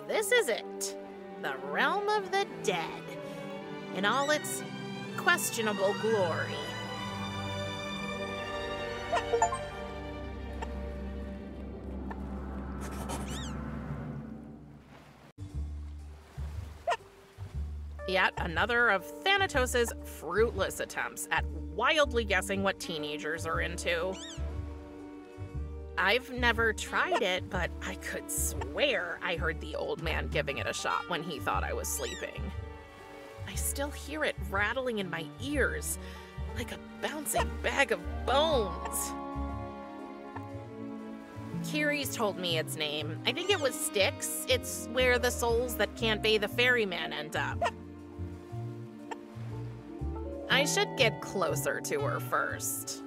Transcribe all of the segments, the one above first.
this is it. The realm of the dead, in all its questionable glory. Yet another of Thanatos' fruitless attempts at wildly guessing what teenagers are into. I've never tried it, but I could swear I heard the old man giving it a shot when he thought I was sleeping. I still hear it rattling in my ears, like a bouncing bag of bones. Kiri's told me its name. I think it was Styx. It's where the souls that can't pay the ferryman end up. I should get closer to her first.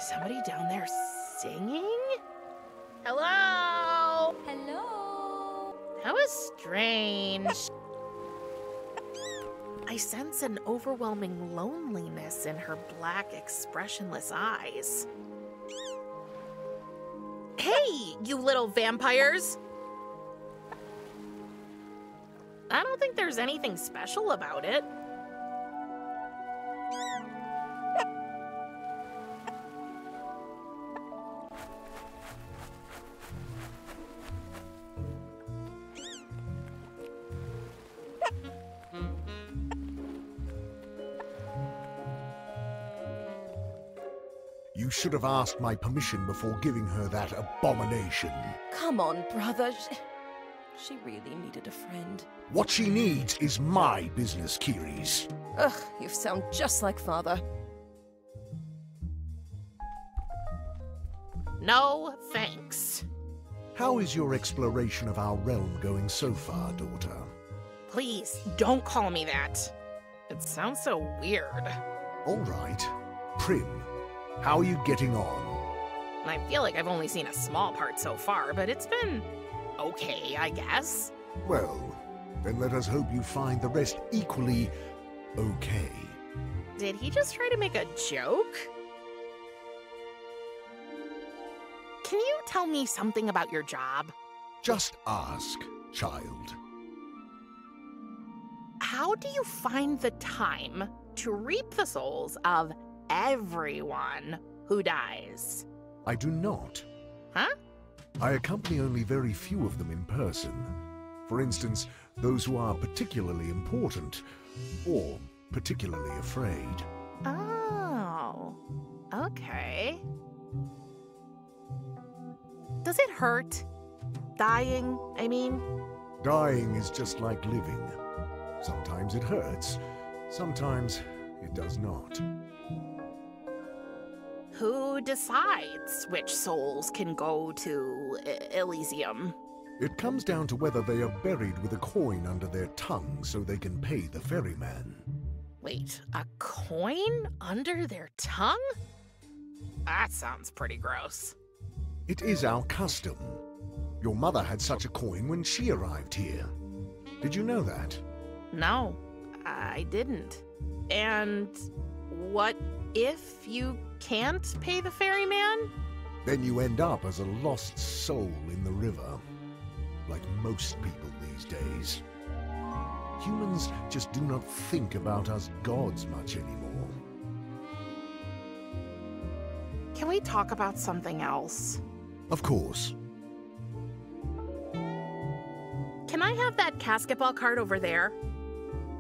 Somebody down there singing? Hello? Hello? That was strange. I sense an overwhelming loneliness in her black, expressionless eyes. Hey, you little vampires! I don't think there's anything special about it. You should have asked my permission before giving her that abomination. Come on, brother. She really needed a friend. What she needs is my business, Kiris. Ugh, you sound just like father. No, thanks. How is your exploration of our realm going so far, daughter? Please, don't call me that. It sounds so weird. All right. Prim, how are you getting on? I feel like I've only seen a small part so far, but it's been okay, I guess. Well, then let us hope you find the rest equally okay. Did he just try to make a joke? Can you tell me something about your job? Just ask, child. How do you find the time to reap the souls of everyone who dies? I do not. Huh? I accompany only very few of them in person. For instance, those who are particularly important, or particularly afraid. Oh, okay. Does it hurt? Dying, I mean? Dying is just like living. Sometimes it hurts, sometimes it does not. Who decides which souls can go to Elysium? It comes down to whether they are buried with a coin under their tongue so they can pay the ferryman. Wait, a coin under their tongue? That sounds pretty gross. It is our custom. Your mother had such a coin when she arrived here. Did you know that? No, I didn't. And what if you can't pay the ferryman? Then you end up as a lost soul in the river. Like most people these days. Humans just do not think about us gods much anymore. Can we talk about something else? Of course. Can I have that basketball card over there?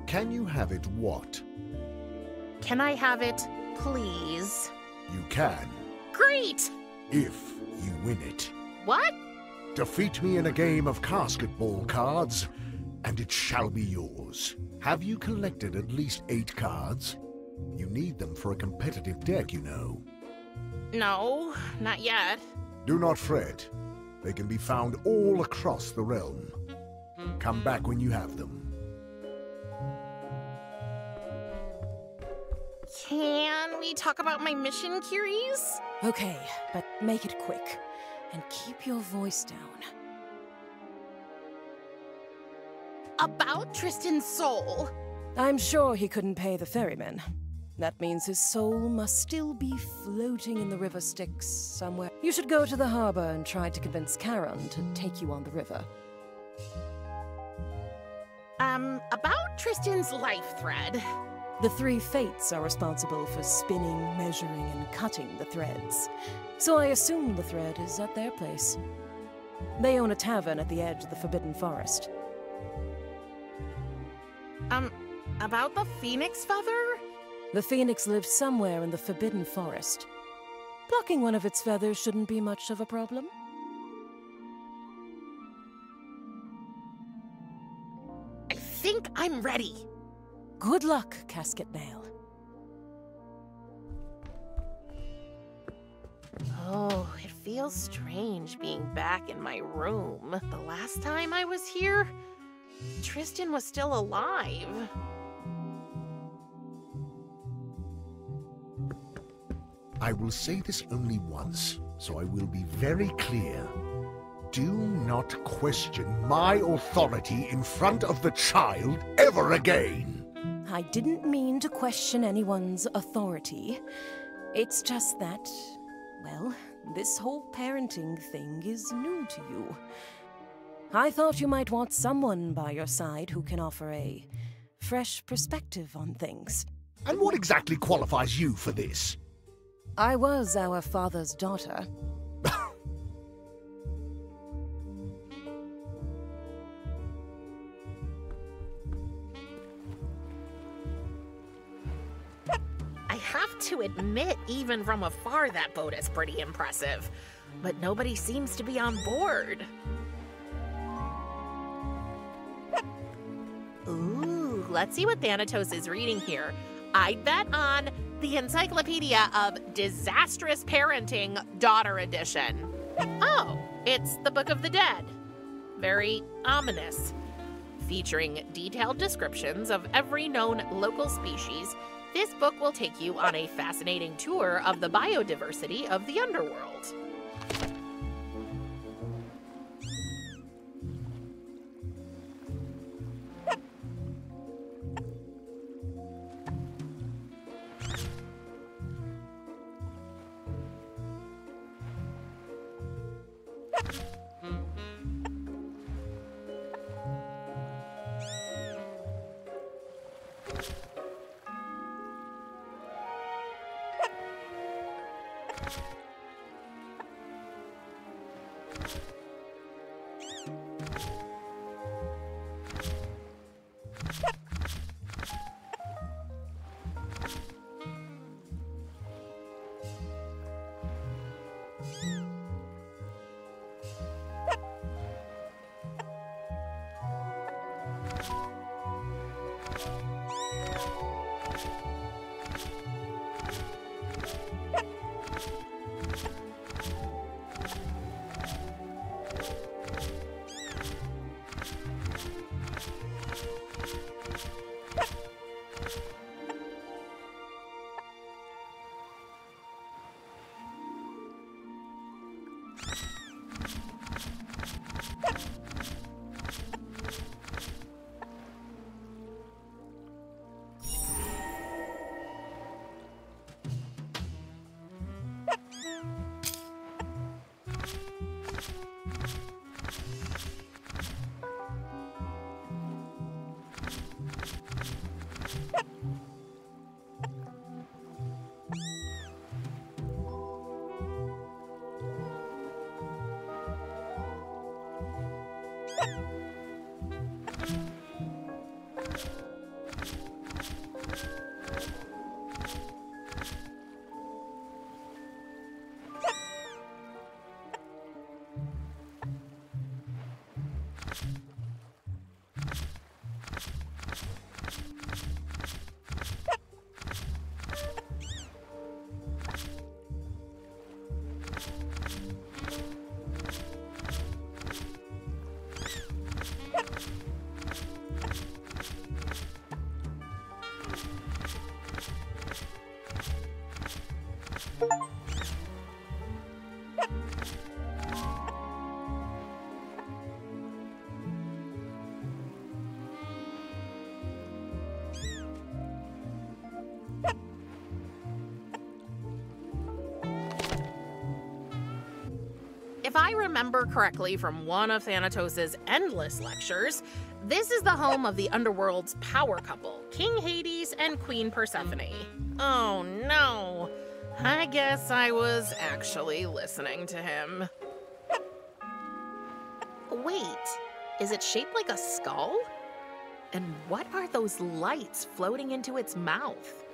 Can you have it what? Can I have it, please? You can, Great! if you win it. What? Defeat me in a game of basketball cards, and it shall be yours. Have you collected at least 8 cards? You need them for a competitive deck, you know. No, not yet. Do not fret. They can be found all across the realm. Come back when you have them. Can we talk about my mission, Curies? Okay, but make it quick. And keep your voice down. About Tristan's soul. I'm sure he couldn't pay the ferryman. That means his soul must still be floating in the river Styx somewhere. You should go to the harbor and try to convince Charon to take you on the river. About Tristan's life thread. The three fates are responsible for spinning, measuring, and cutting the threads. So I assume the thread is at their place. They own a tavern at the edge of the Forbidden Forest. About the phoenix feather? The phoenix lives somewhere in the Forbidden Forest. Plucking one of its feathers shouldn't be much of a problem. I think I'm ready. Good luck, Casket Nail. Oh, it feels strange being back in my room. The last time I was here, Tristan was still alive. I will say this only once, so I will be very clear. Do not question my authority in front of the child ever again. I didn't mean to question anyone's authority. It's just that, well, this whole parenting thing is new to you. I thought you might want someone by your side who can offer a fresh perspective on things. And what exactly qualifies you for this? I was our father's daughter. I have to admit, even from afar, that boat is pretty impressive. But nobody seems to be on board. Ooh, let's see what Thanatos is reading here. I'd bet on the Encyclopedia of Disastrous Parenting, Daughter Edition. Oh, it's the Book of the Dead. Very ominous. Featuring detailed descriptions of every known local species, this book will take you on a fascinating tour of the biodiversity of the underworld. If I remember correctly from one of Thanatos' endless lectures, this is the home of the underworld's power couple, King Hades and Queen Persephone. Oh no, I guess I was actually listening to him. Wait, is it shaped like a skull? And what are those lights floating into its mouth?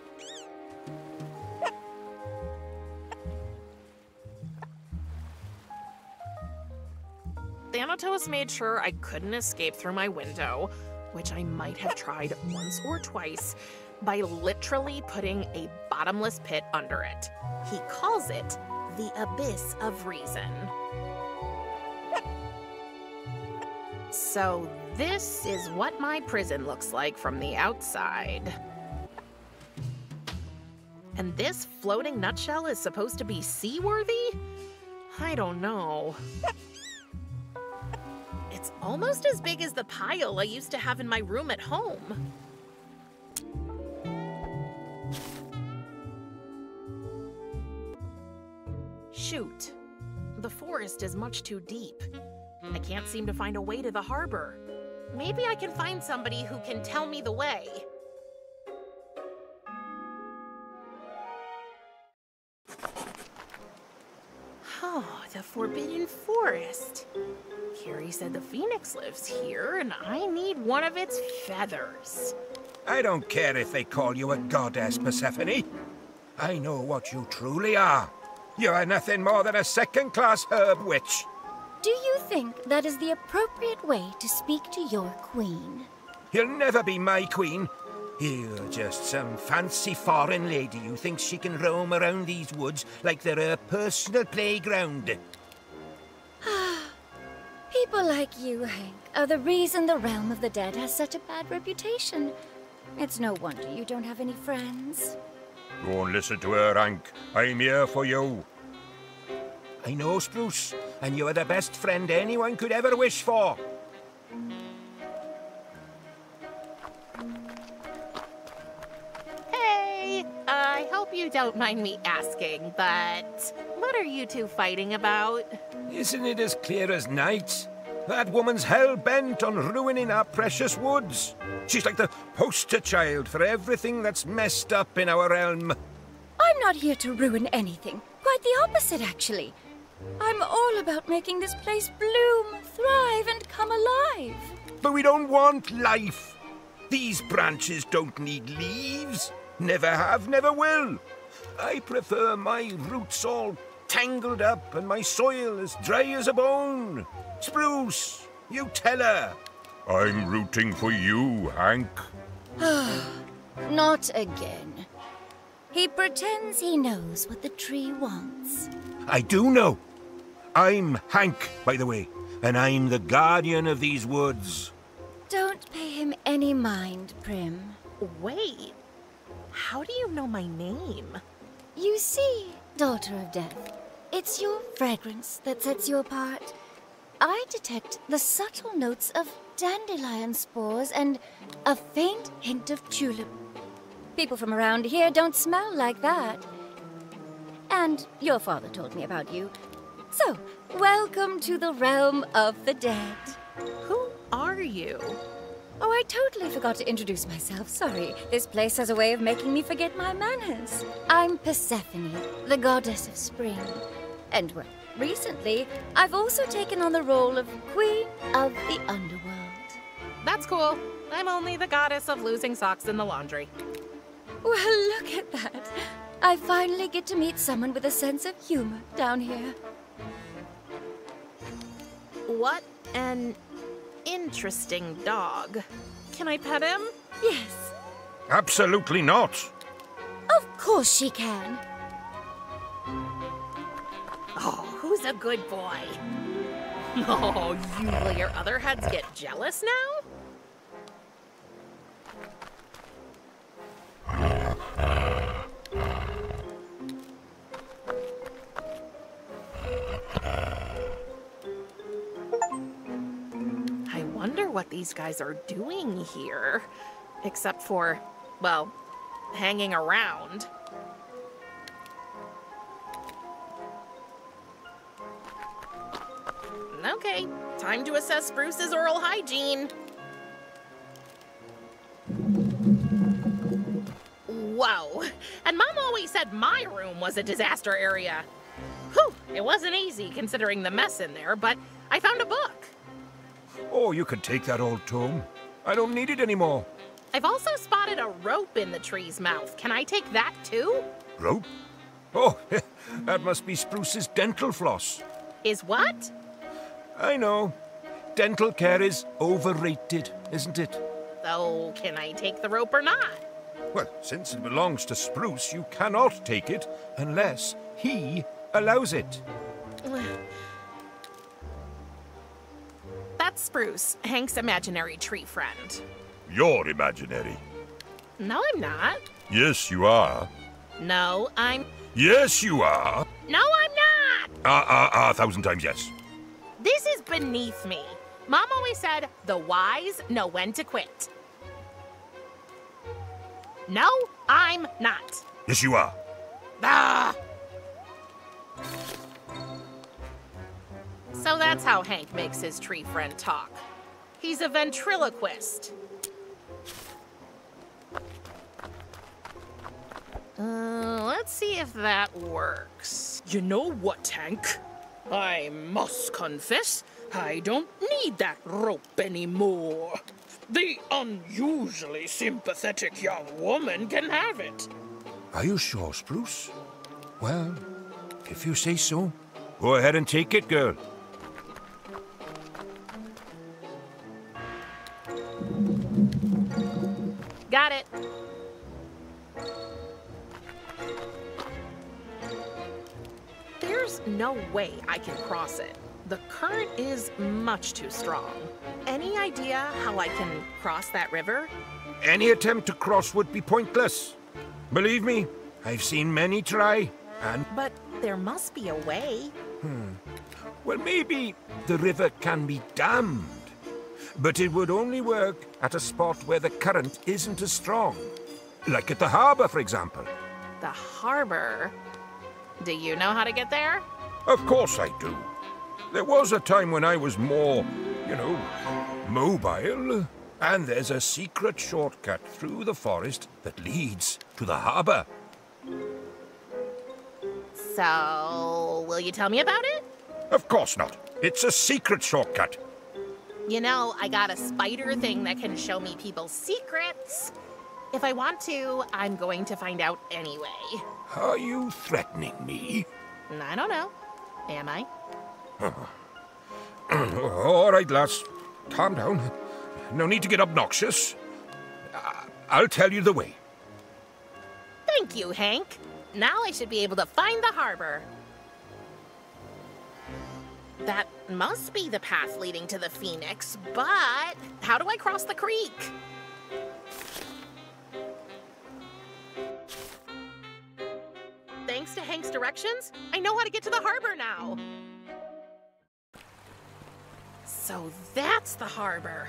Thanatos made sure I couldn't escape through my window, which I might have tried once or twice, by literally putting a bottomless pit under it. He calls it the Abyss of Reason. So this is what my prison looks like from the outside. And this floating nutshell is supposed to be seaworthy? I don't know. It's almost as big as the pile I used to have in my room at home. Shoot, the forest is much too deep. I can't seem to find a way to the harbor. Maybe I can find somebody who can tell me the way. Oh, the Forbidden Forest. Carrie said the phoenix lives here, and I need one of its feathers. I don't care if they call you a goddess, Persephone. I know what you truly are. You are nothing more than a second-class herb witch. Do you think that is the appropriate way to speak to your queen? You'll never be my queen. You're just some fancy foreign lady who thinks she can roam around these woods like they're her personal playground. People like you, Hank, are the reason the realm of the dead has such a bad reputation. It's no wonder you don't have any friends. Don't listen to her, Hank. I'm here for you. I know, Spruce, and you are the best friend anyone could ever wish for. Hey, I hope you don't mind me asking, but what are you two fighting about? Isn't it as clear as night? That woman's hell-bent on ruining our precious woods. She's like the poster child for everything that's messed up in our realm. I'm not here to ruin anything. Quite the opposite, actually. I'm all about making this place bloom, thrive, and come alive. But we don't want life. These branches don't need leaves. Never have, never will. I prefer my roots all tangled up and my soil as dry as a bone. Spruce, you tell her. I'm rooting for you, Hank. Not again. He pretends he knows what the tree wants. I do know. I'm Hank, by the way, and I'm the guardian of these woods. Don't pay him any mind, Prim. Wait, how do you know my name? You see, Daughter of Death, it's your fragrance that sets you apart. I detect the subtle notes of dandelion spores and a faint hint of tulip. People from around here don't smell like that. And your father told me about you. So, welcome to the realm of the dead. Who are you? Oh, I totally forgot to introduce myself. Sorry. This place has a way of making me forget my manners. I'm Persephone, the goddess of spring. And, well, recently, I've also taken on the role of Queen of the Underworld. That's cool. I'm only the goddess of losing socks in the laundry. Well, look at that. I finally get to meet someone with a sense of humor down here. What an interesting dog. Can I pet him? Yes. Absolutely not. Of course she can. Oh, who's a good boy? Oh, you will your other heads get jealous now? what these guys are doing here. Except for, well, hanging around. Okay, time to assess Spruce's oral hygiene. Whoa, and Mom always said my room was a disaster area. Whew, it wasn't easy considering the mess in there, but I found a book. Oh, you can take that old tome. I don't need it anymore. I've also spotted a rope in the tree's mouth. Can I take that too? Rope? Oh, that must be Spruce's dental floss. Is what? I know. Dental care is overrated, isn't it? So, can I take the rope or not? Well, since it belongs to Spruce, you cannot take it unless he allows it. That's Spruce, Hank's imaginary tree friend. You're imaginary. No, I'm not. Yes, you are. No, I'm... Yes, you are. No, I'm not! 1,000 times yes. This is beneath me. Mom always said, the wise know when to quit. No, I'm not. Yes, you are. Ah! So that's how Hank makes his tree friend talk. He's a ventriloquist. Let's see if that works. You know what, Hank? I must confess, I don't need that rope anymore. The unusually sympathetic young woman can have it. Are you sure, Spruce? Well, if you say so. Go ahead and take it, girl. Got it. There's no way I can cross it. The current is much too strong. Any idea how I can cross that river? Any attempt to cross would be pointless. Believe me, I've seen many try, and... But there must be a way. Well, maybe the river can be dammed. But it would only work at a spot where the current isn't as strong. Like at the harbor, for example. The harbor? Do you know how to get there? Of course I do. There was a time when I was more, mobile. And there's a secret shortcut through the forest that leads to the harbor. So, will you tell me about it? Of course not. It's a secret shortcut. You know, I got a spider thing that can show me people's secrets. If I want to, I'm going to find out anyway. Are you threatening me? I don't know. Am I? All right, lass. Calm down. No need to get obnoxious. I'll tell you the way. Thank you, Hank. Now I should be able to find the harbor. That must be the path leading to the Phoenix, but how do I cross the creek? Thanks to Hank's directions, I know how to get to the harbor now. So that's the harbor.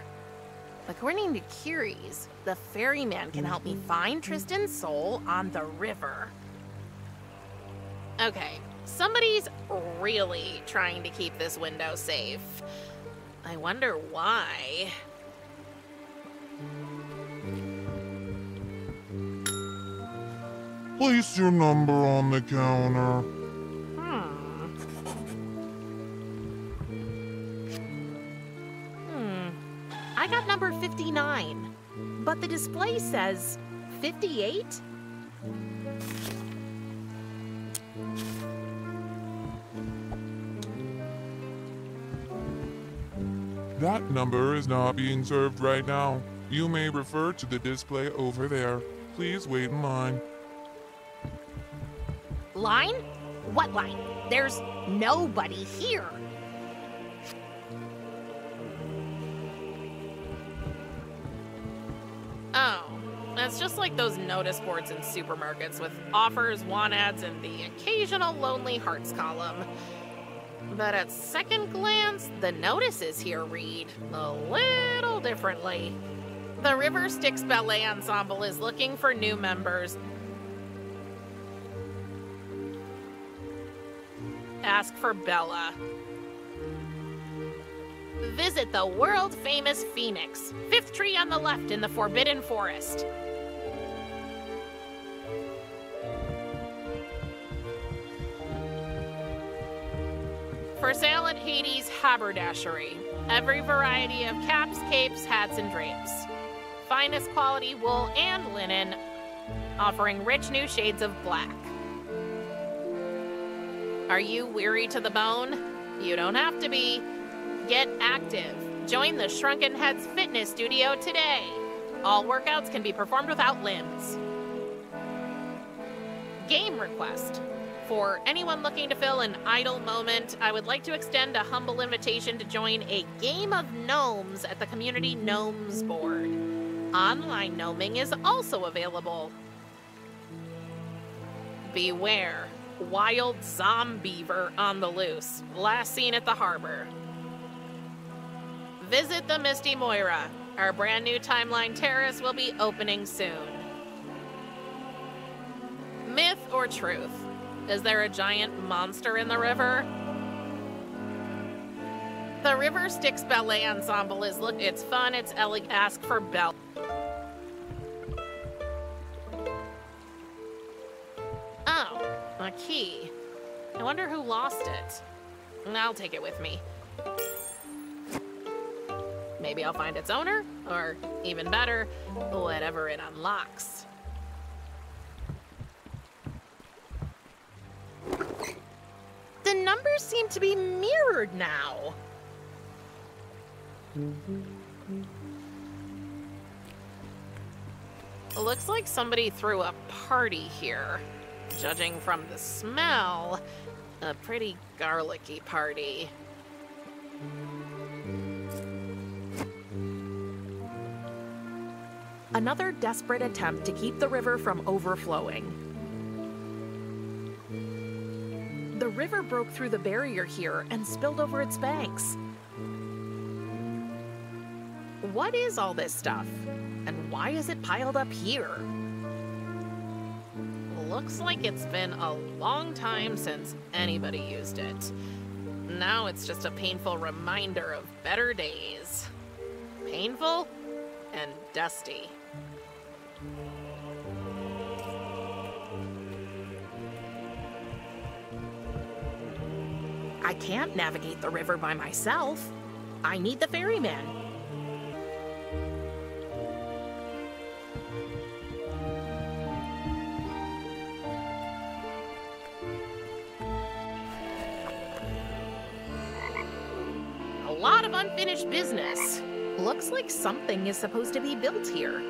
According to Curies, the ferryman can help me find Tristan's soul on the river. Okay, somebody's really trying to keep this window safe. I wonder why. Place your number on the counter. I got number 59, but the display says 58? That number is not being served right now. You may refer to the display over there. Please wait in line. Line? What line? There's nobody here. Oh, that's just like those notice boards in supermarkets with offers, want ads, and the occasional lonely hearts column. But at second glance, the notices here read a little differently. The River Styx Ballet Ensemble is looking for new members. Ask for Bella. Visit the world-famous Phoenix, 5th tree on the left in the Forbidden Forest. For sale at Hades Haberdashery. Every variety of caps, capes, hats, and drapes. Finest quality wool and linen, offering rich new shades of black. Are you weary to the bone? You don't have to be. Get active. Join the Shrunken Heads Fitness Studio today. All workouts can be performed without limbs. Game request. For anyone looking to fill an idle moment, I would like to extend a humble invitation to join a game of gnomes at the Community Gnomes board. Online gnoming is also available. Beware. Wild zombiever on the loose. Last seen at the harbor. Visit the Misty Moira. Our brand new Timeline Terrace will be opening soon. Myth or truth? Is there a giant monster in the river? The River Styx Ballet Ensemble is it's fun, it's elegant. Ask for Bella. Oh, a key. I wonder who lost it. I'll take it with me. Maybe I'll find its owner, or even better, whatever it unlocks. The numbers seem to be mirrored now. Looks like somebody threw a party here. Judging from the smell, a pretty garlicky party. Another desperate attempt to keep the river from overflowing. The river broke through the barrier here and spilled over its banks. What is all this stuff? And why is it piled up here? Looks like it's been a long time since anybody used it. Now it's just a painful reminder of better days. Painful and dusty. I can't navigate the river by myself. I need the ferryman. A lot of unfinished business. Looks like something is supposed to be built here.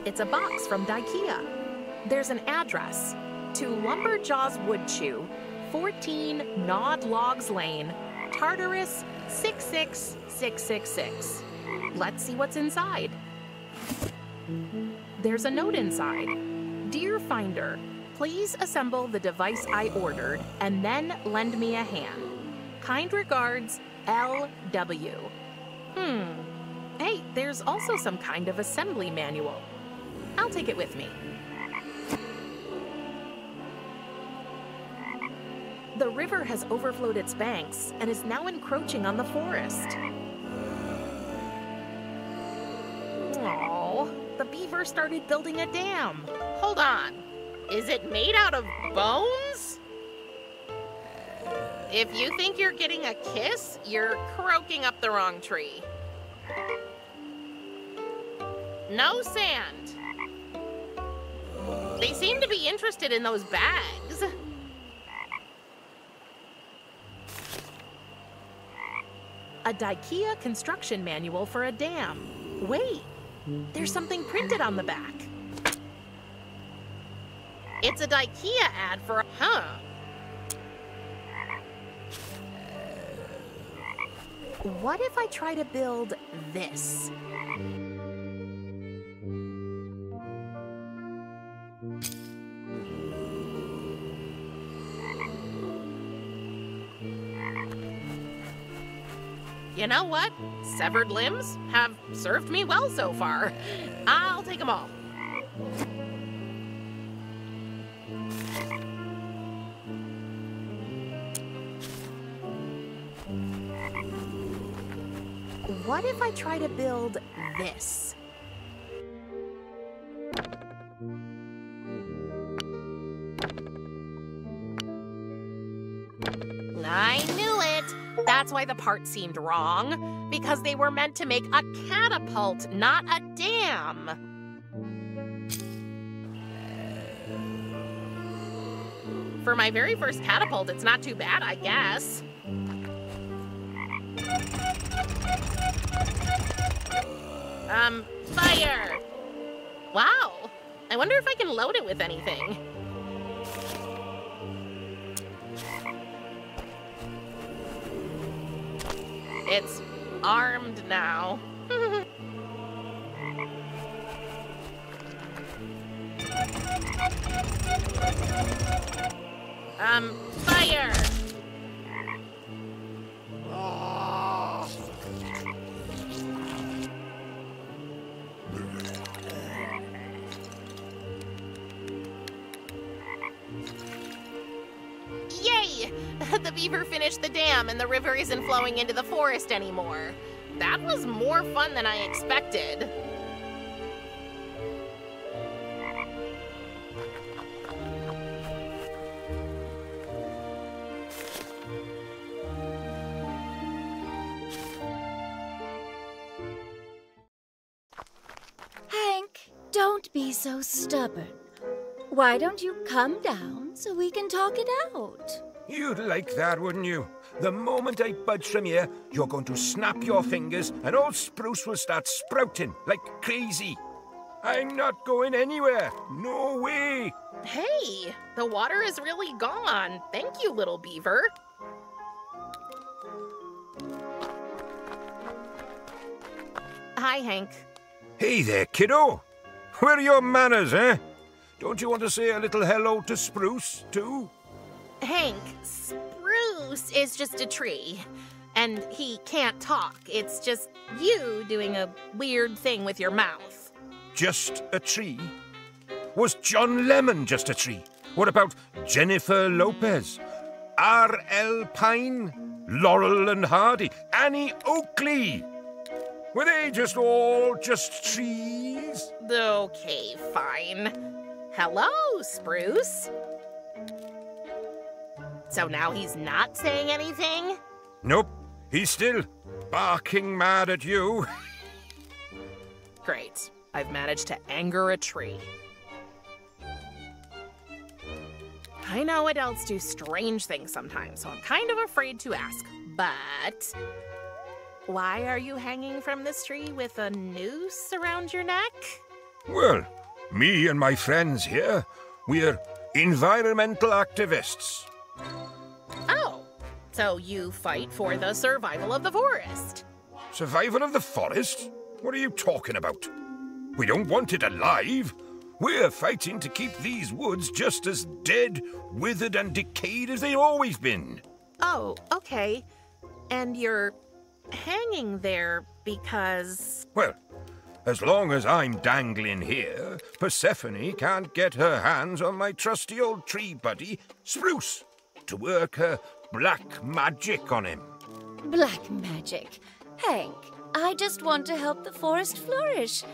It's a box from IKEA. There's an address. To Lumberjaw's Woodchew, 14 Gnawed Logs Lane, Tartarus 66666. Let's see what's inside. There's a note inside. Dear Finder, please assemble the device I ordered and then lend me a hand. Kind regards, L.W. Hey, there's also some kind of assembly manual. I'll take it with me. The river has overflowed its banks and is now encroaching on the forest. Oh, the beaver started building a dam. Hold on. Is it made out of bones? If you think you're getting a kiss, you're croaking up the wrong tree. No sand. They seem to be interested in those bags. A IKEA construction manual for a dam. Wait, there's something printed on the back. It's a IKEA ad for, What if I try to build this? you know what? Severed limbs have served me well so far. I'll take them all. What if I try to build this? I knew it! That's why the part seemed wrong. Because they were meant to make a catapult, not a dam. For my very first catapult, it's not too bad, I guess. Fire! Wow! I wonder if I can load it with anything. It's armed now. Fire! Yay! The beaver finished the dam and the river isn't flowing into the forest anymore. That was more fun than I expected. Hank, don't be so stubborn. Why don't you come down so we can talk it out? You'd like that, wouldn't you? The moment I budge from here, you're going to snap your fingers and old Spruce will start sprouting like crazy. I'm not going anywhere. No way. Hey, the water is really gone. Thank you, little beaver. Hi, Hank. Hey there, kiddo. Where are your manners, eh? Don't you want to say a little hello to Spruce, too? Hank, Spruce is just a tree. And he can't talk. It's just you doing a weird thing with your mouth. Just a tree? Was John Lemon just a tree? What about Jennifer Lopez? R.L. Pine? Laurel and Hardy? Annie Oakley? Were they all just trees? Okay, fine. Hello, Spruce. So now he's not saying anything? Nope. He's still barking mad at you. Great. I've managed to anger a tree. I know adults do strange things sometimes, so I'm kind of afraid to ask. But why are you hanging from this tree with a noose around your neck? Well, me and my friends here, we're environmental activists. Oh, so you fight for the survival of the forest. Survival of the forest? What are you talking about? We don't want it alive. We're fighting to keep these woods just as dead, withered, and decayed as they've always been. Oh, okay. And you're hanging there because... Well, as long as I'm dangling here, Persephone can't get her hands on my trusty old tree buddy, Spruce, to work her black magic on him. Black magic? Hank, I just want to help the forest flourish.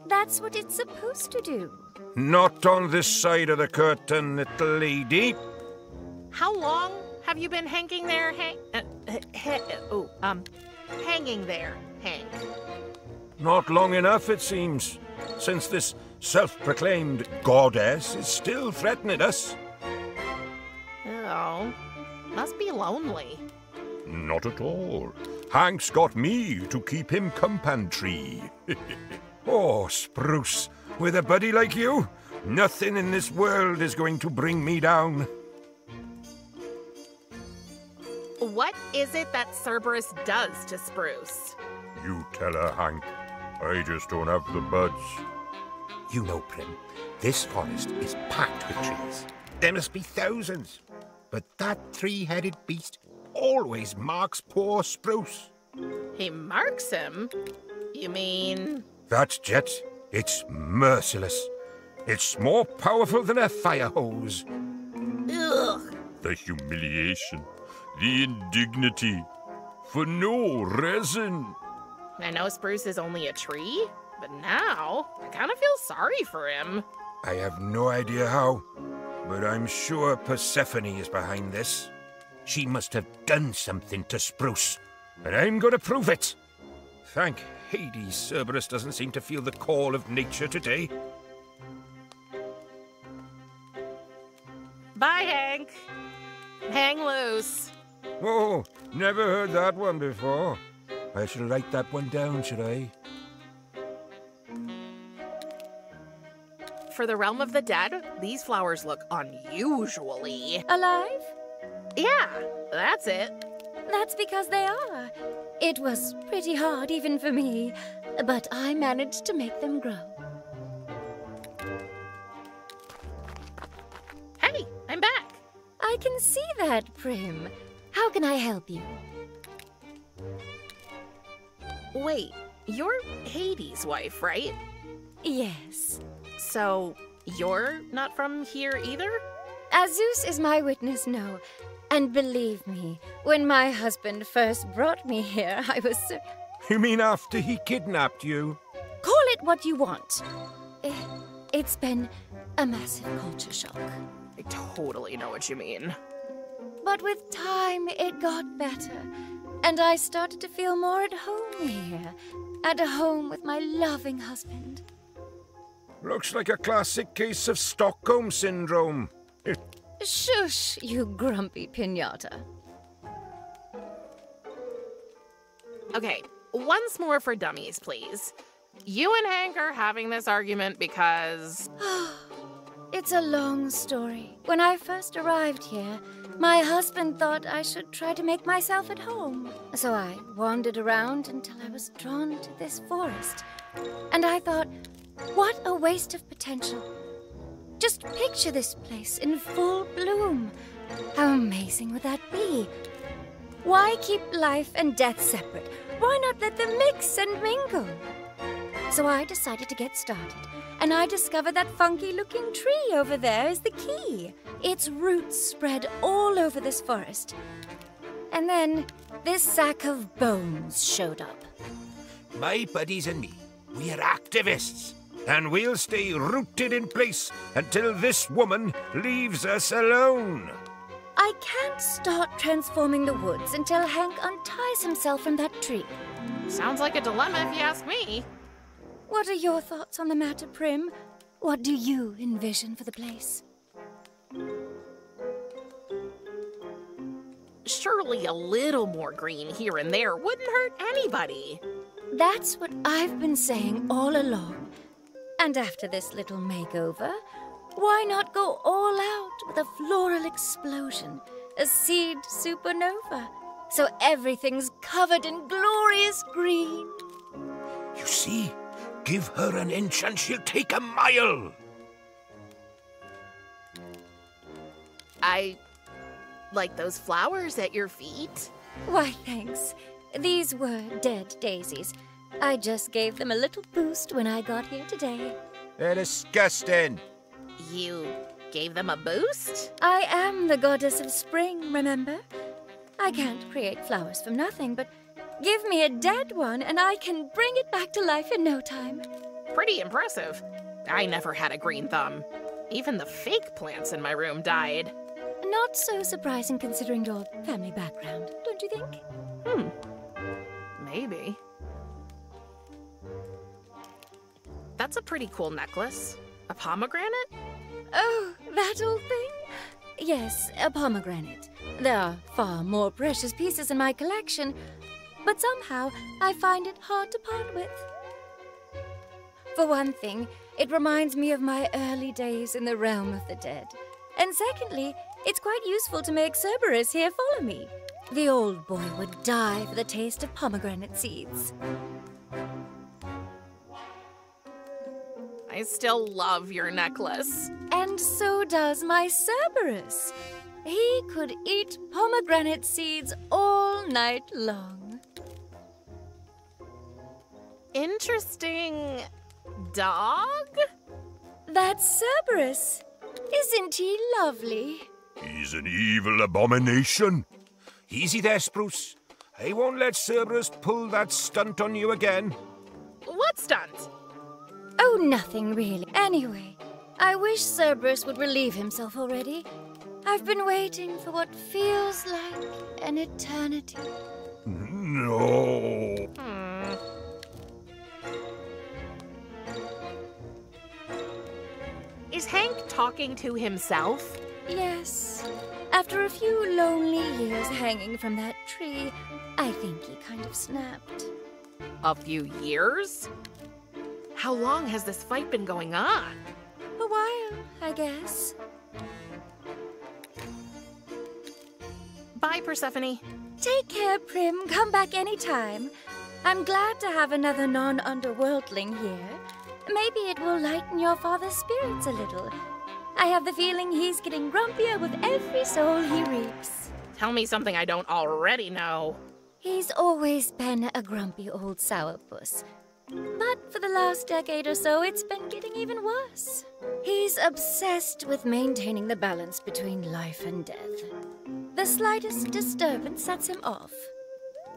That's what it's supposed to do. Not on this side of the curtain, little lady. How long have you been hanging there, hanging there, Hank? Not long enough, it seems, since this self-proclaimed goddess is still threatening us. Oh, must be lonely. Not at all. Hank's got me to keep him company. Oh, Spruce, with a buddy like you, nothing in this world is going to bring me down. What is it that Cerberus does to Spruce? You tell her, Hank. I just don't have the buds. You know, Prim, this forest is packed with trees. There must be thousands. But that three-headed beast always marks poor Spruce. He marks him? You mean... That jet, it's merciless. It's more powerful than a fire hose. Ugh. The humiliation, the indignity, for no reason. I know Spruce is only a tree, but now I kind of feel sorry for him. I have no idea how, but I'm sure Persephone is behind this. She must have done something to Spruce, and I'm going to prove it. Thank Hades, Cerberus doesn't seem to feel the call of nature today. Bye, Hank. Hang loose. Oh, never heard that one before. I should write that one down, should I? For the realm of the dead, these flowers look unusually... Alive? Yeah, that's it. That's because they are. It was pretty hard even for me, but I managed to make them grow. Hey, I'm back. I can see that, Prim. How can I help you? Wait, you're Hades' wife, right? Yes. So, you're not from here either? Zeus is my witness, no. And believe me, when my husband first brought me here, I was You mean after he kidnapped you? Call it what you want. It's been a massive culture shock. I totally know what you mean. But with time, it got better. And I started to feel more at home here. At home with my loving husband. Looks like a classic case of Stockholm Syndrome. Shush, you grumpy piñata. Okay, once more for dummies, please. You and Hank are having this argument because... It's a long story. When I first arrived here, my husband thought I should try to make myself at home. So I wandered around until I was drawn to this forest. And I thought, what a waste of potential. Just picture this place in full bloom. How amazing would that be? Why keep life and death separate? Why not let them mix and mingle? So I decided to get started, and I discovered that funky-looking tree over there is the key. Its roots spread all over this forest. And then this sack of bones showed up. My buddies and me, we are activists. And we'll stay rooted in place until this woman leaves us alone. I can't start transforming the woods until Hank unties himself from that tree. Sounds like a dilemma if you ask me. What are your thoughts on the matter, Prim? What do you envision for the place? Surely a little more green here and there wouldn't hurt anybody. That's what I've been saying all along. And after this little makeover, why not go all out with a floral explosion, a seed supernova, so everything's covered in glorious green? You see, give her an inch and she'll take a mile. I like those flowers at your feet. Why, thanks. These were dead daisies. I just gave them a little boost when I got here today. They're disgusting. You gave them a boost? I am the goddess of spring, remember? I can't create flowers from nothing, but give me a dead one and I can bring it back to life in no time. Pretty impressive. I never had a green thumb. Even the fake plants in my room died. Not so surprising considering your family background, don't you think? Maybe. That's a pretty cool necklace. A pomegranate? Oh, that old thing? Yes, a pomegranate. There are far more precious pieces in my collection, but somehow I find it hard to part with. For one thing, it reminds me of my early days in the realm of the dead. And secondly, it's quite useful to make Cerberus here follow me. The old boy would die for the taste of pomegranate seeds. I still love your necklace. And so does my Cerberus. He could eat pomegranate seeds all night long. interesting dog? That's Cerberus. Isn't he lovely? He's an evil abomination. Easy there, Spruce. I won't let Cerberus pull that stunt on you again. What stunt? Oh, nothing really. Anyway, I wish Cerberus would relieve himself already. I've been waiting for what feels like an eternity. No. Is Hank talking to himself? Yes. After a few lonely years hanging from that tree, I think he kind of snapped. A few years? How long has this fight been going on? A while, I guess. Bye, Persephone. Take care, Prim. Come back anytime. I'm glad to have another non-underworldling here. Maybe it will lighten your father's spirits a little. I have the feeling he's getting grumpier with every soul he reaps. Tell me something I don't already know. He's always been a grumpy old sourpuss. But for the last decade or so, it's been getting even worse. He's obsessed with maintaining the balance between life and death. The slightest disturbance sets him off.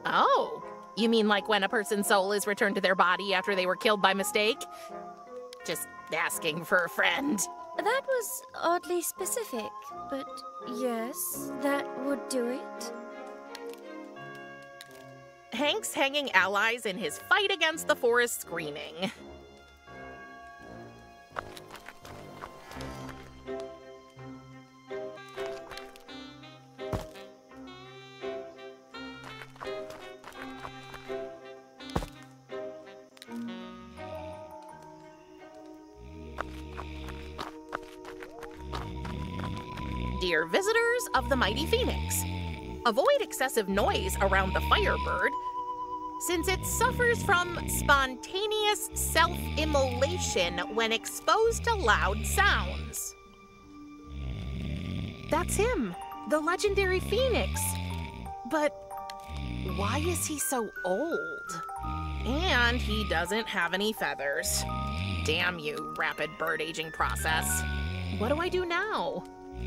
Oh, you mean like when a person's soul is returned to their body after they were killed by mistake? Just asking for a friend. That was oddly specific, but yes, that would do it. Hank's hanging allies in his fight against the forest screaming. Dear visitors of the mighty Phoenix, avoid excessive noise around the Firebird, since it suffers from spontaneous self-immolation when exposed to loud sounds. That's him, the legendary Phoenix. But why is he so old? And he doesn't have any feathers. Damn you, rapid bird aging process. What do I do now?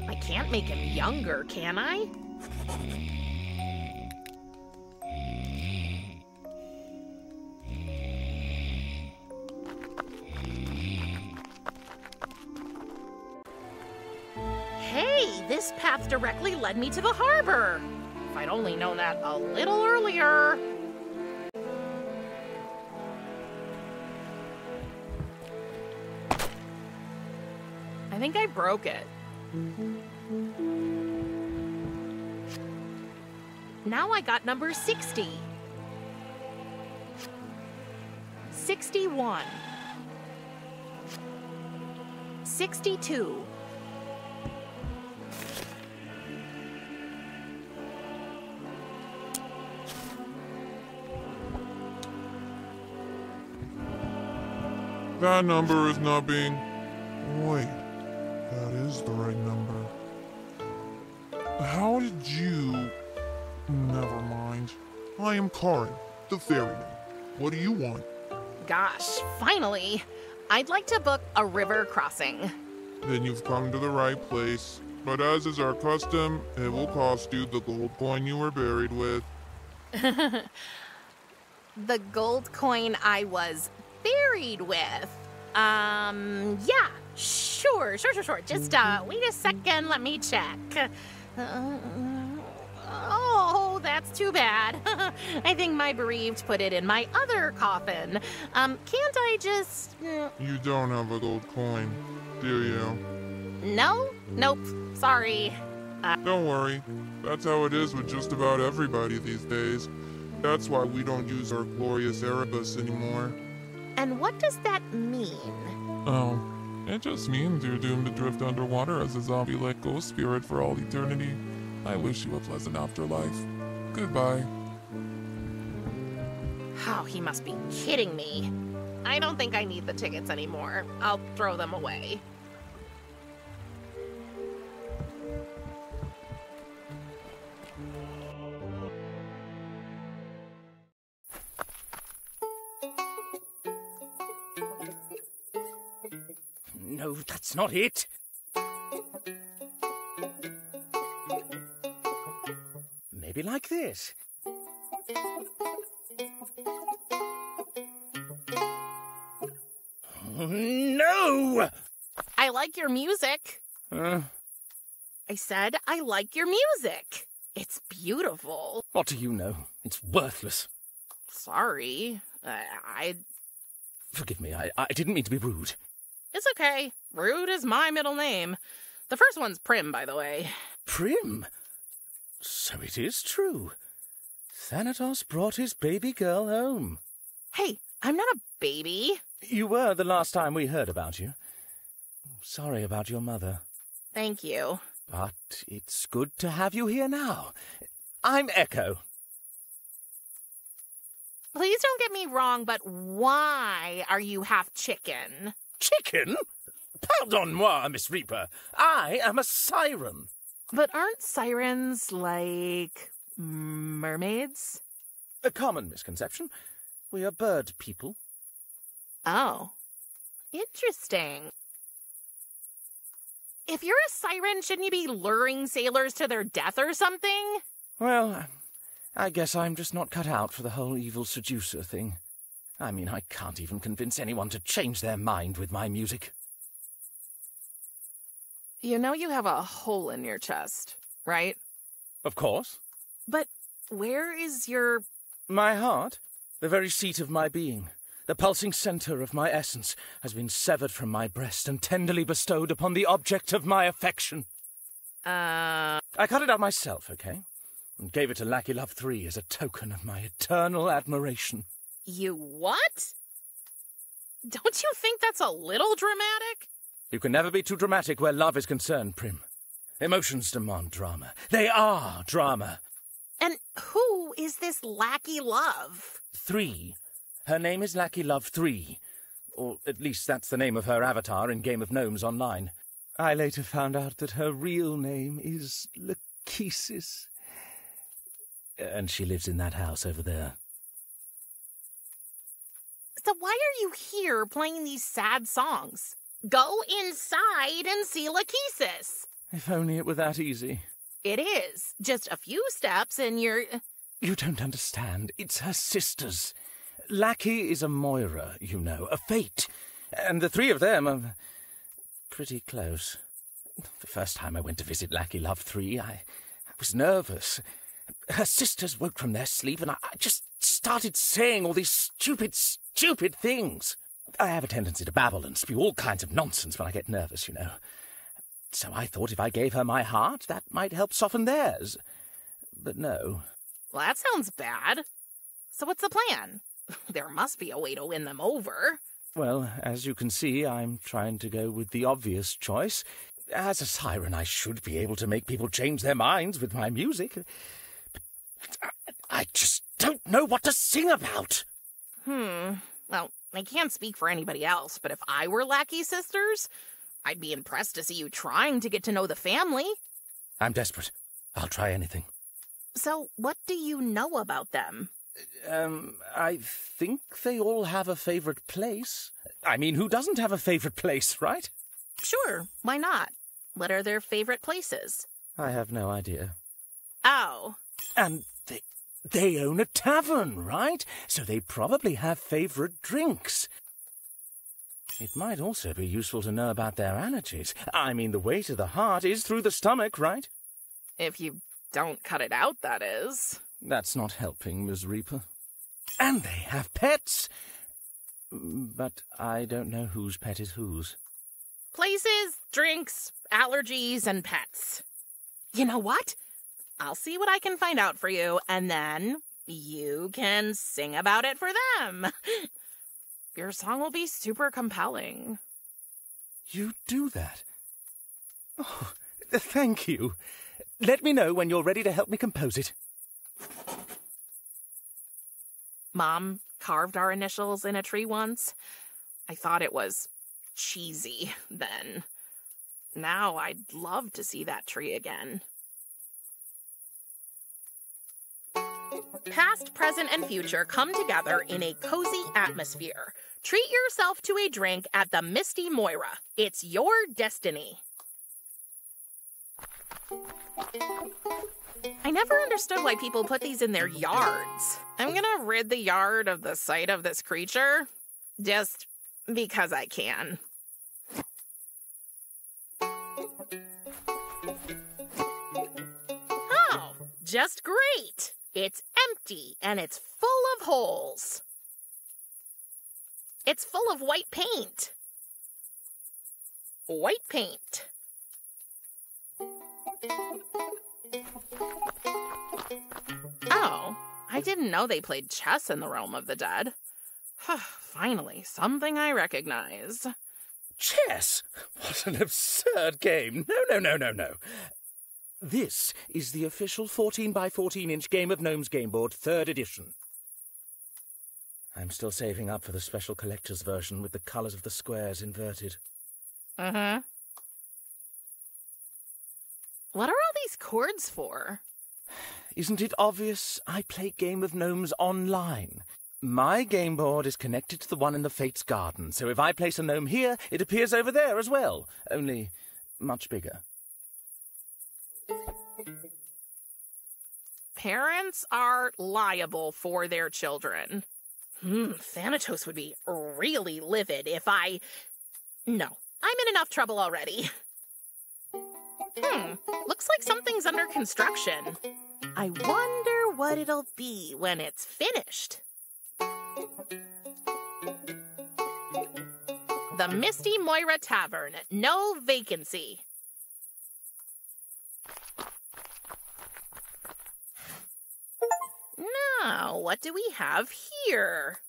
I can't make him younger, can I? Hey, this path directly led me to the harbor. If I'd only known that a little earlier. I think I broke it. Now I got number 60. 61. 62. That number is not being... Wait, that is the right number. How did you... Never mind. I am Karin, the ferryman. What do you want? Gosh, finally. I'd like to book a river crossing. Then you've come to the right place. But as is our custom, it will cost you the gold coin you were buried with. The gold coin I was buried with. Yeah, sure. Just, wait a second, let me check. Oh, that's too bad. I think my bereaved put it in my other coffin. Can't I just... You don't have a gold coin, do you? No? Nope. Sorry. Don't worry. That's how it is with just about everybody these days. That's why we don't use our glorious Erebus anymore. And what does that mean? Oh, it just means you're doomed to drift underwater as a zombie-like ghost spirit for all eternity. I wish you a pleasant afterlife. Goodbye. Oh, he must be kidding me. I don't think I need the tickets anymore. I'll throw them away. No, that's not it. Maybe like this. No! I like your music. I said I like your music. It's beautiful. What do you know? It's worthless. Sorry. Forgive me, I didn't mean to be rude. It's okay. Rude is my middle name. The first one's Prim, by the way. Prim? So it is true. Thanatos brought his baby girl home. Hey, I'm not a baby. You were the last time we heard about you. Sorry about your mother. Thank you. But it's good to have you here now. I'm Echo. Please don't get me wrong, but why are you half chicken? Chicken? Pardon-moi, Miss Reaper. I am a siren. But aren't sirens like mermaids? A common misconception. We are bird people. Oh, interesting. If you're a siren, shouldn't you be luring sailors to their death or something? Well, I guess I'm just not cut out for the whole evil seducer thing. I mean, I can't even convince anyone to change their mind with my music. You know you have a hole in your chest, right? Of course. But where is your... My heart, the very seat of my being, the pulsing center of my essence, has been severed from my breast and tenderly bestowed upon the object of my affection. I cut it out myself, okay? And gave it to Lackey Love 3 as a token of my eternal admiration. You what? Don't you think that's a little dramatic? You can never be too dramatic where love is concerned, Prim. Emotions demand drama. They are drama. And who is this Lackey Love? 3. Her name is Lackey Love 3. Or at least that's the name of her avatar in Game of Gnomes Online. I later found out that her real name is Lachesis. And she lives in that house over there. So why are you here playing these sad songs? Go inside and see Lachesis. If only it were that easy. It is. Just a few steps and you're... You don't understand. It's her sisters. Lackey is a Moira, you know, a fate. And the 3 of them are pretty close. The first time I went to visit Lackey Love 3, I was nervous. Her sisters woke from their sleep and I just started saying all these stupid things. I have a tendency to babble and spew all kinds of nonsense when I get nervous, you know. So I thought if I gave her my heart, that might help soften theirs. But no. Well, that sounds bad. So what's the plan? There must be a way to win them over. Well, as you can see, I'm trying to go with the obvious choice. As a siren, I should be able to make people change their minds with my music. But I just don't know what to sing about. Well, I can't speak for anybody else, but if I were Lackey Sisters, I'd be impressed to see you trying to get to know the family. I'm desperate. I'll try anything. So, what do you know about them? I think they all have a favorite place. I mean, who doesn't have a favorite place, right? Sure, why not? What are their favorite places? I have no idea. Oh. And they own a tavern, right? So they probably have favorite drinks. It might also be useful to know about their allergies. I mean, the way to the heart is through the stomach, right? If you don't cut it out, that is. That's not helping, Ms. Reaper. And they have pets. But I don't know whose pet is whose. Places, drinks, allergies, and pets. You know what? I'll see what I can find out for you, and then you can sing about it for them. Your song will be super compelling. You do that? Oh, thank you. Let me know when you're ready to help me compose it. Mom carved our initials in a tree once. I thought it was cheesy then. Now I'd love to see that tree again. Past, present, and future come together in a cozy atmosphere Treat yourself to a drink at the Misty Moira. It's your destiny. I never understood why people put these in their yards. I'm gonna rid the yard of the sight of this creature, just because I can. Oh, just great! It's empty, and it's full of holes. It's full of white paint. White paint. Oh, I didn't know they played chess in the realm of the dead. Finally, something I recognize. Chess? What an absurd game. No. This is the official 14 by 14-inch Game of Gnomes game board, 3rd edition. I'm still saving up for the special collector's version with the colours of the squares inverted. Uh-huh. What are all these chords for? Isn't it obvious? I play Game of Gnomes online. My game board is connected to the one in the Fates Garden, so if I place a gnome here, it appears over there as well, only much bigger. Parents are liable for their children. Thanatos would be really livid if I... No, I'm in enough trouble already. Looks like something's under construction. I wonder what it'll be when it's finished. The Misty Moira Tavern. No vacancy. Now, what do we have here?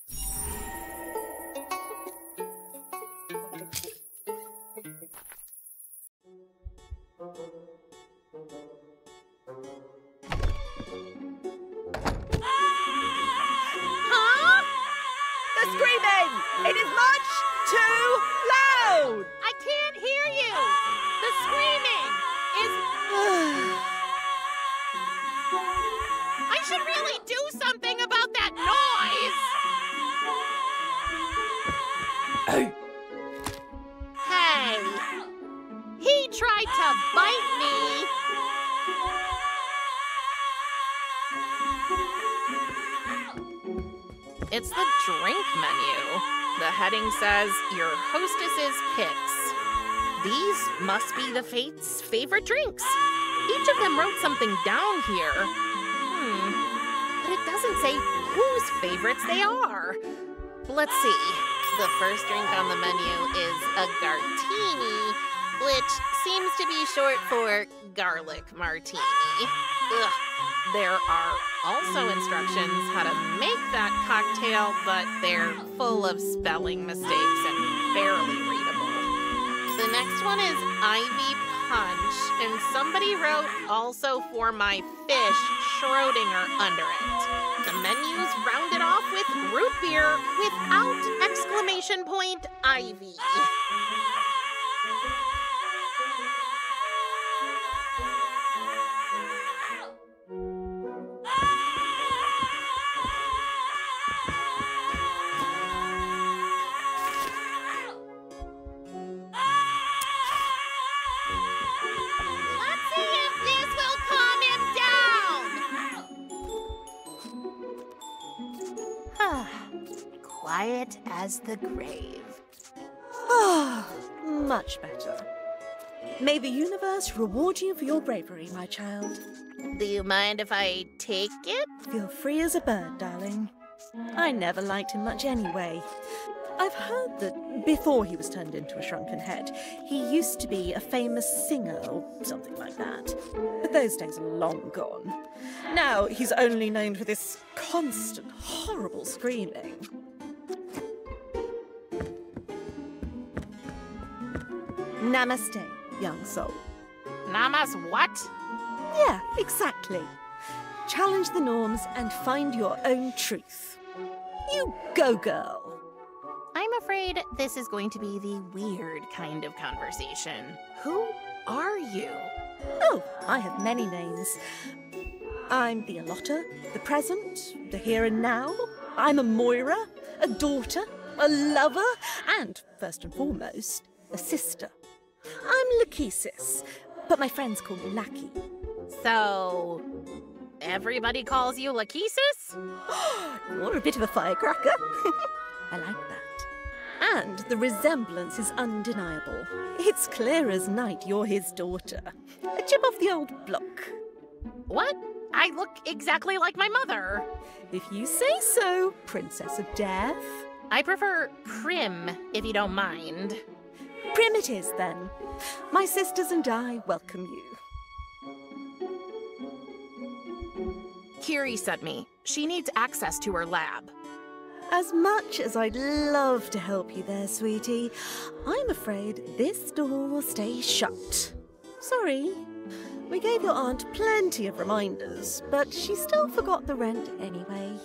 The screaming! It is much too loud! I can't hear you! The screaming is... I should really do something about that noise! Hey! He tried to bite me! It's the drink menu. The heading says, your hostess's picks. These must be the Fates' favorite drinks. Each of them wrote something down here. But it doesn't say whose favorites they are. Let's see. The first drink on the menu is a Gartini, which seems to be short for garlic martini. Ugh. There are also instructions how to make that cocktail, but they're full of spelling mistakes and barely readable. The next one is Ivy Punch, and somebody wrote also for my fish Schrodinger under it. The menu's rounded off with root beer without exclamation point Ivy. Quiet as the grave. Ah, much better. May the universe reward you for your bravery, my child. Do you mind if I take it? Feel free as a bird, darling. I never liked him much anyway. I've heard that before he was turned into a shrunken head, he used to be a famous singer or something like that. But those days are long gone. Now he's only known for this constant, horrible screaming. Namaste, young soul. Namas what? Yeah, exactly. Challenge the norms and find your own truth. You go, girl. I'm afraid this is going to be the weird kind of conversation. Who are you? Oh, I have many names. I'm the allotter, the present, the here and now. I'm a Moira, a daughter, a lover, and, first and foremost, a sister. I'm Lachesis, but my friends call me Lackey. So, everybody calls you Lachesis? You're a bit of a firecracker. I like that. And the resemblance is undeniable. It's clear as night you're his daughter. A chip off the old block. What? I look exactly like my mother. If you say so, Princess of Death. I prefer Prim, if you don't mind. Prim it is, then. My sisters and I welcome you. Kiri sent me. She needs access to her lab. As much as I'd love to help you there, sweetie, I'm afraid this door will stay shut. Sorry. We gave your aunt plenty of reminders, but she still forgot the rent anyway.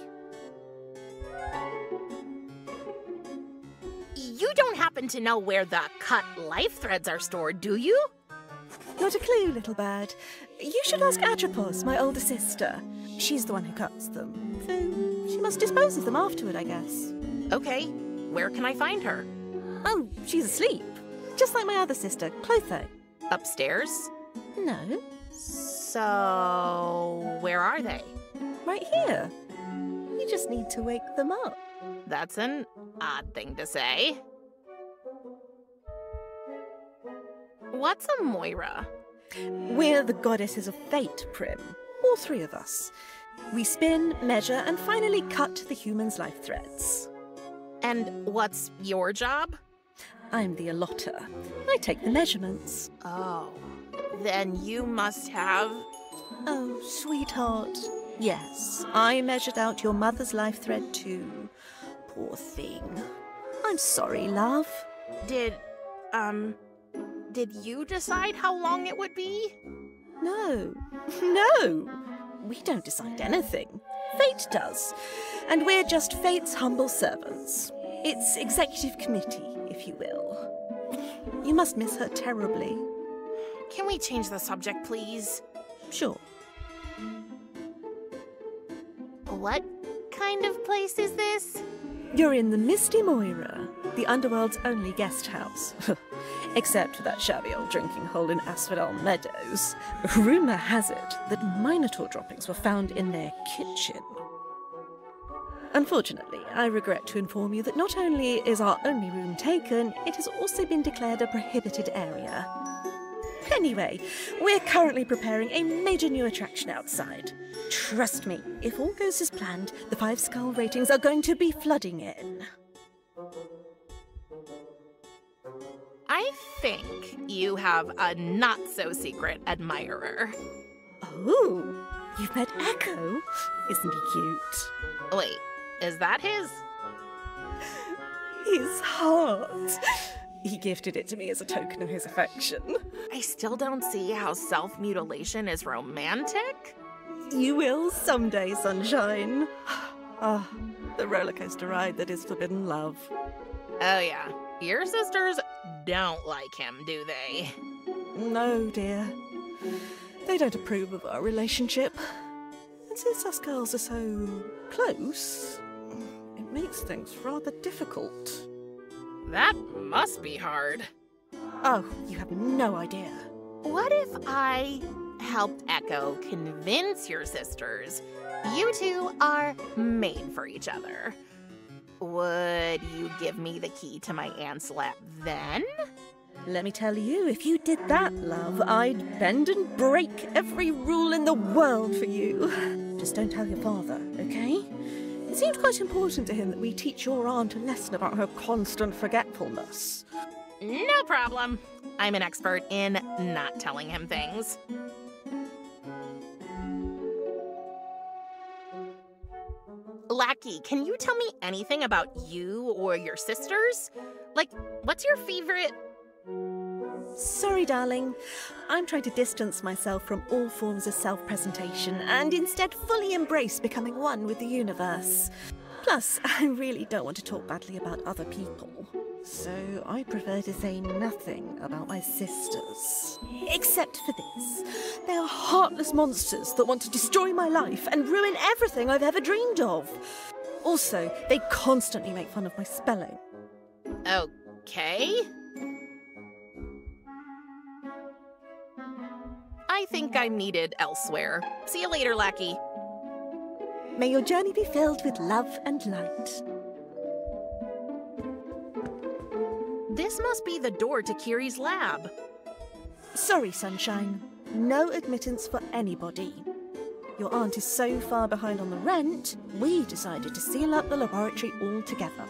You don't happen to know where the cut life threads are stored, do you? Not a clue, little bird. You should ask Atropos, my older sister. She's the one who cuts them. So she must dispose of them afterward, I guess. Okay, where can I find her? Oh, she's asleep. Just like my other sister, Clotho. Upstairs? No. So, where are they? Right here. You just need to wake them up. That's an odd thing to say. What's a Moira? We're the goddesses of fate, Prim. All three of us. We spin, measure, and finally cut the human's life threads. And what's your job? I'm the allotter. I take the measurements. Oh, then you must have... Oh, sweetheart. Yes, I measured out your mother's life thread too. Poor thing. I'm sorry, love. Did you decide how long it would be? No. No. We don't decide anything. Fate does. And we're just Fate's humble servants. It's executive committee, if you will. You must miss her terribly. Can we change the subject, please? Sure. What kind of place is this? You're in the Misty Moira, the underworld's only guest house. Except for that shabby old drinking hole in Asphodel Meadows. Rumour has it that Minotaur droppings were found in their kitchen. Unfortunately, I regret to inform you that not only is our only room taken, it has also been declared a prohibited area. Anyway, we're currently preparing a major new attraction outside. Trust me, if all goes as planned, the 5-skull ratings are going to be flooding in. I think you have a not-so-secret admirer. Oh, you've met Echo? Isn't he cute? Wait, is that his? His heart. He gifted it to me as a token of his affection. I still don't see how self-mutilation is romantic. You will someday, sunshine. Ah, the roller coaster ride that is forbidden love. Oh yeah, your sisters don't like him, do they? No, dear. They don't approve of our relationship. And since us girls are so close, it makes things rather difficult. That must be hard. Oh, you have no idea. What if I helped Echo convince your sisters you two are made for each other? Would you give me the key to my aunt's lab then? Let me tell you, if you did that, love, I'd bend and break every rule in the world for you. Just don't tell your father, okay? It seems quite important to him that we teach your aunt a lesson about her constant forgetfulness. No problem. I'm an expert in not telling him things. Lackey, can you tell me anything about you or your sisters? Like, what's your favorite... Sorry, darling. I'm trying to distance myself from all forms of self-presentation and instead fully embrace becoming one with the universe. Plus, I really don't want to talk badly about other people. So I prefer to say nothing about my sisters. Except for this. They are heartless monsters that want to destroy my life and ruin everything I've ever dreamed of. Also, they constantly make fun of my spelling. Okay. I think I'm needed elsewhere. See you later, lackey. May your journey be filled with love and light. This must be the door to Kiri's lab. Sorry, Sunshine. No admittance for anybody. Your aunt is so far behind on the rent, we decided to seal up the laboratory altogether.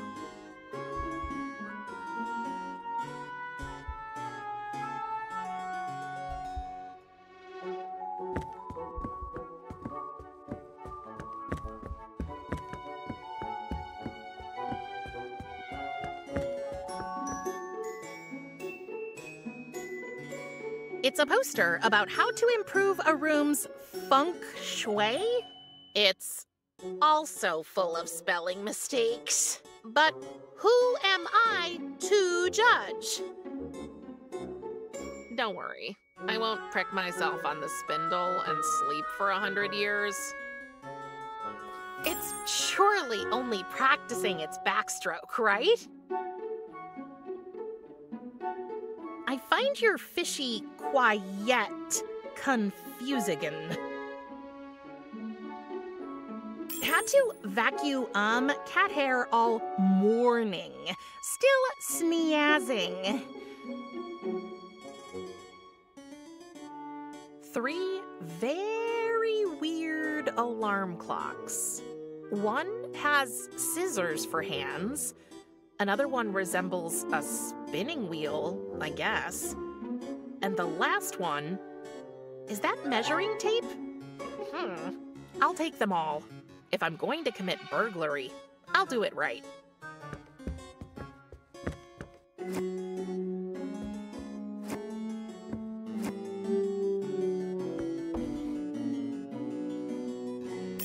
It's a poster about how to improve a room's feng shui. It's also full of spelling mistakes. But who am I to judge? Don't worry, I won't prick myself on the spindle and sleep for 100 years. It's surely only practicing its backstroke, right? I find your fishy quiet confusing. Had to vacuum cat hair all morning. Still sneezing. 3 very weird alarm clocks. One has scissors for hands. Another one resembles a spinning wheel, I guess. And the last one, is that measuring tape? I'll take them all. If I'm going to commit burglary, I'll do it right.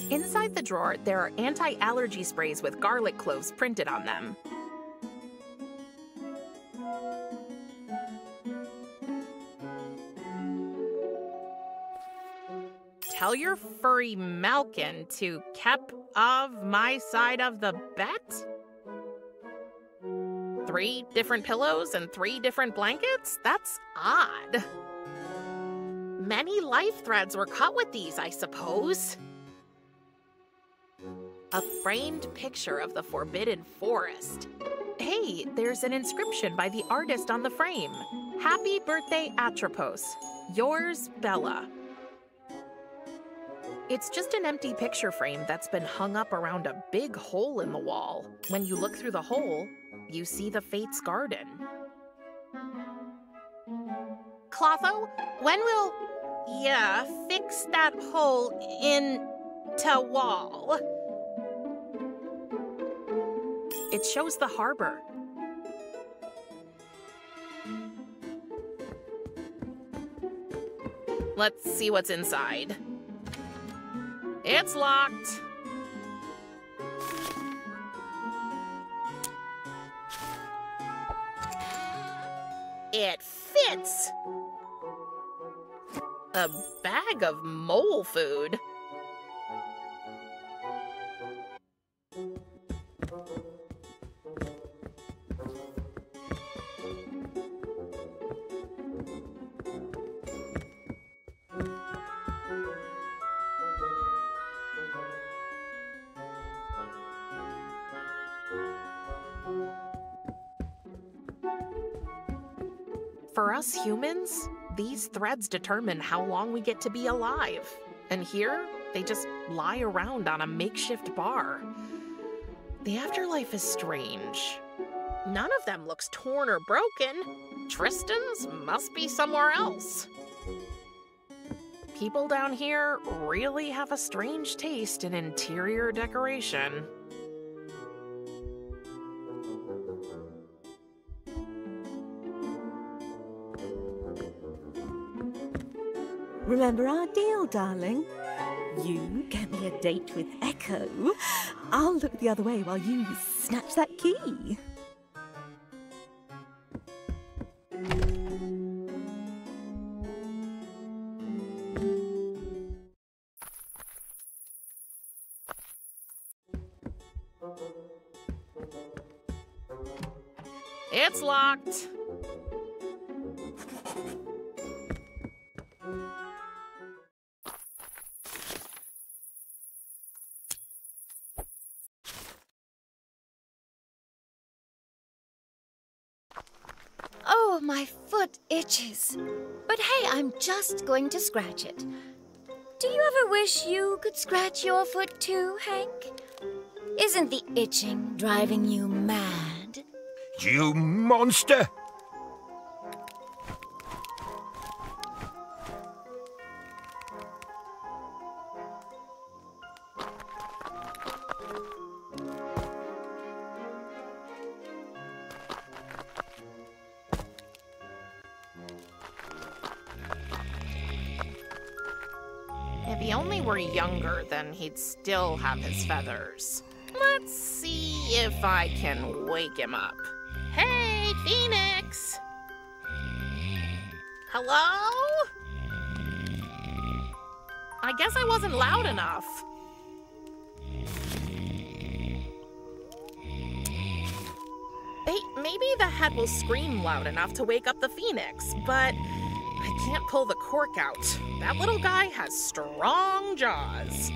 Inside the drawer, there are anti-allergy sprays with garlic cloves printed on them. Tell your furry Malkin to keep of my side of the bet? 3 different pillows and 3 different blankets? That's odd. Many life threads were cut with these, I suppose. A framed picture of the Forbidden Forest. Hey, there's an inscription by the artist on the frame. Happy birthday, Atropos. Yours, Bella. It's just an empty picture frame that's been hung up around a big hole in the wall. When you look through the hole, you see the Fates' garden. Clotho, when will ya fix that hole in to wall? It shows the harbor. Let's see what's inside. It's locked. It fits. A bag of mole food. For us humans, these threads determine how long we get to be alive. And here, they just lie around on a makeshift bar. The afterlife is strange. None of them looks torn or broken. Tristan's must be somewhere else. People down here really have a strange taste in interior decoration. Remember our deal, darling? You get me a date with Echo. I'll look the other way while you snatch that key. It's locked. Oh, my foot itches. But hey, I'm just going to scratch it. Do you ever wish you could scratch your foot too, Hank? Isn't the itching driving you mad? You monster! If he only were younger, then he'd still have his feathers. Let's see if I can wake him up. Hey, Phoenix! Hello? I guess I wasn't loud enough. Maybe the head will scream loud enough to wake up the Phoenix, but I can't pull the cork out. That little guy has strong jaws.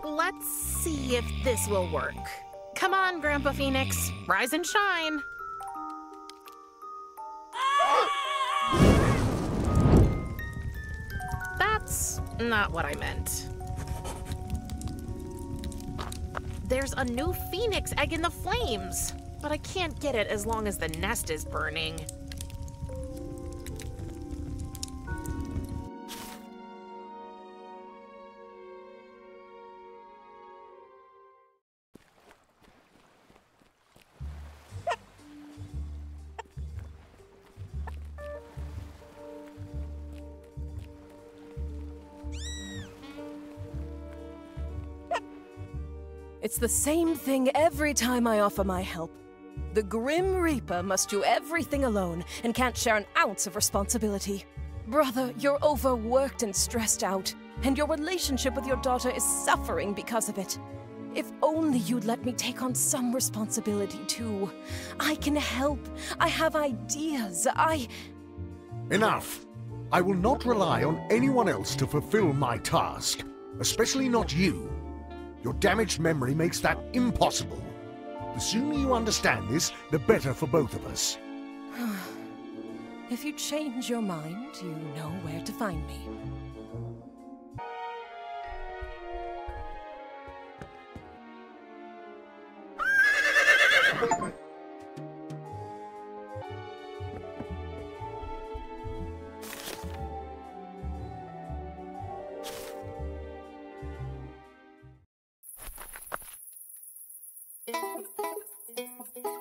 Let's see if this will work. Come on, Grandpa Phoenix. Rise and shine. That's not what I meant. There's a new phoenix egg in the flames, but I can't get it as long as the nest is burning. It's the same thing every time I offer my help. The Grim Reaper must do everything alone and can't share an ounce of responsibility. Brother, you're overworked and stressed out, and your relationship with your daughter is suffering because of it. If only you'd let me take on some responsibility too. I can help. I have ideas. Enough! I will not rely on anyone else to fulfill my task, especially not you. Your damaged memory makes that impossible. The sooner you understand this, the better for both of us. If you change your mind, you know where to find me.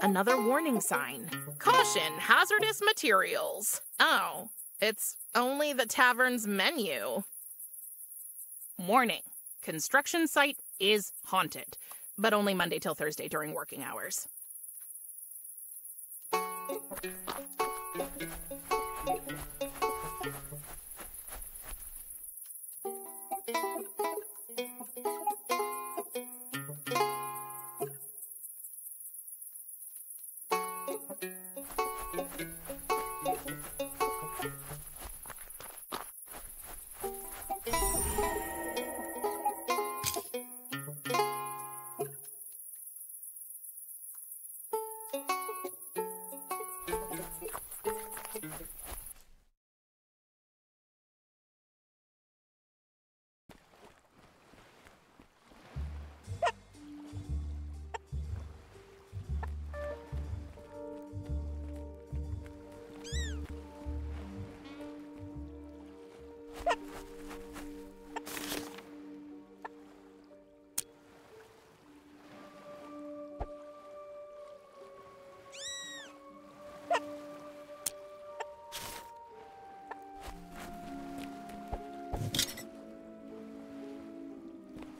Another warning sign. Caution, hazardous materials. Oh, it's only the tavern's menu. Warning, construction site is haunted, but only Monday till Thursday during working hours.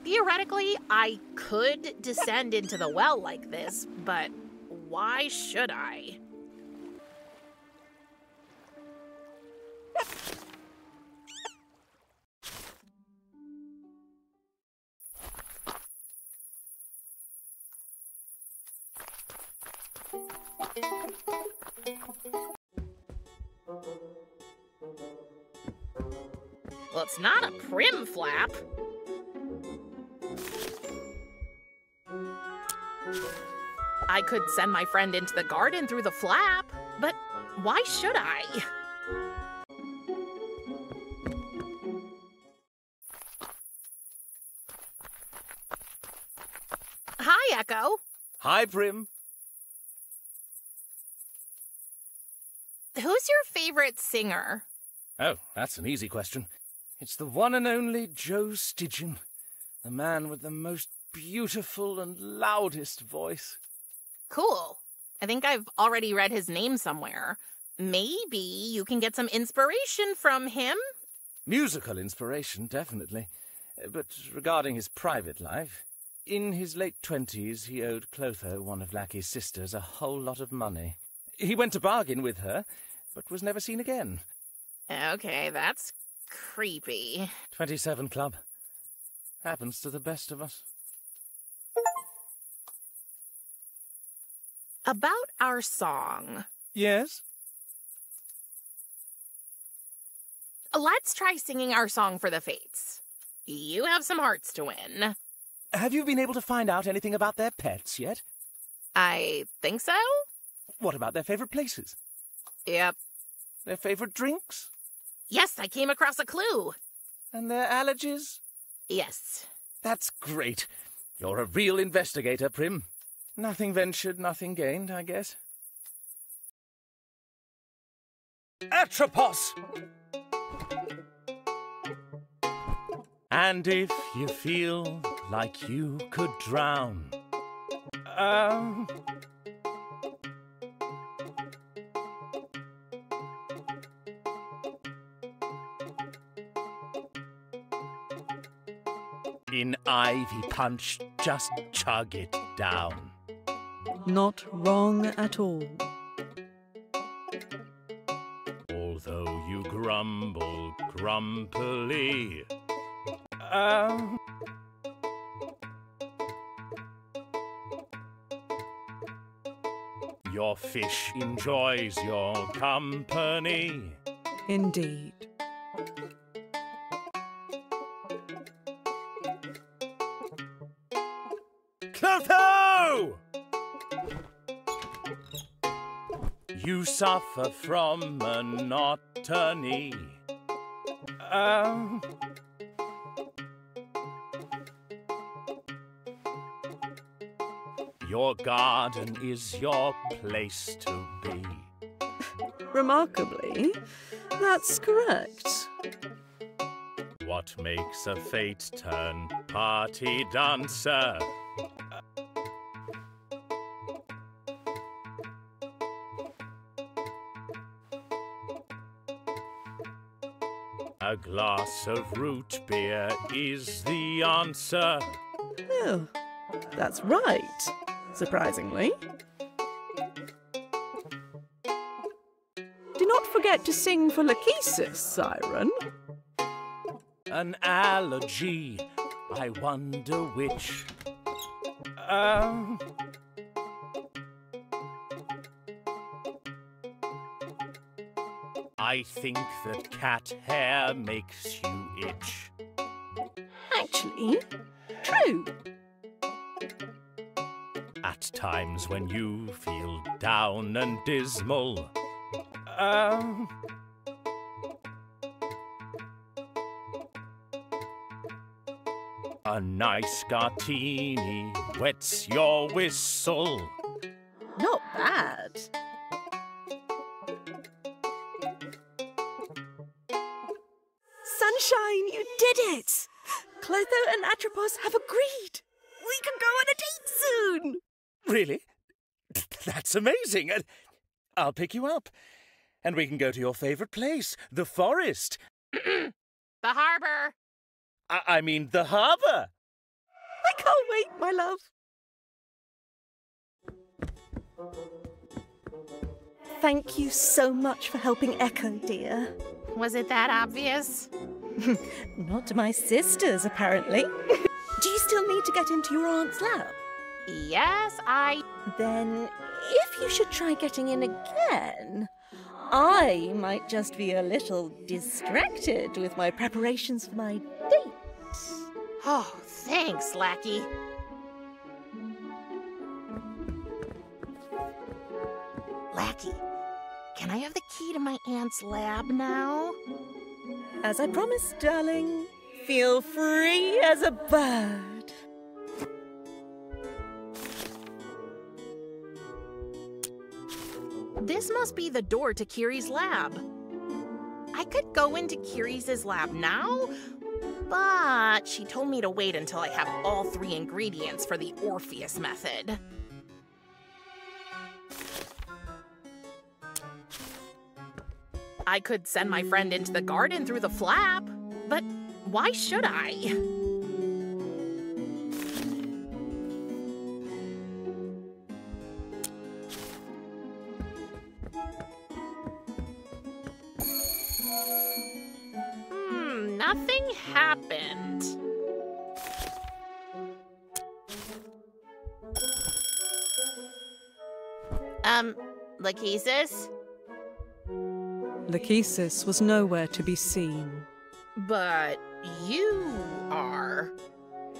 Theoretically, I could descend into the well like this, but why should I? Well, it's not a Prim flap. I could send my friend into the garden through the flap, but why should I? Hi, Echo. Hi, Prim. Who's your favorite singer? Oh, that's an easy question. It's the one and only Joe Stygian, the man with the most beautiful and loudest voice. Cool. I think I've already read his name somewhere. Maybe you can get some inspiration from him? Musical inspiration, definitely. But regarding his private life, in his late 20s, he owed Clotho, one of Lackey's sisters, a whole lot of money. He went to bargain with her, but was never seen again. Okay, that's creepy. 27 Club. Happens to the best of us. About our song. Yes? Let's try singing our song for the Fates. You have some hearts to win. Have you been able to find out anything about their pets yet? I think so? What about their favorite places? Yep. Their favorite drinks? Yes, I came across a clue. And their allergies? Yes. That's great. You're a real investigator, Prim. Nothing ventured, nothing gained, I guess. Atropos! And if you feel like you could drown, in Ivy Punch, just chug it down. Not wrong at all. Although you grumble grumpily, your fish enjoys your company. Indeed. Clotho! You suffer from monotony. Your garden is your place to be. Remarkably, that's correct. What makes a fate turn party dancer? A glass of root beer is the answer. Oh, that's right, surprisingly. Do not forget to sing for Lachesis, Siren. An allergy, I wonder which. I think that cat hair makes you itch. Actually, true. At times when you feel down and dismal. A nice Gartini wets your whistle. Not bad. Sunshine, you did it! Clotho and Atropos have agreed. We can go on a date soon. Really? That's amazing. I'll pick you up. And we can go to your favorite place, the forest. The harbor. I mean the harbor. I can't wait, my love. Thank you so much for helping Echo, dear. Was it that obvious? Not to my sisters, apparently. Do you still need to get into your aunt's lab? Yes, then if you should try getting in again, I might just be a little distracted with my preparations for my date. Oh, thanks, lackey. Lackey, can I have the key to my aunt's lab now? As I promised, darling, feel free as a bird. This must be the door to Kiri's lab. I could go into Kiri's lab now, but she told me to wait until I have all 3 ingredients for the Orpheus method. I could send my friend into the garden through the flap, but why should I? Nothing happened. Lachesis? Lachesis was nowhere to be seen. But you are.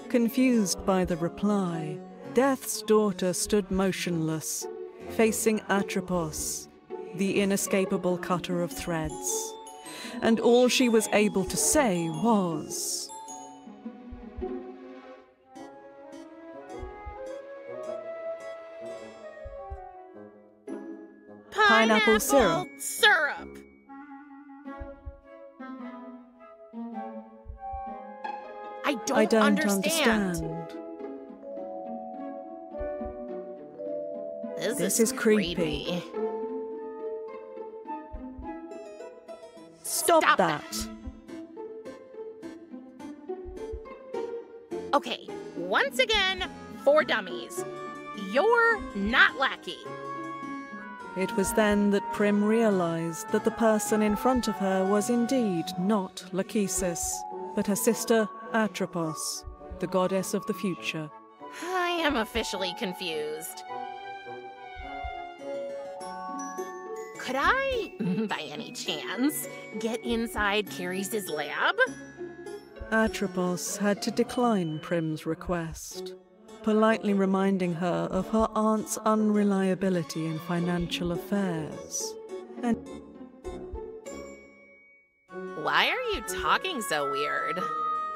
Confused by the reply, Death's daughter stood motionless, facing Atropos, the inescapable cutter of threads. And all she was able to say was... Pineapple syrup. I don't understand. This is creepy. Stop that. Okay, once again, for dummies. You're not lackey. It was then that Prim realized that the person in front of her was indeed not Lachesis, but her sister Atropos, the goddess of the future. I am officially confused. Could I, by any chance, get inside Kiri's lab? Atropos had to decline Prim's request, politely reminding her of her aunt's unreliability in financial affairs. And why are you talking so weird?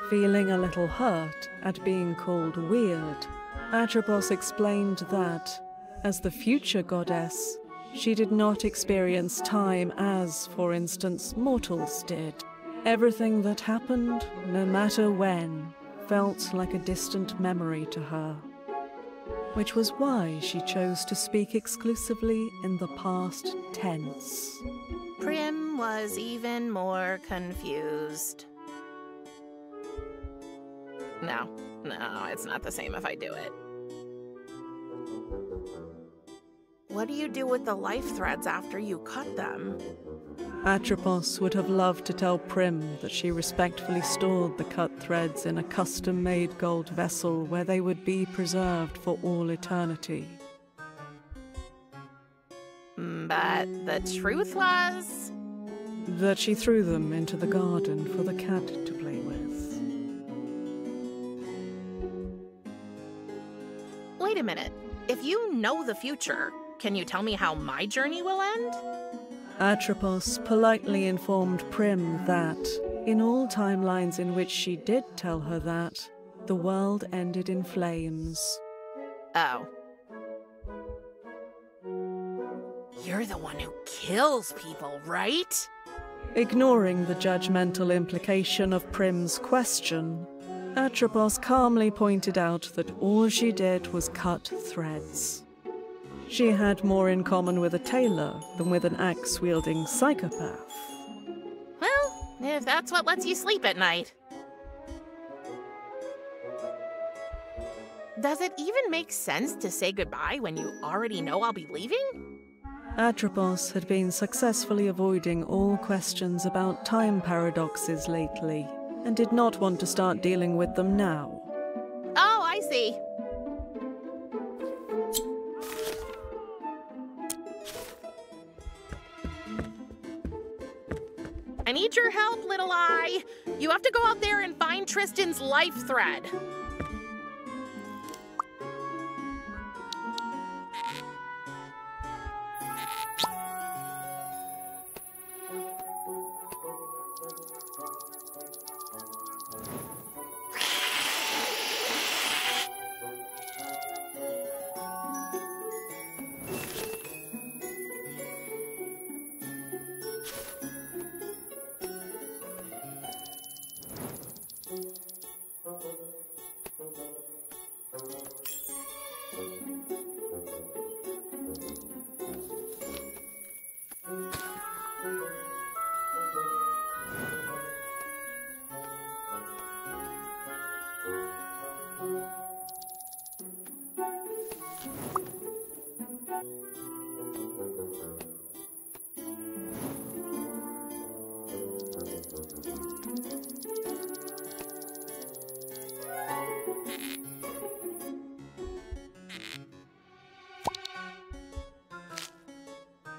Feeling a little hurt at being called weird, Atropos explained that, as the future goddess, she did not experience time as, for instance, mortals did. Everything that happened, no matter when, felt like a distant memory to her. Which was why she chose to speak exclusively in the past tense. Prim was even more confused. No, it's not the same if I do it. What do you do with the life threads after you cut them? Atropos would have loved to tell Prim that she respectfully stored the cut threads in a custom-made gold vessel where they would be preserved for all eternity. But the truth was... that she threw them into the garden for the cat to play with. Wait a minute. If you know the future, can you tell me how my journey will end? Atropos politely informed Prim that, in all timelines in which she did tell her that, the world ended in flames. Oh. You're the one who kills people, right? Ignoring the judgmental implication of Prim's question, Atropos calmly pointed out that all she did was cut threads. She had more in common with a tailor than with an axe-wielding psychopath. Well, if that's what lets you sleep at night. Does it even make sense to say goodbye when you already know I'll be leaving? Atropos had been successfully avoiding all questions about time paradoxes lately, and did not want to start dealing with them now. Oh, I see. need your help, Little Eye. You have to go out there and find Tristan's life thread.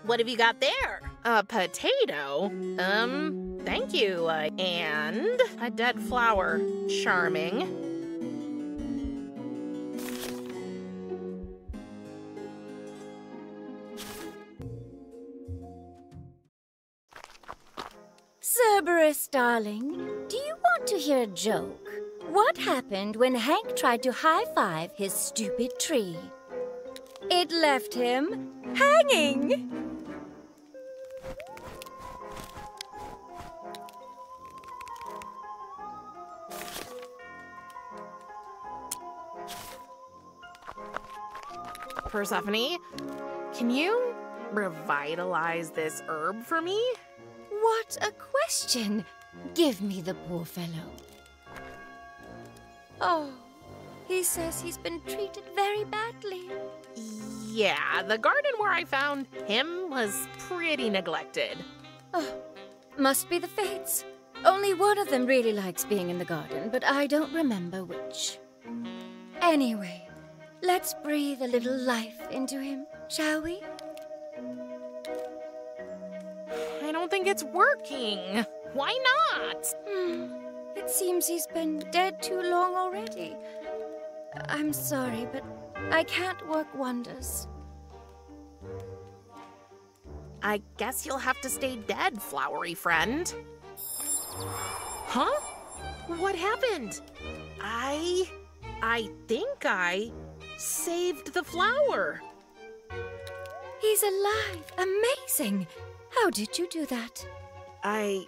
What have you got there? A potato? Thank you. And a dead flower. Charming. Cerberus, darling, do you want to hear a joke? What happened when Hank tried to high-five his stupid tree? It left him hanging. Persephone, can you revitalize this herb for me? What a question! Give me the poor fellow. Oh, he says he's been treated very badly. Yeah, the garden where I found him was pretty neglected. Oh, must be the fates. Only one of them really likes being in the garden, but I don't remember which. Anyway, let's breathe a little life into him, shall we? I don't think it's working. Why not? It seems he's been dead too long already. I'm sorry, but I can't work wonders. I guess you'll have to stay dead, flowery friend. Huh? What happened? I think I saved the flower. He's alive. Amazing. How did you do that? I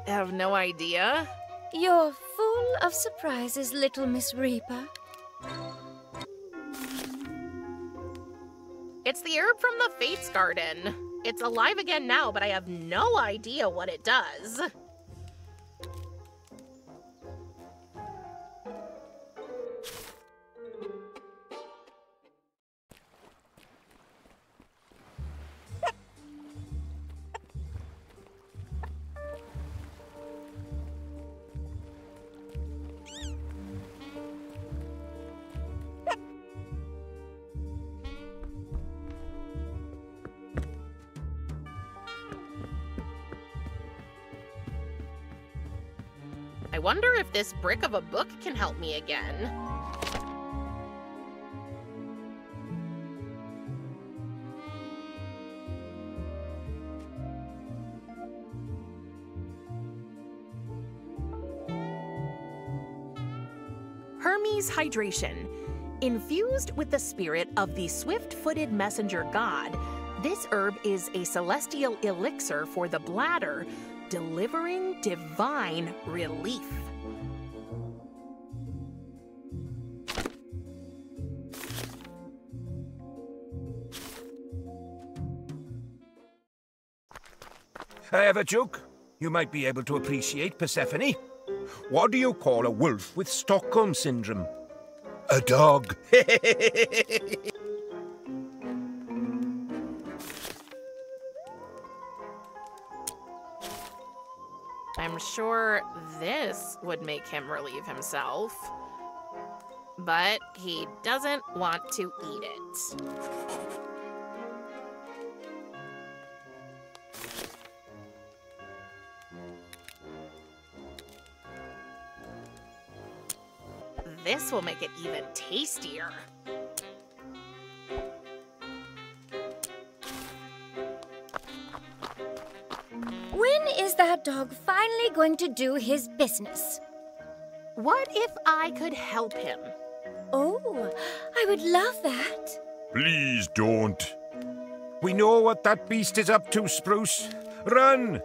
have no idea. You're full of surprises, little Miss Reaper. It's the herb from the Fates Garden. It's alive again now, but I have no idea what it does. I wonder if this brick of a book can help me again. Hermes Hydration. Infused with the spirit of the swift-footed messenger god, this herb is a celestial elixir for the bladder, delivering divine relief. I have a joke you might be able to appreciate, Persephone. What do you call a wolf with Stockholm Syndrome? A dog. I'm sure this would make him relieve himself. But he doesn't want to eat it. This will make it even tastier. When is that dog finally going to do his business? What if I could help him? Oh, I would love that. Please don't. We know what that beast is up to, Spruce. Run!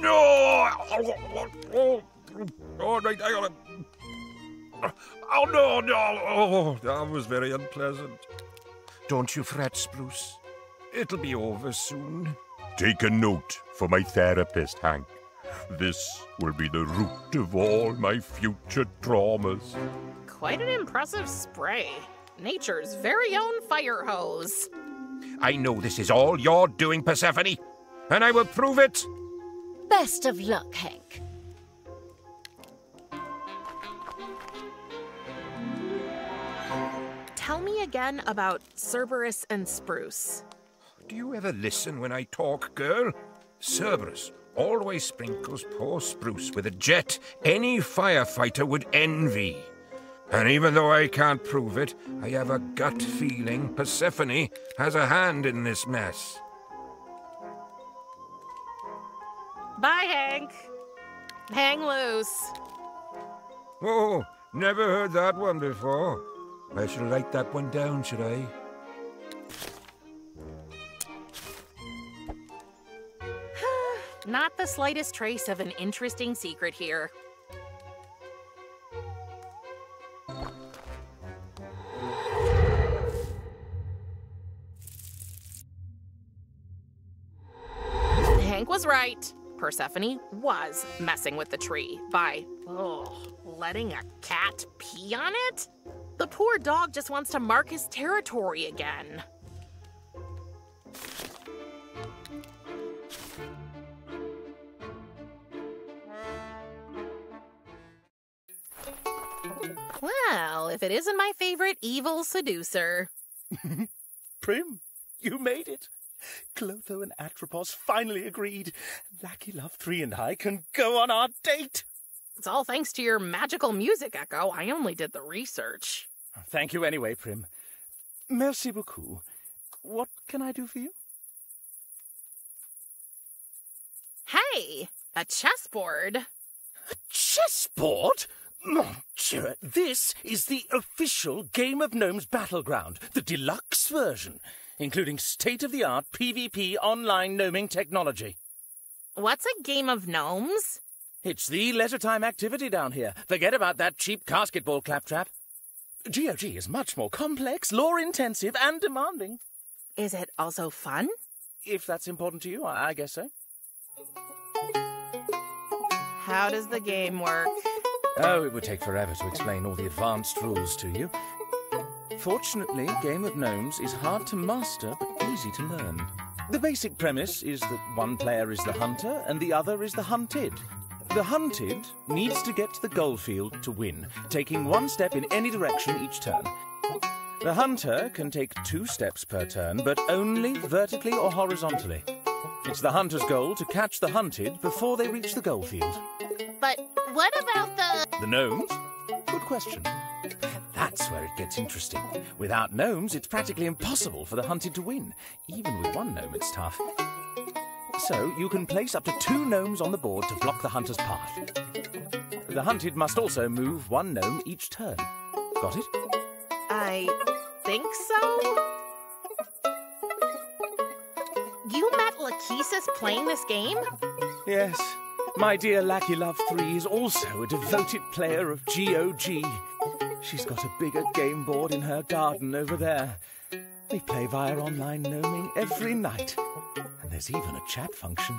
No! Oh, right, I gotta... Oh, no, no! Oh, that was very unpleasant. Don't you fret, Spruce. It'll be over soon. Take a note for my therapist, Hank. This will be the root of all my future traumas. Quite an impressive spray. Nature's very own fire hose. I know this is all you're doing, Persephone, and I will prove it. Best of luck, Hank. Tell me again about Cerberus and Spruce. Do you ever listen when I talk, girl? Cerberus always sprinkles poor Spruce with a jet any firefighter would envy. And even though I can't prove it, I have a gut feeling Persephone has a hand in this mess. Bye, Hank. Hang loose. Oh, never heard that one before. I should write that one down, should I? Not the slightest trace of an interesting secret here. Hank was right. Persephone was messing with the tree by, letting a cat pee on it? The poor dog just wants to mark his territory again. Well, if it isn't my favorite evil seducer. Prim, you made it. Clotho and Atropos finally agreed. Lucky Love 3 and I can go on our date. It's all thanks to your magical music, Echo. I only did the research. Thank you anyway, Prim. Merci beaucoup. What can I do for you? Hey, a chessboard. A chessboard? Mon Dieu, this is the official Game of Gnomes battleground, the deluxe version, including state-of-the-art PvP online gnoming technology. What's a game of gnomes? It's the leisure-time activity down here. Forget about that cheap casketball claptrap. GOG is much more complex, lore-intensive, and demanding. Is it also fun? If that's important to you, I guess so. How does the game work? Oh, it would take forever to explain all the advanced rules to you. Fortunately, Game of Gnomes is hard to master, but easy to learn. The basic premise is that one player is the hunter and the other is the hunted. The hunted needs to get to the goal field to win, taking one step in any direction each turn. The hunter can take 2 steps per turn, but only vertically or horizontally. It's the hunter's goal to catch the hunted before they reach the goal field. But what about the gnomes? Good question. That's where it gets interesting. Without gnomes, it's practically impossible for the hunted to win. Even with one gnome, it's tough. So, you can place up to 2 gnomes on the board to block the hunter's path. The hunted must also move 1 gnome each turn. Got it? I think so? You met Lachesis playing this game? Yes. My dear Lucky Love 3 is also a devoted player of GOG. She's got a bigger game board in her garden over there. We play via online gnoming every night. And there's even a chat function.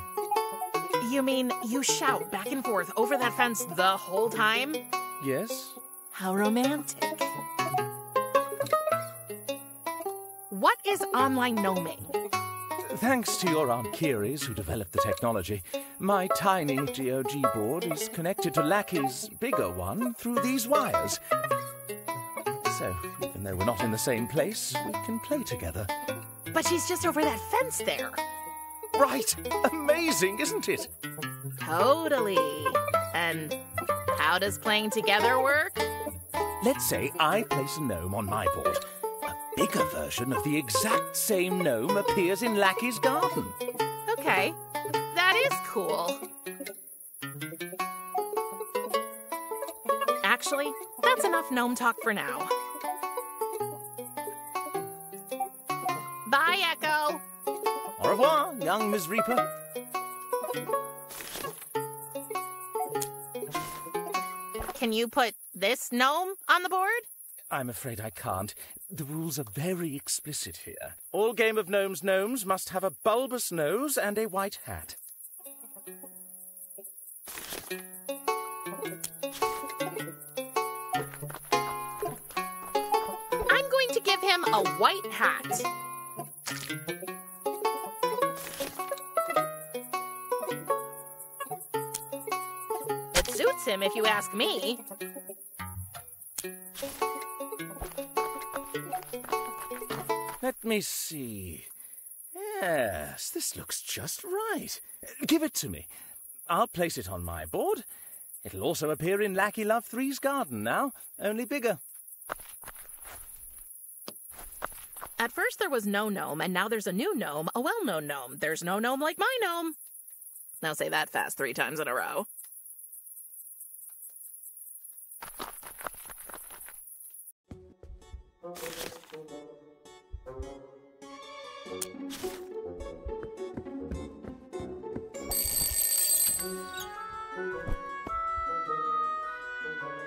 You mean you shout back and forth over that fence the whole time? Yes. How romantic. What is online gnoming? Thanks to your Aunt Kiri's, who developed the technology, my tiny GOG board is connected to Lackey's bigger one through these wires. So, even though we're not in the same place, we can play together. But she's just over that fence there. Right! Amazing, isn't it? Totally. And how does playing together work? Let's say I place a gnome on my board. A bigger version of the exact same gnome appears in Lackey's garden. Okay, that is cool. Actually, that's enough gnome talk for now. Bye, Echo. Au revoir, young Miss Reaper. Can you put this gnome on the board? I'm afraid I can't. The rules are very explicit here. All Game of Gnomes gnomes must have a bulbous nose and a white hat. I'm going to give him a white hat. It suits him, if you ask me. Let me see. Yes, this looks just right. Give it to me. I'll place it on my board. It'll also appear in Lackey Love 3's garden now, only bigger. At first there was no gnome, and now there's a new gnome, a well-known gnome. There's no gnome like my gnome. Now say that fast 3 times in a row.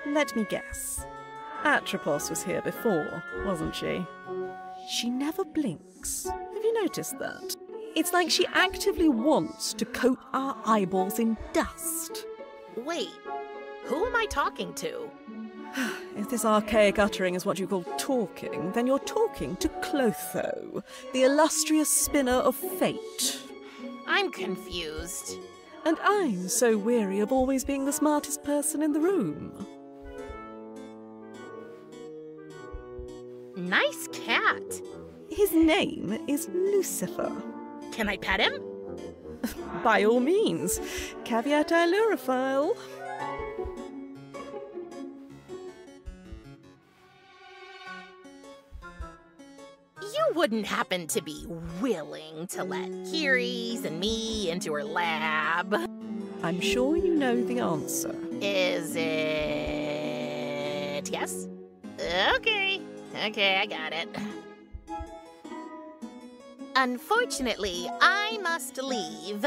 Let me guess. Atropos was here before, wasn't she? She never blinks. Have you noticed that? It's like she actively wants to coat our eyeballs in dust. Wait, who am I talking to? If this archaic uttering is what you call talking, then you're talking to Clotho, the illustrious spinner of fate. I'm confused. And I'm so weary of always being the smartest person in the room. Nice cat. His name is Lucifer. Can I pet him? By all means. Caveat ailurophile. You wouldn't happen to be willing to let Kiri's and me into her lab? I'm sure you know the answer. Is it yes? Okay, I got it. Unfortunately, I must leave.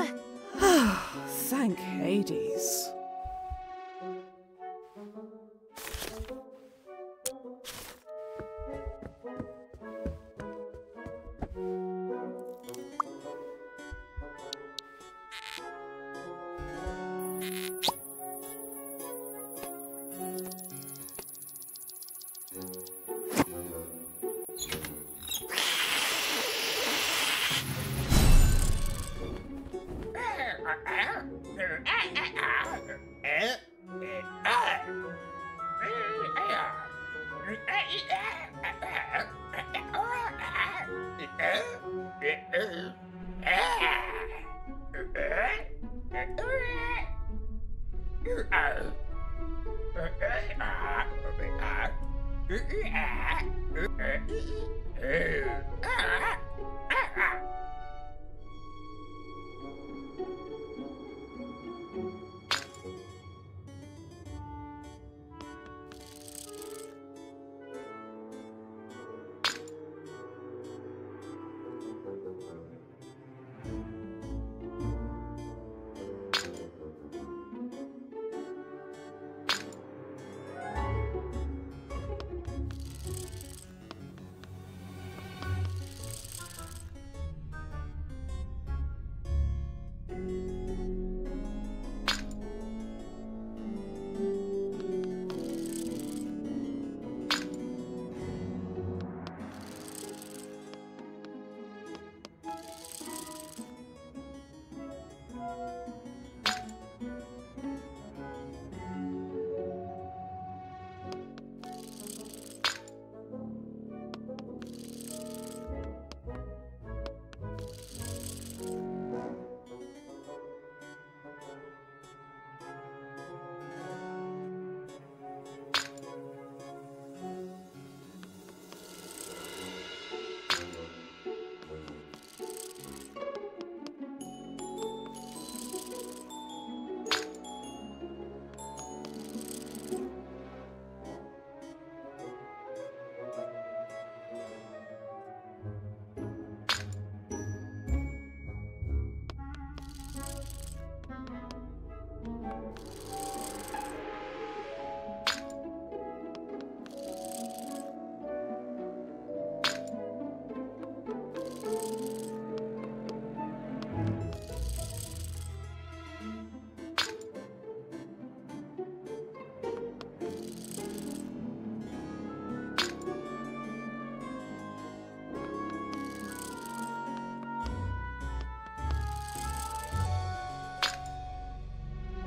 Thank Hades.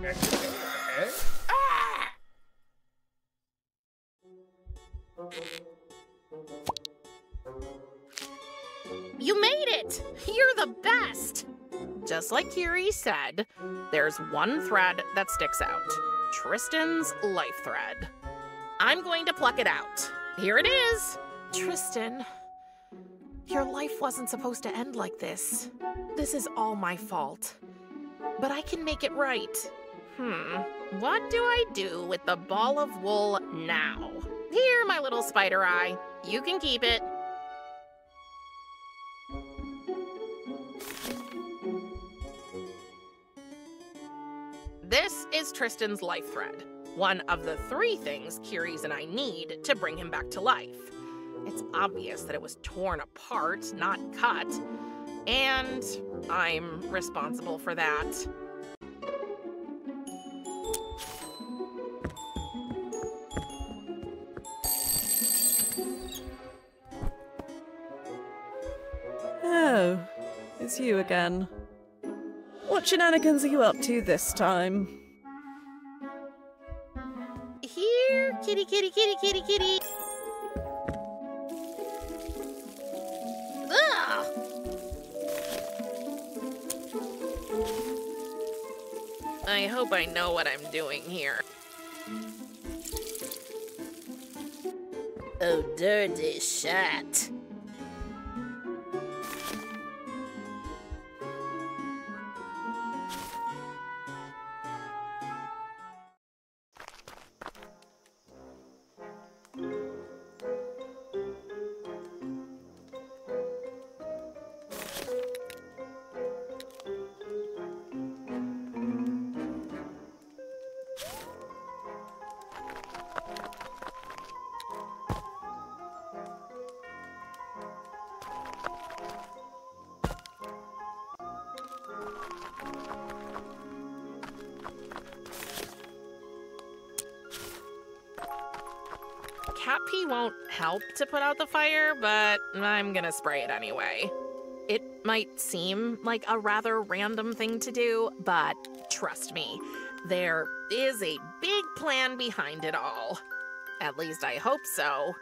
You made it! You're the best! Just like Kiri said, there's one thread that sticks out. Tristan's life thread. I'm going to pluck it out. Here it is! Tristan, your life wasn't supposed to end like this. This is all my fault. But I can make it right. What do I do with the ball of wool now? Here, my little spider eye. You can keep it. This is Tristan's life thread. One of the 3 things Kiri's and I need to bring him back to life. It's obvious that it was torn apart, not cut. And I'm responsible for that. Oh, it's you again. What shenanigans are you up to this time? Here, kitty, kitty, kitty, kitty, kitty. Ugh. I hope I know what I'm doing here. Oh, dirty shit. Cat pee won't help to put out the fire, but I'm gonna spray it anyway. It might seem like a rather random thing to do, but trust me, there is a big plan behind it all. At least I hope so.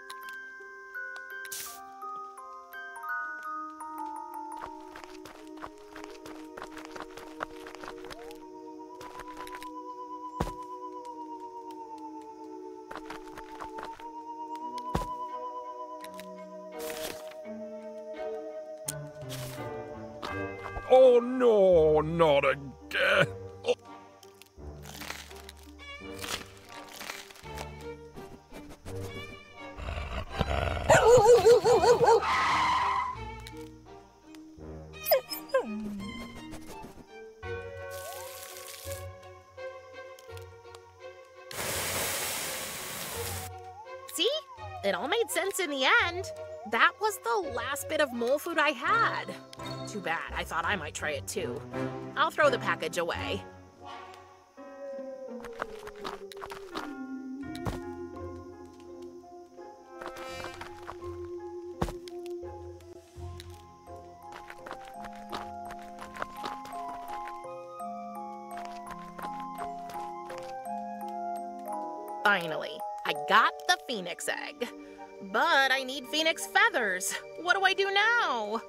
Oh no, not again. Oh. See? It all made sense in the end. That was the last bit of mole food I had. Too bad, I thought I might try it too. I'll throw the package away. Finally, I got the phoenix egg. But I need phoenix feathers. What do I do now?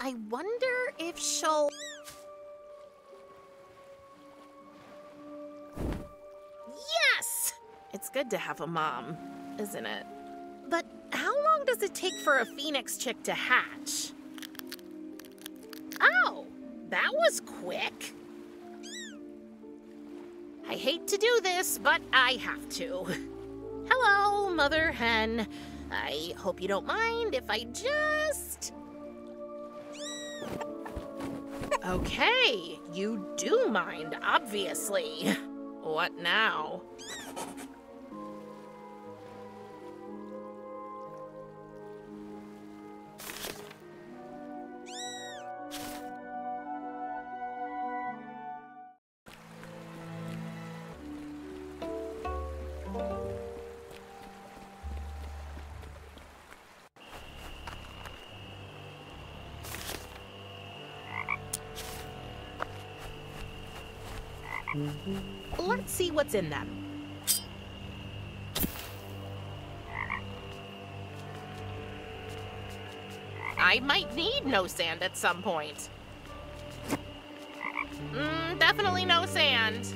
I wonder if she'll... Yes! It's good to have a mom, isn't it? But how long does it take for a phoenix chick to hatch? Oh, that was quick. I hate to do this, but I have to. Hello, Mother Hen. I hope you don't mind if I just... Okay, you do mind, obviously. What now? Let's see what's in them. I might need no sand at some point. Definitely no sand.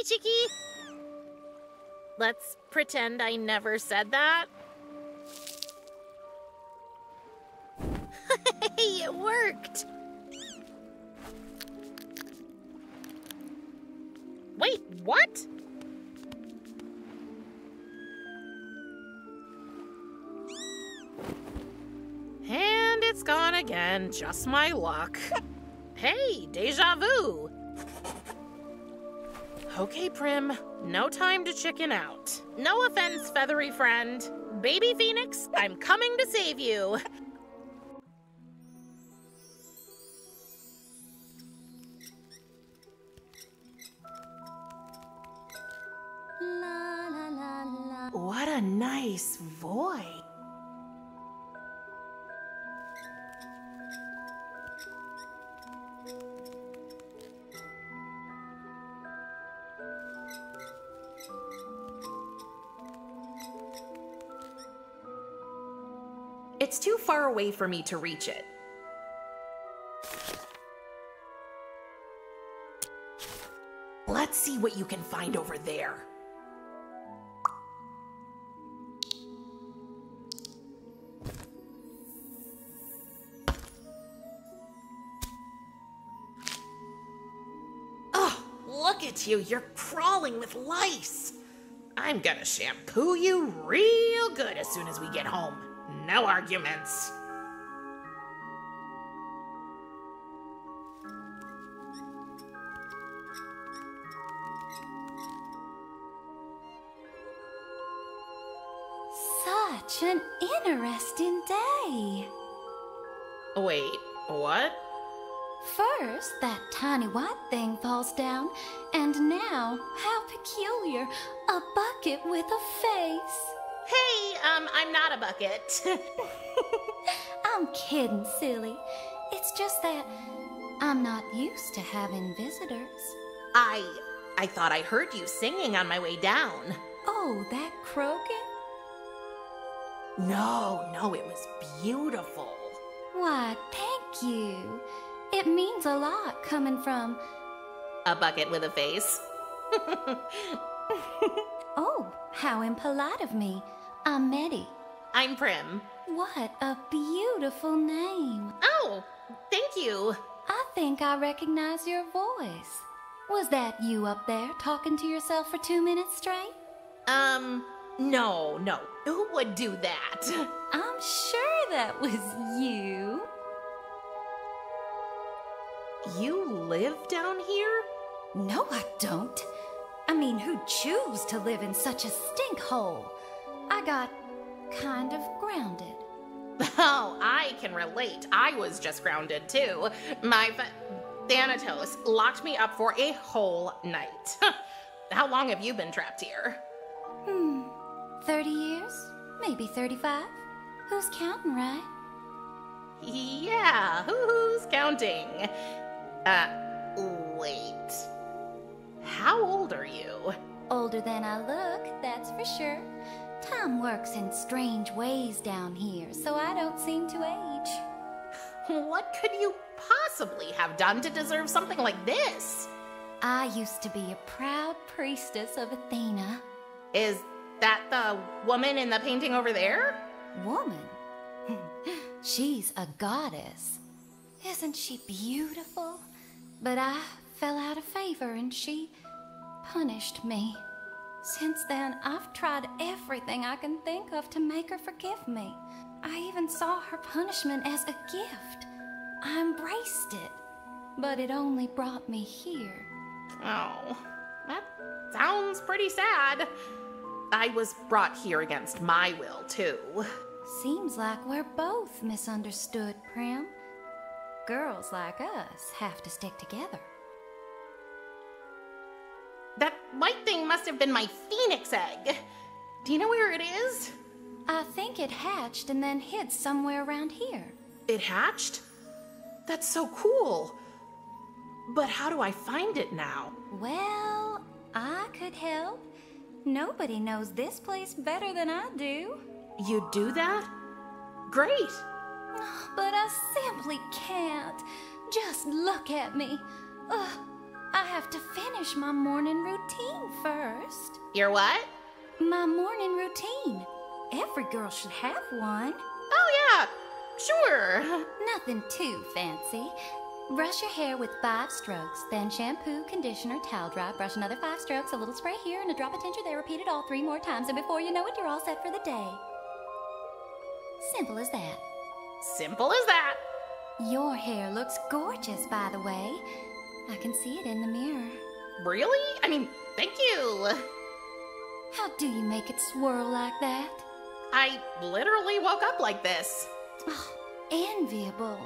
Chicky. Let's pretend I never said that. Hey, it worked! Wait, what? And it's gone again, just my luck. Hey, deja vu! Okay, Prim, no time to chicken out. No offense, feathery friend. Baby Phoenix, I'm coming to save you. La la la la. What a nice voice. It's too far away for me to reach it. Let's see what you can find over there. Oh, look at you. You're crawling with lice. I'm gonna shampoo you real good as soon as we get home. No arguments. Such an interesting day. Wait, what? First, that tiny white thing falls down, and now, how peculiar, a bucket with a face. Hey, I'm not a bucket. I'm kidding, silly. It's just that I'm not used to having visitors. I thought I heard you singing on my way down. Oh, that croaking? No, it was beautiful. Why, thank you. It means a lot coming from... A bucket with a face. Oh, how impolite of me. I'm Meddy. I'm Prim. What a beautiful name. Oh, thank you. I think I recognize your voice. Was that you up there talking to yourself for 2 minutes straight? No. Who would do that? I'm sure that was you. You live down here? No, I don't. I mean, who'd choose to live in such a stink hole? I got kind of grounded. Oh, I can relate. I was just grounded too. My Thanatos locked me up for a whole night. How long have you been trapped here? 30 years? Maybe 35? Who's counting, right? Yeah, who's counting? Wait. How old are you? Older than I look, that's for sure. Time works in strange ways down here, so I don't seem to age. What could you possibly have done to deserve something like this? I used to be a proud priestess of Athena. Is that the woman in the painting over there? Woman? She's a goddess. Isn't she beautiful? But I fell out of favor and she punished me. Since then, I've tried everything I can think of to make her forgive me. I even saw her punishment as a gift. I embraced it, but it only brought me here. Oh, that sounds pretty sad. I was brought here against my will, too. Seems like we're both misunderstood, Prim. Girls like us have to stick together. That white thing must have been my phoenix egg. Do you know where it is? I think it hatched and then hid somewhere around here. It hatched? That's so cool. But how do I find it now? Well, I could help. Nobody knows this place better than I do. You do that? Great. But I simply can't. Just look at me. Ugh, I have to finish my morning routine first. Your what? My morning routine. Every girl should have one. Oh, yeah. Sure. Nothing too fancy. Brush your hair with 5 strokes, then shampoo, conditioner, towel dry, brush another 5 strokes, a little spray here, and a drop of tincture there. Repeat it all 3 more times, and before you know it, you're all set for the day. Simple as that. Simple as that. Your hair looks gorgeous, by the way. I can see it in the mirror. Really? I mean, thank you. How do you make it swirl like that? I literally woke up like this. Oh, enviable.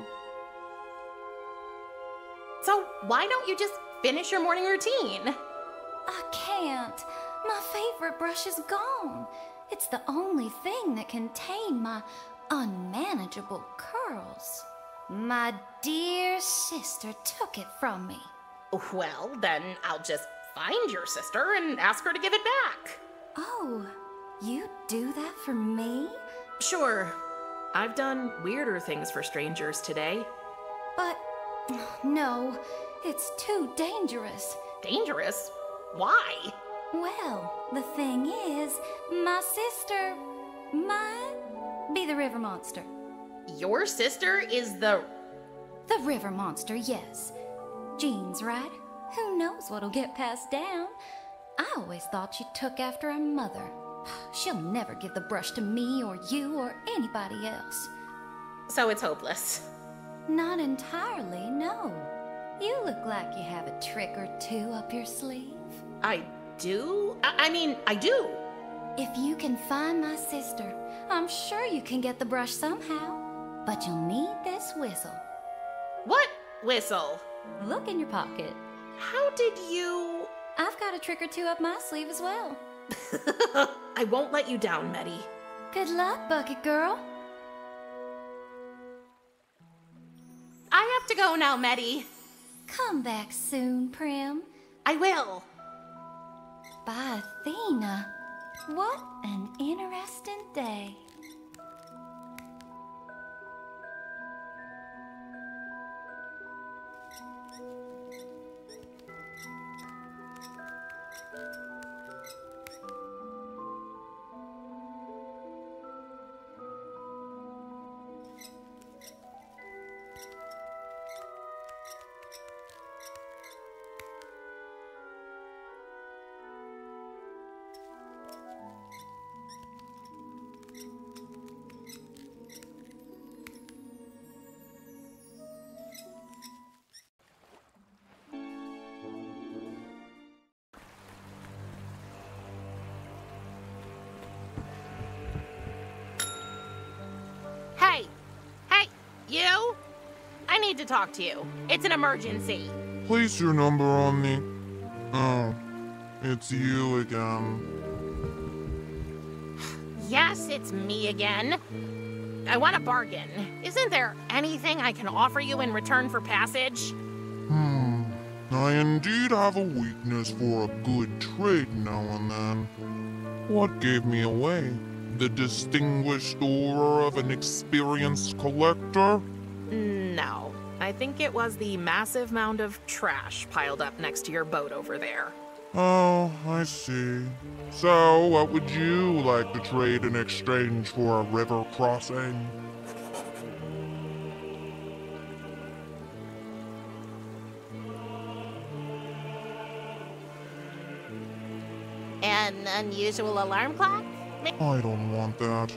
So why don't you just finish your morning routine? I can't. My favorite brush is gone. It's the only thing that can tame my unmanageable curls. My dear sister took it from me. Well, then I'll just find your sister and ask her to give it back. Oh, you do that for me? Sure. I've done weirder things for strangers today. But no, it's too dangerous. Dangerous? Why? Well, the thing is, my sister might be the river monster. Your sister is the river monster, yes. Jean's right. Who knows what'll get passed down? I always thought she took after her mother. She'll never give the brush to me or you or anybody else. So it's hopeless. Not entirely, no. You look like you have a trick or two up your sleeve. I do? I mean, I do. If you can find my sister, I'm sure you can get the brush somehow. But you'll need this whistle. What whistle? Look in your pocket. How did you... I've got a trick or two up my sleeve as well. I won't let you down, Meddy. Good luck, Bucket Girl. I have to go now, Meddy. Come back soon, Prim. I will. By Athena. What an interesting day. You? I need to talk to you. It's an emergency. Place your number on the... Oh, it's you again. Yes, it's me again. I want a bargain. Isn't there anything I can offer you in return for passage? I indeed have a weakness for a good trade now and then. What gave me away? The distinguished aura of an experienced collector? No. I think it was the massive mound of trash piled up next to your boat over there. Oh, I see. So, what would you like to trade in exchange for a river crossing? An unusual alarm clock? I don't want that.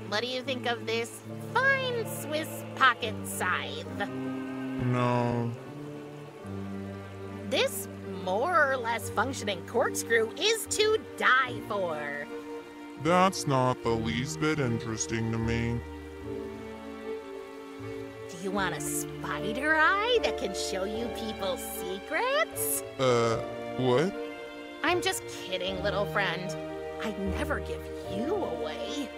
What do you think of this fine Swiss pocket scythe? No. This more or less functioning corkscrew is to die for. That's not the least bit interesting to me. Do you want a spider eye that can show you people's secrets? What? I'm just kidding, little friend. I'd never give you away.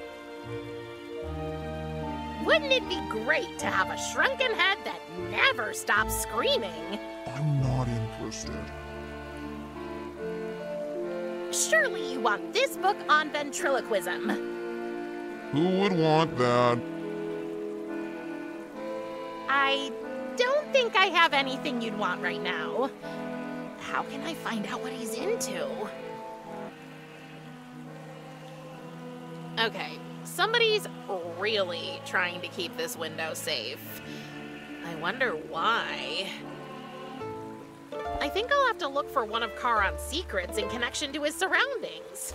Wouldn't it be great to have a shrunken head that never stops screaming? I'm not interested. Surely you want this book on ventriloquism. Who would want that? I don't think I have anything you'd want right now. How can I find out what he's into? Okay, somebody's really trying to keep this window safe. I wonder why. I think I'll have to look for one of Charon's secrets in connection to his surroundings.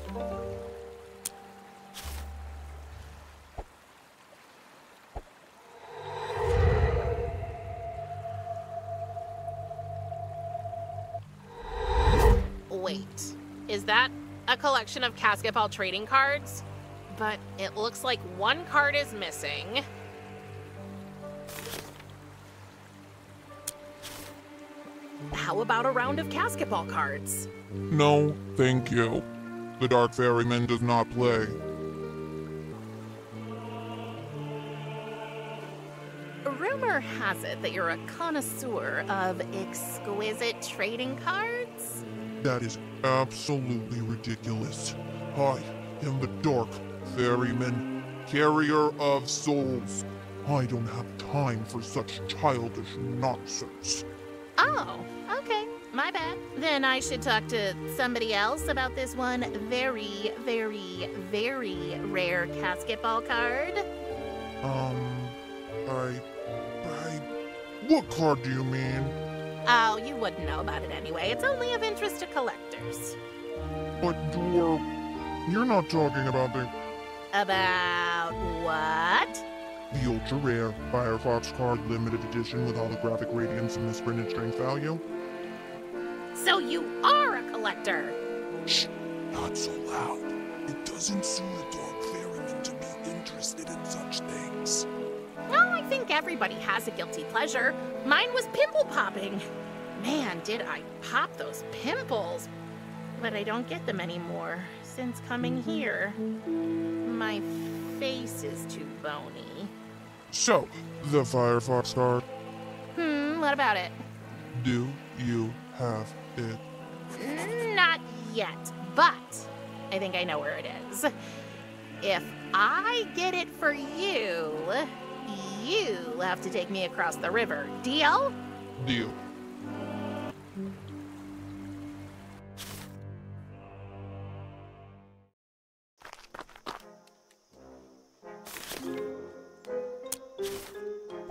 Wait, is that a collection of basketball trading cards? But it looks like one card is missing. How about a round of basketball cards? No, thank you. The Dark Ferryman does not play. Rumor has it that you're a connoisseur of exquisite trading cards? That is absolutely ridiculous. I am the Dark Ferryman, carrier of souls. I don't have time for such childish nonsense. Oh, okay. My bad. Then I should talk to somebody else about this one very, very, very rare basketball card. What card do you mean? Oh, you wouldn't know about it anyway. It's only of interest to collectors. But you're not talking about the... About what? The ultra-rare Firefox card limited edition with holographic radiance and misprinted strength value? So you are a collector! Shh! Not so loud. It doesn't suit a Dark Ferryman to be interested in such things. Well, I think everybody has a guilty pleasure. Mine was pimple popping. Man, did I pop those pimples. But I don't get them anymore since coming here. My face is too bony. So, the Firefox card. What about it? Do you have it? Not yet, but I think I know where it is. If I get it for you, you have to take me across the river. Deal? Deal.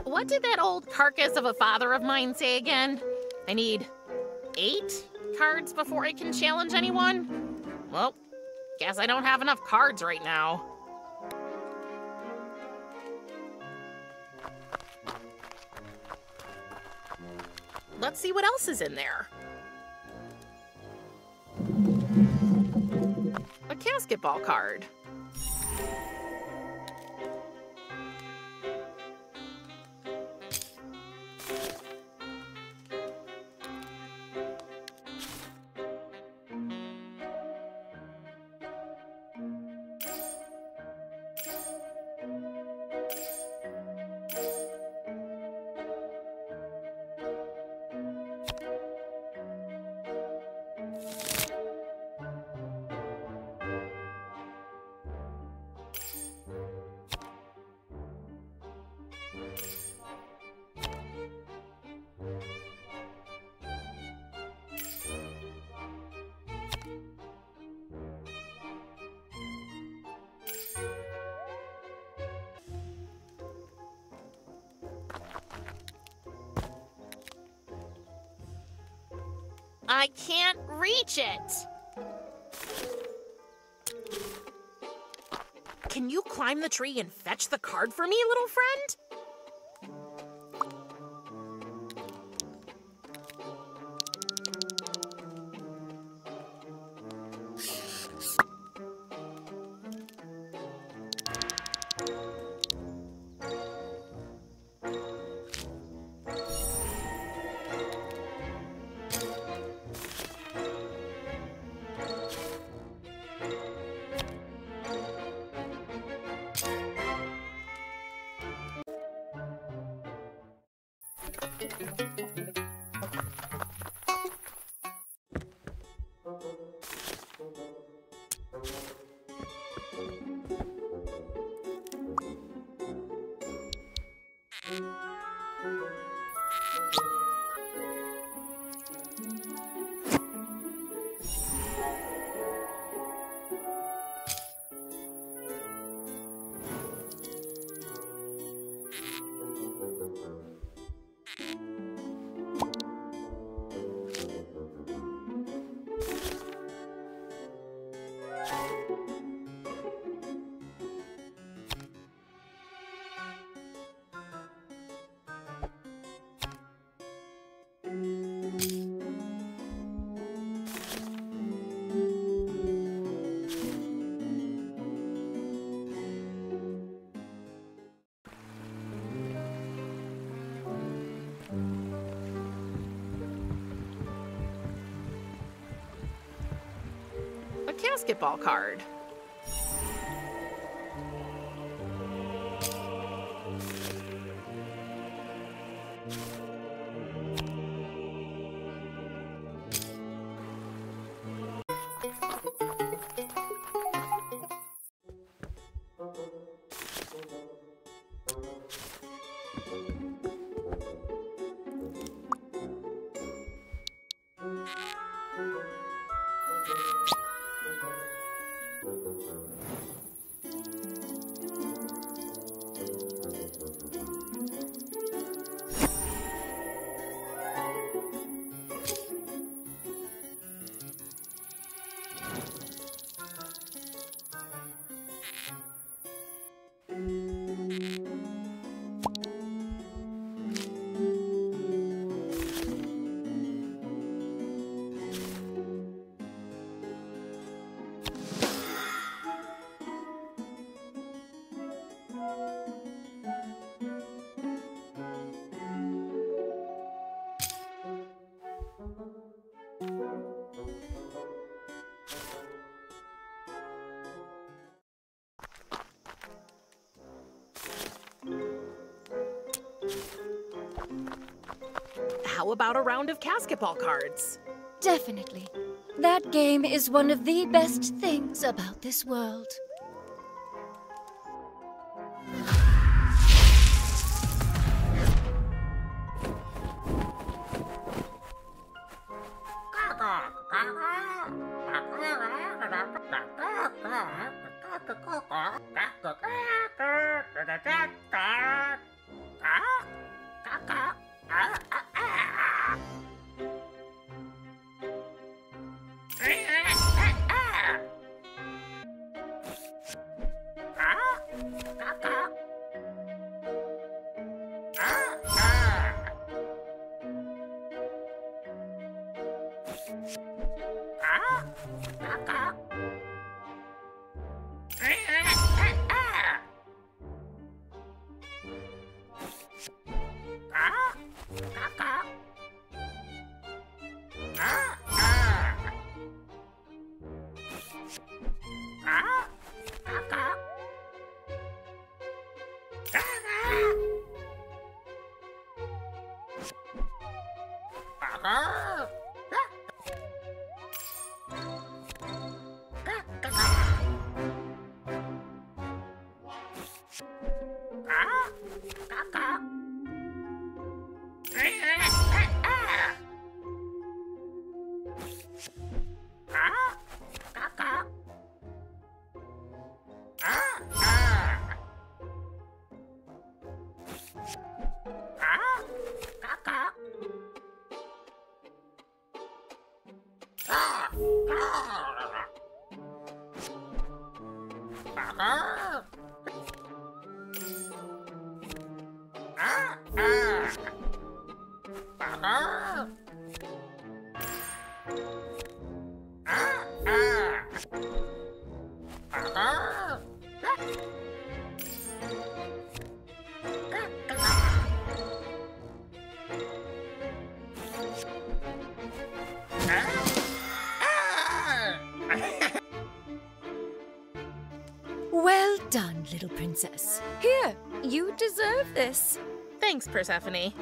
What did that old carcass of a father of mine say again? I need 8 cards before I can challenge anyone? Well, guess I don't have enough cards right now. Let's see what else is in there. A basketball card. I can't reach it. Can you climb the tree and fetch the card for me, little friend? A basketball card. How about a round of basketball cards? Definitely. That game is one of the best things about this world. Well done, little princess. Here, you deserve this. Thanks, Persephone.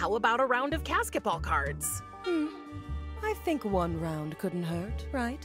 How about a round of basketball cards? I think one round couldn't hurt, right?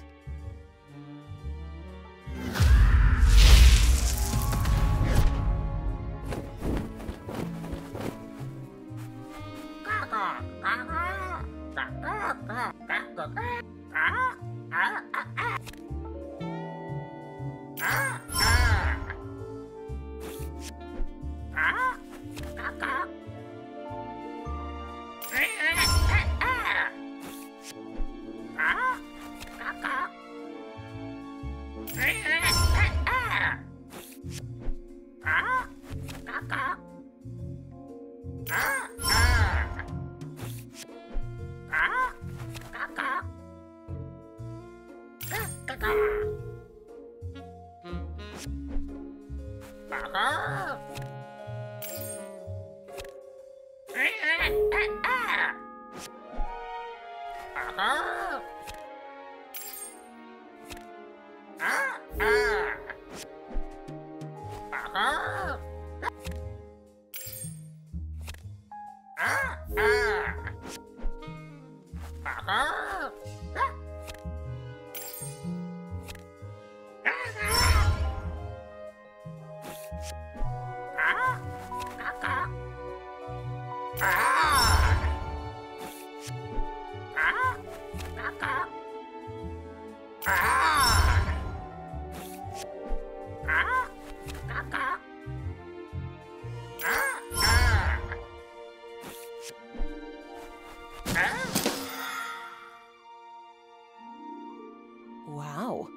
Wow,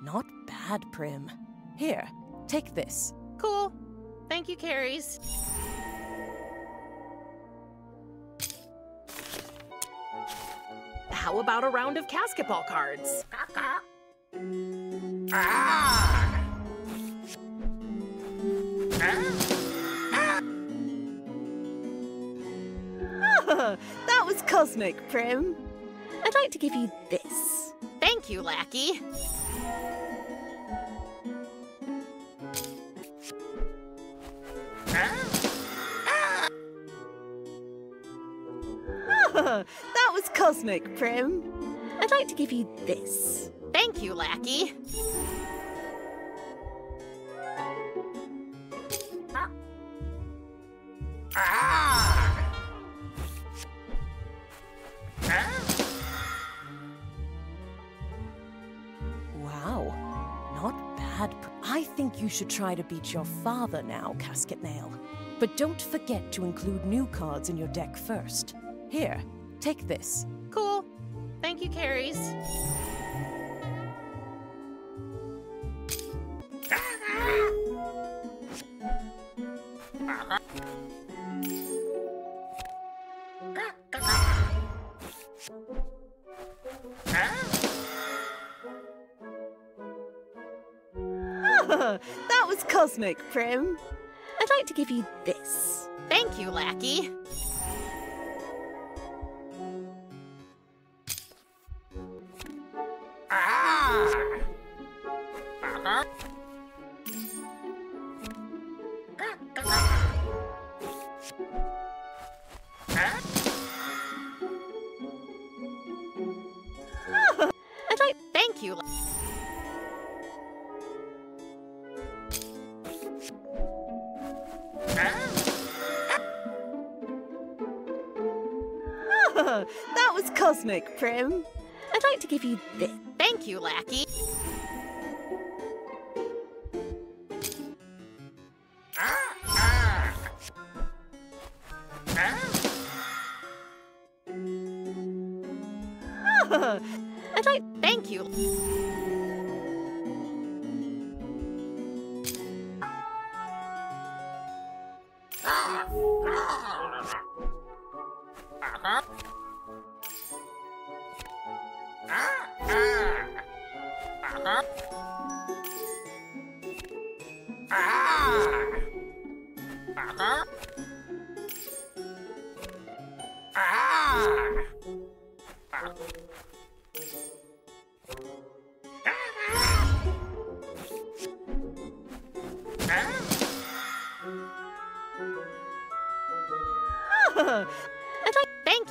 not bad, Prim. Here, take this. Cool. Thank you, Carries. How about a round of basketball cards? That was cosmic, Prim. I'd like to give you this. Thank you, Lackey. That was cosmic, Prim. I'd like to give you this. Thank you, Lackey. Wow, not bad. I think you should try to beat your father now, Casket Nail. But don't forget to include new cards in your deck first. Here, take this. Cool. Thank you, Carries. That was cosmic, Prim. I'd like to give you this. Thank you, Lackey. Thank you. That was cosmic, Prim. I'd like to give you this. Thank you, Lackey. I'd like. Thank you.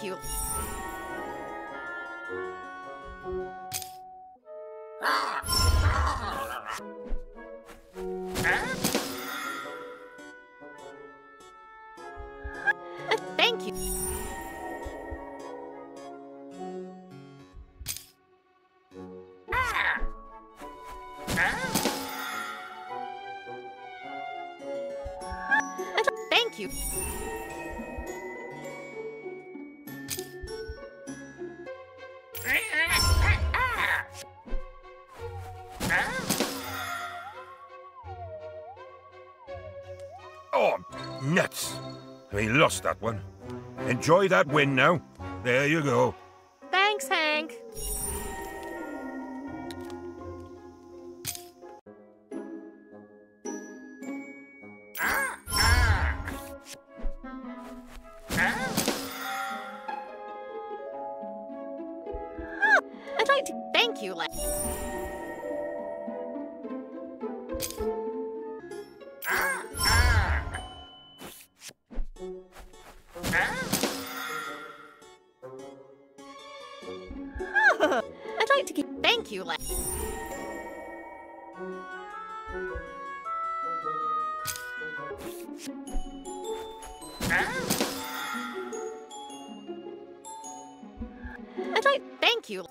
you. Thank you. Thank you. Oh, nuts! We lost that one. Enjoy that win now. There you go. Thanks, Hank. I'd like to... Thank you, Len. I'd like to give... Thank you, Len. I'd like... Thank you.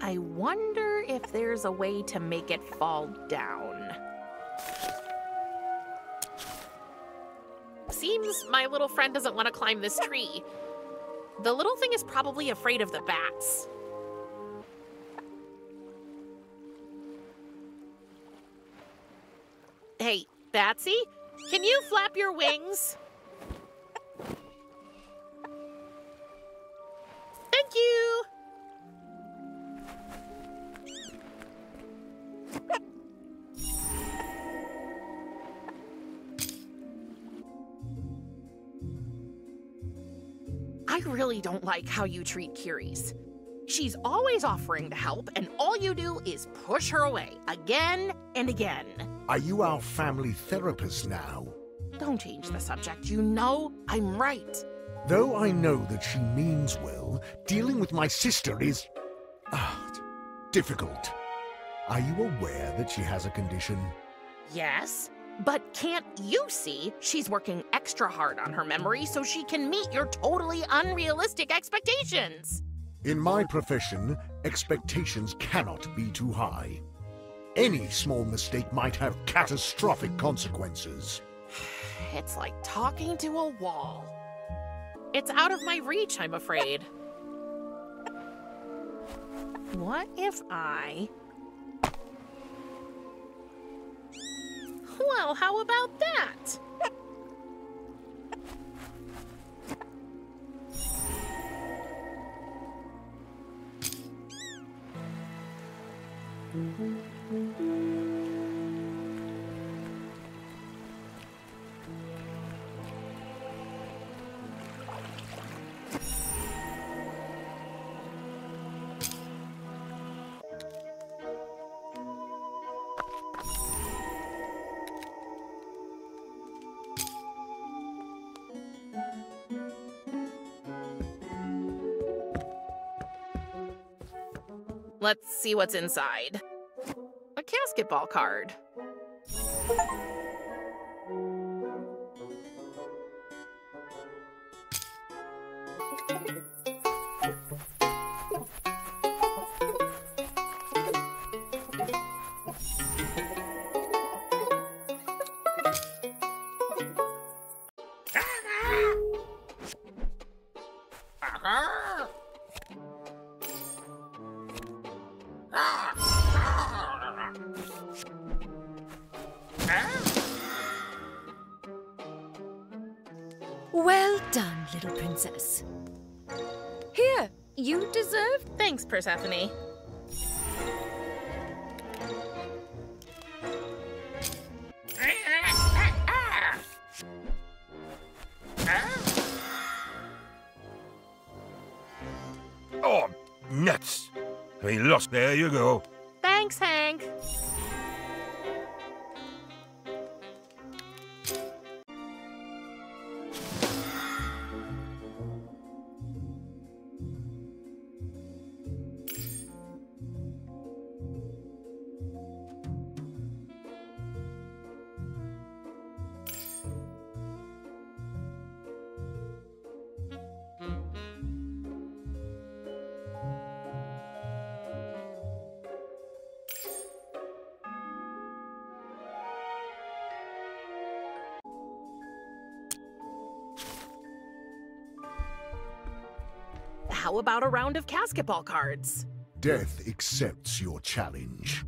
I wonder if there's a way to make it fall down. Seems my little friend doesn't want to climb this tree. The little thing is probably afraid of the bats. Hey, Batsy, can you flap your wings? Thank you! I really don't like how you treat Curies. She's always offering to help, and all you do is push her away again and again. Are you our family therapist now? Don't change the subject. You know I'm right. Though I know that she means well, dealing with my sister is... difficult. Are you aware that she has a condition? Yes, but can't you see she's working extra hard on her memory so she can meet your totally unrealistic expectations? In my profession, expectations cannot be too high. Any small mistake might have catastrophic consequences. It's like talking to a wall. It's out of my reach, I'm afraid. What if I... Well, how about that? Let's see what's inside. A basketball card. done, little princess. Here, you deserve. Thanks, Persephone. Oh, nuts! I lost. There you go. Thanks, Hank. How about a round of basketball cards? Death accepts your challenge.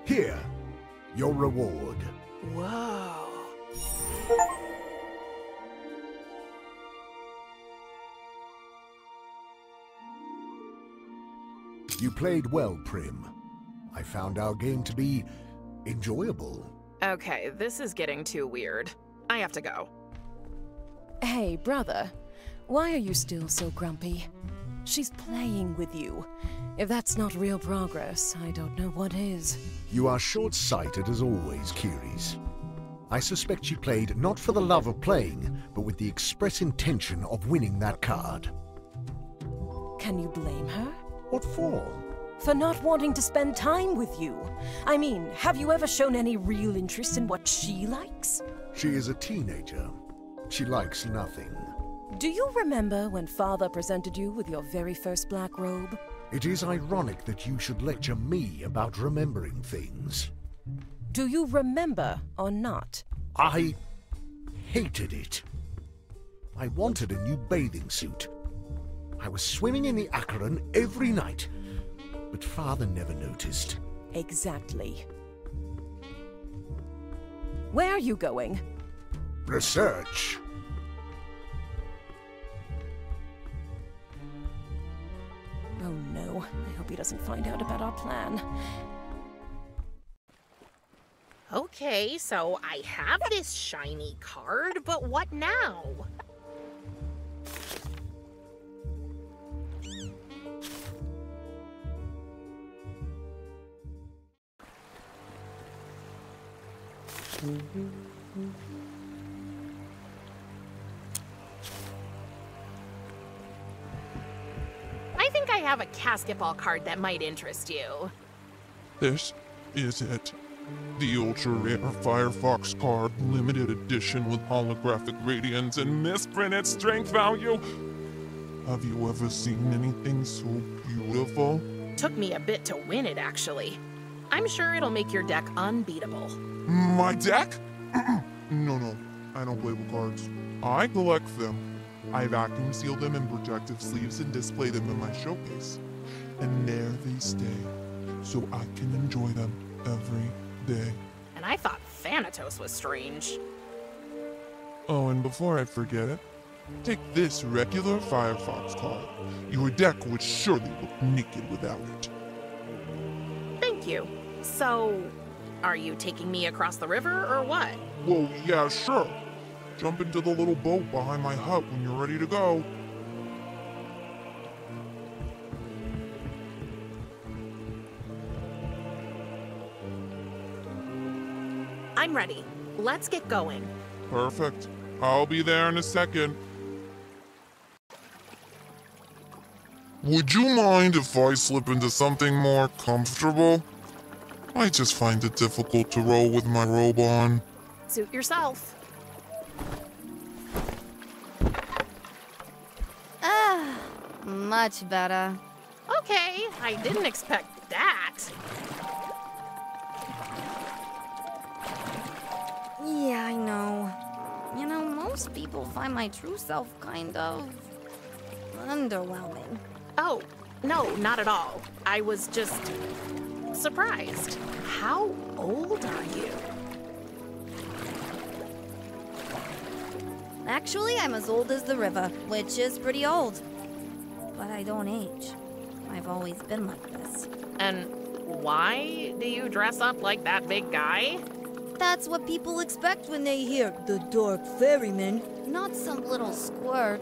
Here, your reward. Whoa. You played well, Prim. I found our game to be enjoyable. Okay, this is getting too weird. I have to go. Hey, brother. Why are you still so grumpy? She's playing with you. If that's not real progress, I don't know what is. You are short-sighted as always, Kiris. I suspect she played not for the love of playing, but with the express intention of winning that card. Can you blame her? What for? For not wanting to spend time with you. I mean, have you ever shown any real interest in what she likes? She is a teenager. She likes nothing. Do you remember when Father presented you with your very first black robe? It is ironic that you should lecture me about remembering things. Do you remember or not? I hated it. I wanted a new bathing suit. I was swimming in the Acheron every night, but Father never noticed. Exactly. Where are you going? Research. Oh no, I hope he doesn't find out about our plan. Okay, so I have this shiny card, but what now? I think I have a basketball card that might interest you. This is it. The ultra rare Firefox card, limited edition with holographic radiance and misprinted strength value. Have you ever seen anything so beautiful? Took me a bit to win it, actually. I'm sure it'll make your deck unbeatable. My deck? No, I don't play with cards. I collect them. I vacuum seal them in protective sleeves and display them in my showcase. And there they stay, so I can enjoy them every day. And I thought Thanatos was strange. Oh, and before I forget it, take this regular Firefox card. Your deck would surely look naked without it. Thank you. So, are you taking me across the river or what? Well, yeah, sure. Jump into the little boat behind my hut when you're ready to go. I'm ready. Let's get going. Perfect. I'll be there in a second. Would you mind if I slip into something more comfortable? I just find it difficult to row with my robe on. Suit yourself. Much better. Okay, I didn't expect that. Yeah, I know. You know, most people find my true self kind of underwhelming. Oh, no, not at all. I was just surprised. How old are you? Actually, I'm as old as the river, which is pretty old. But I don't age. I've always been like this. And why do you dress up like that big guy? That's what people expect when they hear the Dark Ferryman, not some little squirt.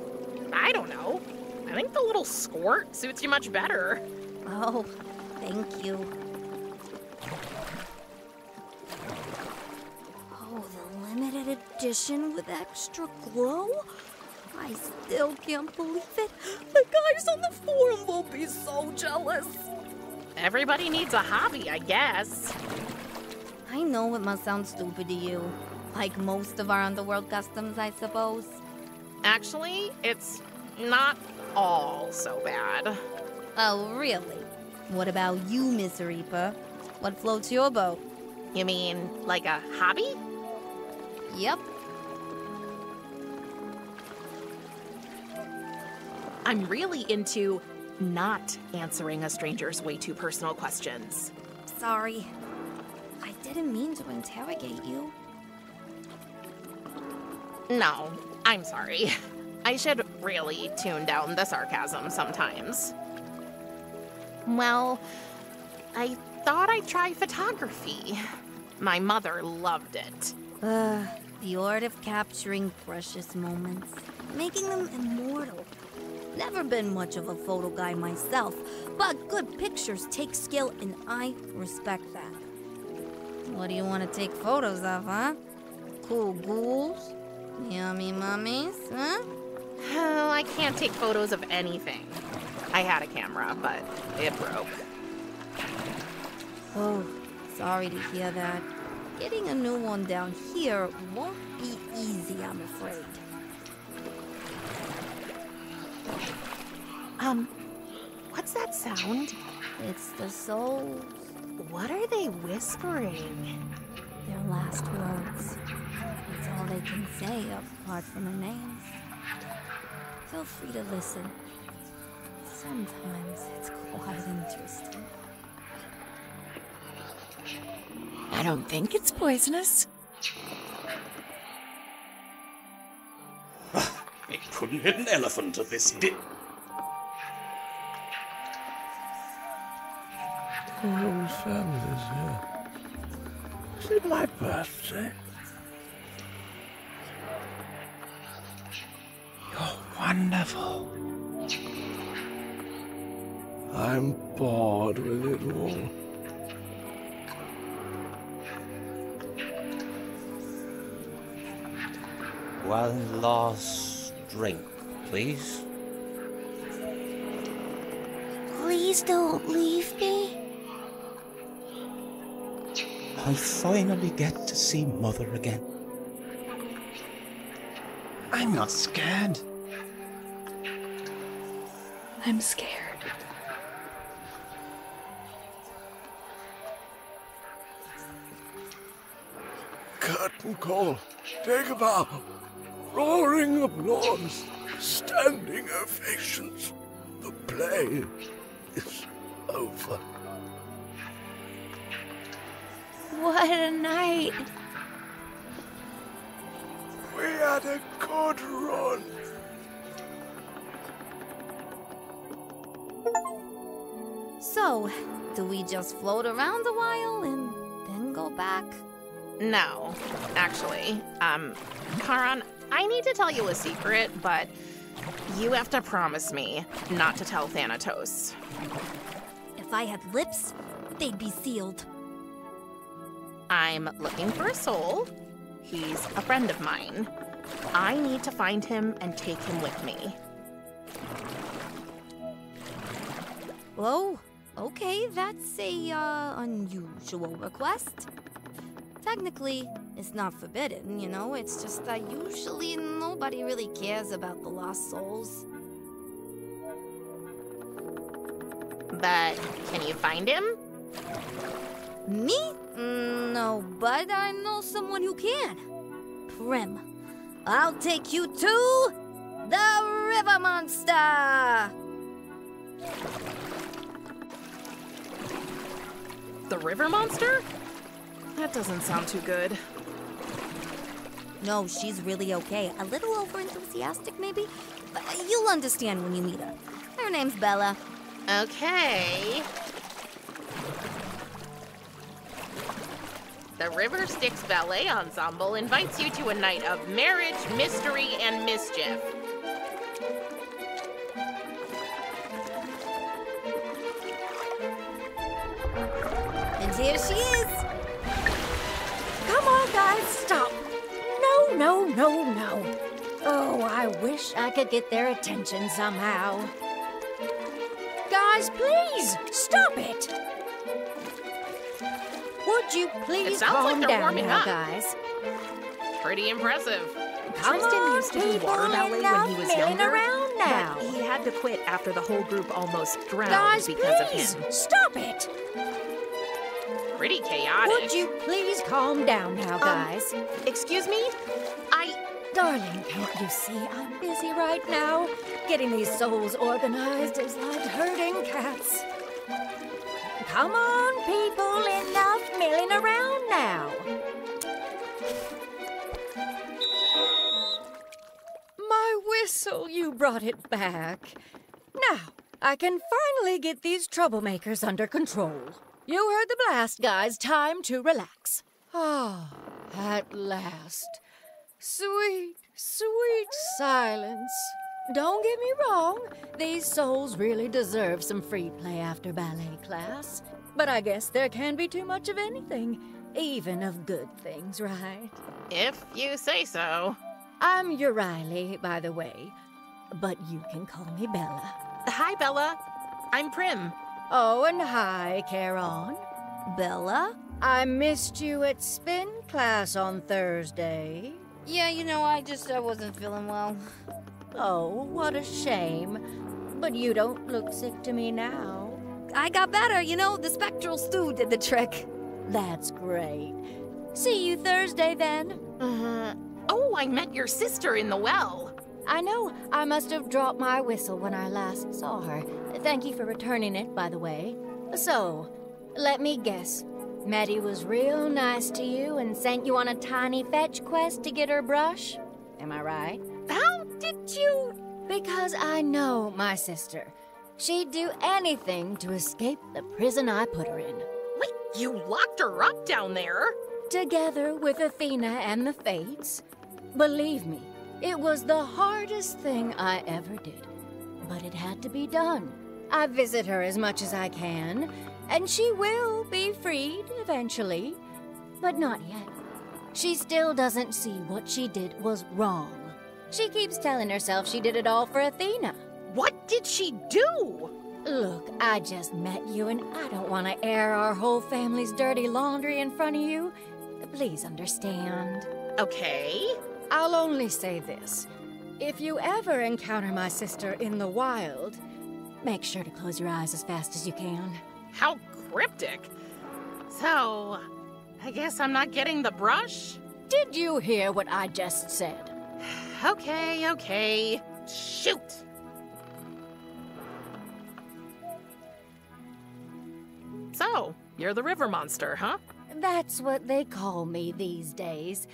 I don't know. I think the little squirt suits you much better. Oh, thank you. Oh, the limited edition with extra glow? I still can't believe it. The guys on the forum will be so jealous. Everybody needs a hobby, I guess. I know it must sound stupid to you. Like most of our underworld customs, I suppose. Actually, it's not all so bad. Oh, really? What about you, Miss Reaper? What floats your boat? You mean like a hobby? Yep. I'm really into not answering a stranger's way too personal questions. Sorry. I didn't mean to interrogate you. No, I'm sorry. I should really tune down the sarcasm sometimes. Well, I thought I'd try photography. My mother loved it. The art of capturing precious moments, making them immortal. Never been much of a photo guy myself, but good pictures take skill and I respect that. What do you want to take photos of, huh? Cool ghouls? Yummy mummies, huh? Oh, I can't take photos of anything. I had a camera, but it broke. Oh, sorry to hear that. Getting a new one down here won't be easy, I'm afraid. What's What's that sound? It's the souls. What are they whispering? Their last words. It's all they can say apart from their names. Feel free to listen. Sometimes it's quite interesting. I don't think it's poisonous. They couldn't hit an elephant at this The whole family's here. Is it my birthday? You're wonderful. I'm bored with it all. One last drink, please. Please don't leave me. I'll finally get to see Mother again. I'm not scared. I'm scared. Curtain call. Take a bow. Roaring applause. Standing ovations. The play is over. What a night. We had a good run. So, do we just float around a while and then go back? No, actually. Charon, I need to tell you a secret, but you have to promise me not to tell Thanatos. If I had lips, they'd be sealed. I'm looking for a soul. He's a friend of mine. I need to find him and take him with me. Whoa, okay, that's a, unusual request. Technically, it's not forbidden, you know, it's just that usually nobody really cares about the lost souls. But can you find him? Me? No, but I know someone who can. Prim, I'll take you to the river monster! The river monster? That doesn't sound too good. No, she's really okay. A little over-enthusiastic, maybe? But you'll understand when you meet her. Her name's Bella. Okay. The River Styx Ballet Ensemble invites you to a night of marriage, mystery, and mischief. And here she is. Come on, guys, stop. No. Oh, I wish I could get their attention somehow. Guys, please, stop it. Would you please calm like they're down warming now, up. guys? Pretty impressive. Tristan used to do water ballet when he was younger, around now. but he had to quit after the whole group almost drowned Guys, because please, of him. stop it. Pretty chaotic. Would you please calm down now, guys? Excuse me? Darling, can't you see I'm busy right now? Getting these souls organized is like herding cats. Come on, people, enough milling around now. My whistle, you brought it back. Now, I can finally get these troublemakers under control. You heard the blast, guys. Time to relax. Ah, at last. Sweet, sweet silence. Don't get me wrong, these souls really deserve some free play after ballet class. But I guess there can be too much of anything, even of good things, right? If you say so. I'm Riley, by the way, but you can call me Bella. Hi, Bella. I'm Prim. Oh, and hi, Charon. Bella? I missed you at spin class on Thursday. Yeah, you know, I wasn't feeling well. Oh, what a shame. but you don't look sick to me now. I got better, you know, the spectral stew did the trick. That's great. See you Thursday, then. Oh, I met your sister in the well. I know. I must have dropped my whistle when I last saw her. Thank you for returning it, by the way. So, let me guess. Maddie was real nice to you and sent you on a tiny fetch quest to get her brush? Am I right? How did you... Because I know my sister. She'd do anything to escape the prison I put her in. Wait, you locked her up down there? Together with Athena and the Fates. Believe me, it was the hardest thing I ever did. But it had to be done. I visit her as much as I can, and she will be freed eventually. But not yet. She still doesn't see what she did was wrong. She keeps telling herself she did it all for Athena. What did she do? Look, I just met you, and I don't want to air our whole family's dirty laundry in front of you. Please understand. Okay. I'll only say this. If you ever encounter my sister in the wild, make sure to close your eyes as fast as you can. How cryptic. So, I guess I'm not getting the brush? Did you hear what I just said? Okay. Shoot! So, you're the river monster, huh? That's what they call me these days.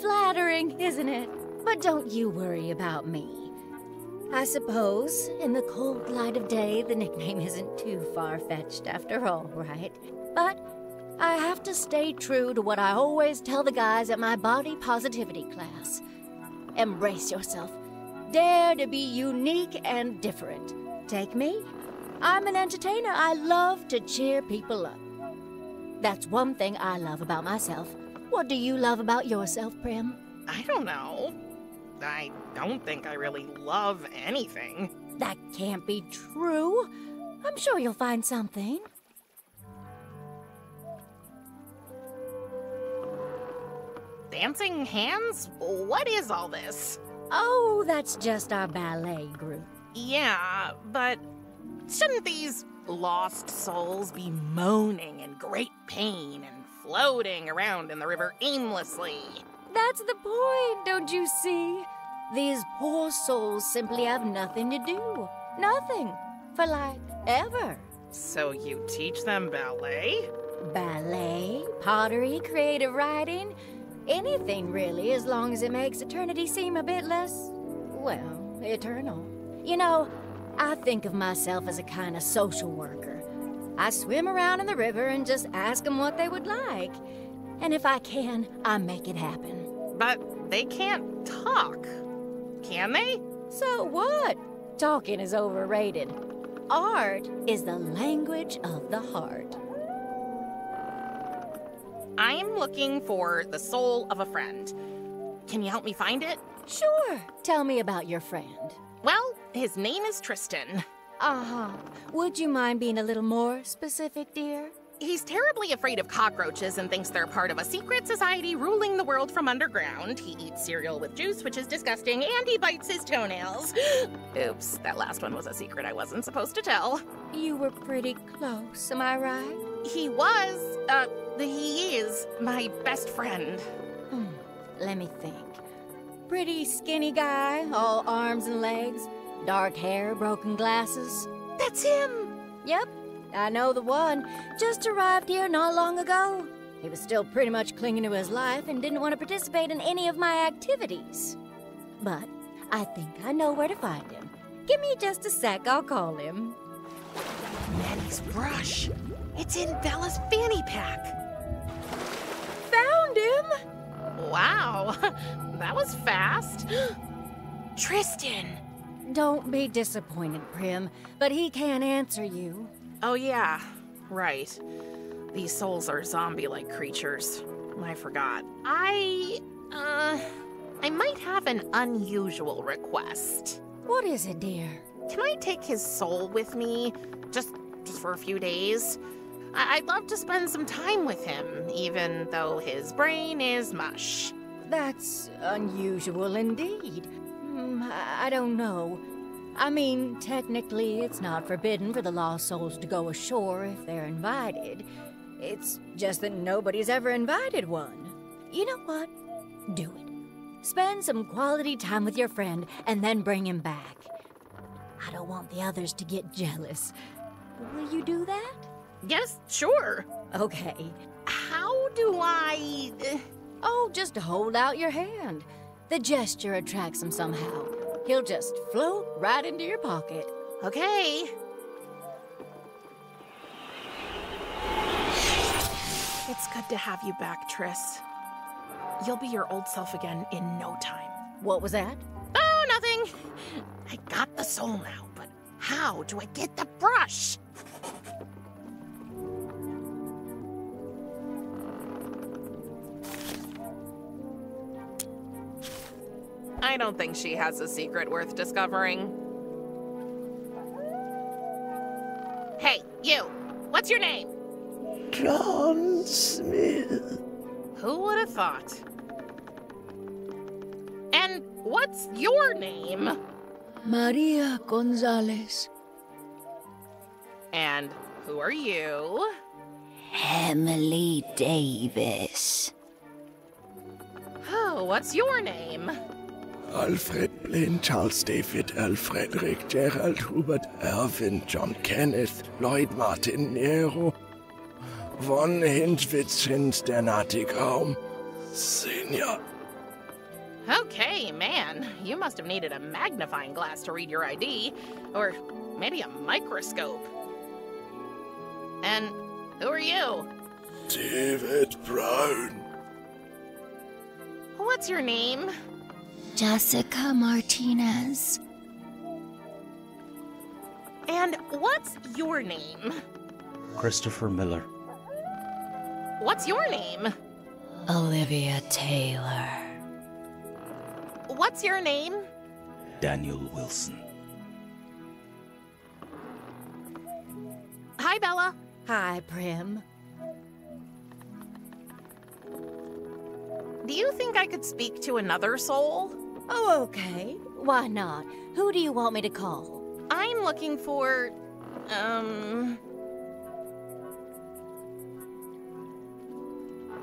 Flattering, isn't it? But don't you worry about me. I suppose, in the cold light of day, the nickname isn't too far-fetched after all, right? But I have to stay true to what I always tell the guys at my body positivity class. Embrace yourself. Dare to be unique and different. Take me. I'm an entertainer. I love to cheer people up. That's one thing I love about myself. What do you love about yourself, Prim? I don't know. I don't think I really love anything. That can't be true. I'm sure you'll find something. Dancing hands? What is all this? Oh, that's just our ballet group. Yeah, but shouldn't these lost souls be moaning in great pain and floating around in the river aimlessly? That's the point, don't you see? These poor souls simply have nothing to do. Nothing. For like, ever. So you teach them ballet? Ballet, pottery, creative writing, anything really, as long as it makes eternity seem a bit less, well, eternal. You know, I think of myself as a kind of social worker. I swim around in the river and just ask them what they would like. And if I can, I make it happen. But they can't talk, can they? So what? Talking is overrated. Art is the language of the heart. I'm looking for the soul of a friend. Can you help me find it? Sure. Tell me about your friend. Well, his name is Tristan. Uh-huh. Would you mind being a little more specific, dear? He's terribly afraid of cockroaches and thinks they're part of a secret society ruling the world from underground. He eats cereal with juice, which is disgusting, and he bites his toenails. Oops, that last one was a secret I wasn't supposed to tell. You were pretty close, am I right? He is my best friend. Let me think. Pretty skinny guy, all arms and legs, dark hair, broken glasses. That's him! Yep. I know the one. Just arrived here not long ago. He was still pretty much clinging to his life and didn't want to participate in any of my activities. But I think I know where to find him. Give me just a sec, I'll call him. Maddie's brush. It's in Bella's fanny pack. Found him! Wow, that was fast. Tristan! Don't be disappointed, Prim, but he can't answer you. Oh yeah, right. These souls are zombie-like creatures. I forgot. I might have an unusual request. What is it, dear? Can I take his soul with me? Just for a few days? I'd love to spend some time with him, even though his brain is mush. That's unusual indeed. I don't know. I mean, technically, it's not forbidden for the lost souls to go ashore if they're invited. It's just that nobody's ever invited one. You know what? Do it. Spend some quality time with your friend and then bring him back. I don't want the others to get jealous. Will you do that? Yes, sure. Okay. How do I... Oh, just hold out your hand. The gesture attracts him somehow. He'll just float right into your pocket. Okay. It's good to have you back, Triss. You'll be your old self again in no time. What was that? Oh, nothing. I got the soul now, but how do I get the brush? I don't think she has a secret worth discovering. Hey, you! What's your name? John Smith. Who would have thought? And what's your name? Maria Gonzalez. And who are you? Emily Davis. Oh, what's your name? Alfred Blaine, Charles David, L. Frederick, Gerald Hubert, Erwin, John Kenneth, Lloyd Martin Nero, von Hintwitzchens, der Natigraum, Senior. Okay, man. You must have needed a magnifying glass to read your ID. Or maybe a microscope. And who are you? David Brown. What's your name? Jessica Martinez. And what's your name? Christopher Miller. What's your name? Olivia Taylor. What's your name? Daniel Wilson. Hi, Bella. Hi, Prim. Do you think I could speak to another soul? Oh, okay. Why not? Who do you want me to call? I'm looking for,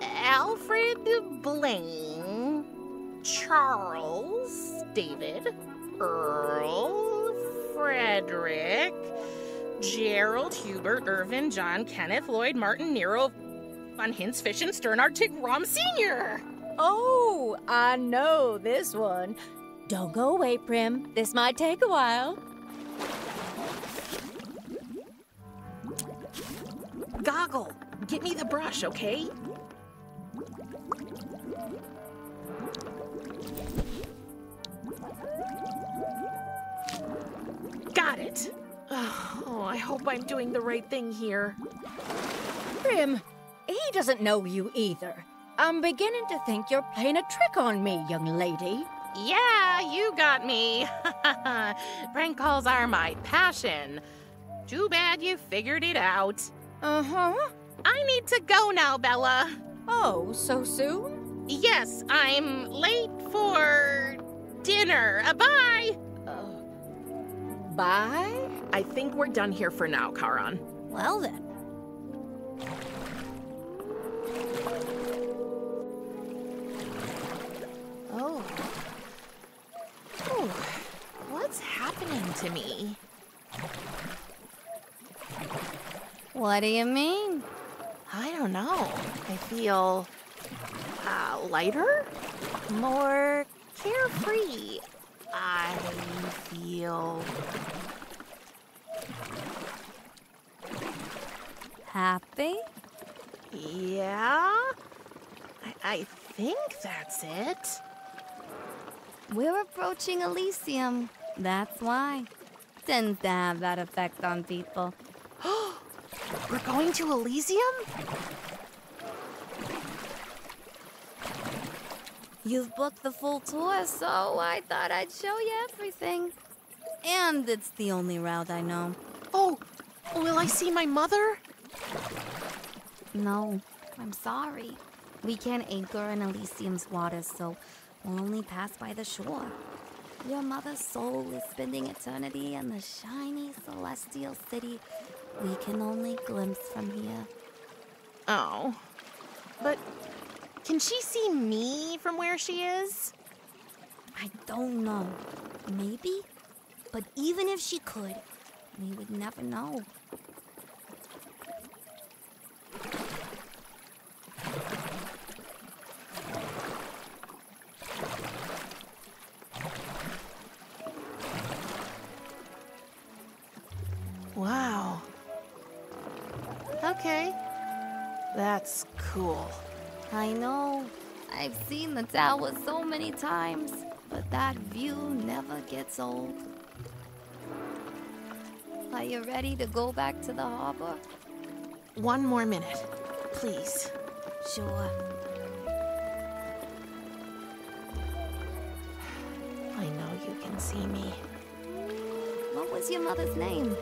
Alfred Blaine, Charles David, Earl Frederick, Gerald Hubert Irvin John Kenneth Lloyd Martin Nero von Hintz Fischen Sternartig Rom Sr. Oh, I know this one. Don't go away, Prim. This might take a while. Goggle, get me the brush, okay? Got it. Oh, I hope I'm doing the right thing here. Prim, he doesn't know you either. I'm beginning to think you're playing a trick on me, young lady. Yeah, you got me. Prank calls are my passion. Too bad you figured it out. Uh-huh. I need to go now, Bella. Oh, so soon? Yes, I'm late for dinner. Bye. Bye? I think we're done here for now, Charon. Well then. Oh. Oh. What's happening to me? What do you mean? I don't know. I feel lighter, more carefree. I feel happy? Yeah. I think that's it. We're approaching Elysium. That's why. Tends to have that effect on people. We're going to Elysium? You've booked the full tour, so I thought I'd show you everything. And it's the only route I know. Oh, will I see my mother? No, I'm sorry. We can't anchor in Elysium's waters, so we'll only pass by the shore. Your mother's soul is spending eternity in the shiny celestial city we can only glimpse from here. Oh. But can she see me from where she is? I don't know. Maybe? But even if she could, we would never know. Wow. Okay. That's cool. I know. I've seen the tower so many times, but that view never gets old. Are you ready to go back to the harbor? 1 more minute, please. Sure. I know you can see me. What was your mother's name?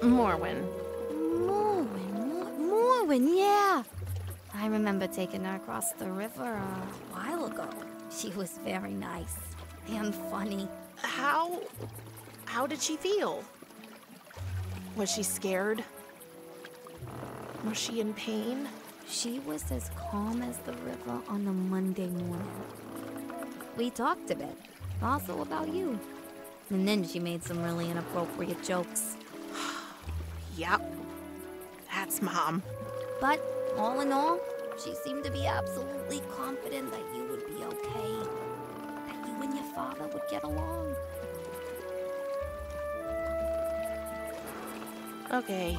Morwen. Morwen, yeah. I remember taking her across the river a while ago. She was very nice and funny. How did she feel? Was she scared? Was she in pain? She was as calm as the river on a Monday morning. We talked a bit, also about you. And then she made some really inappropriate jokes. Yep. That's Mom. But all in all, she seemed to be absolutely confident that you would be okay. That you and your father would get along. Okay.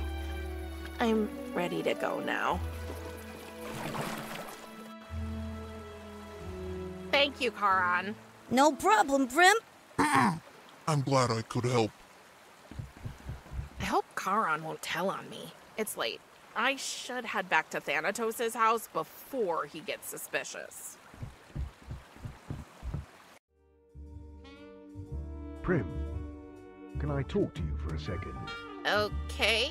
I'm ready to go now. Thank you, Charon. No problem, Prim. I'm glad I could help. I hope Charon won't tell on me. It's late. I should head back to Thanatos' house before he gets suspicious. Prim, can I talk to you for a second? Okay.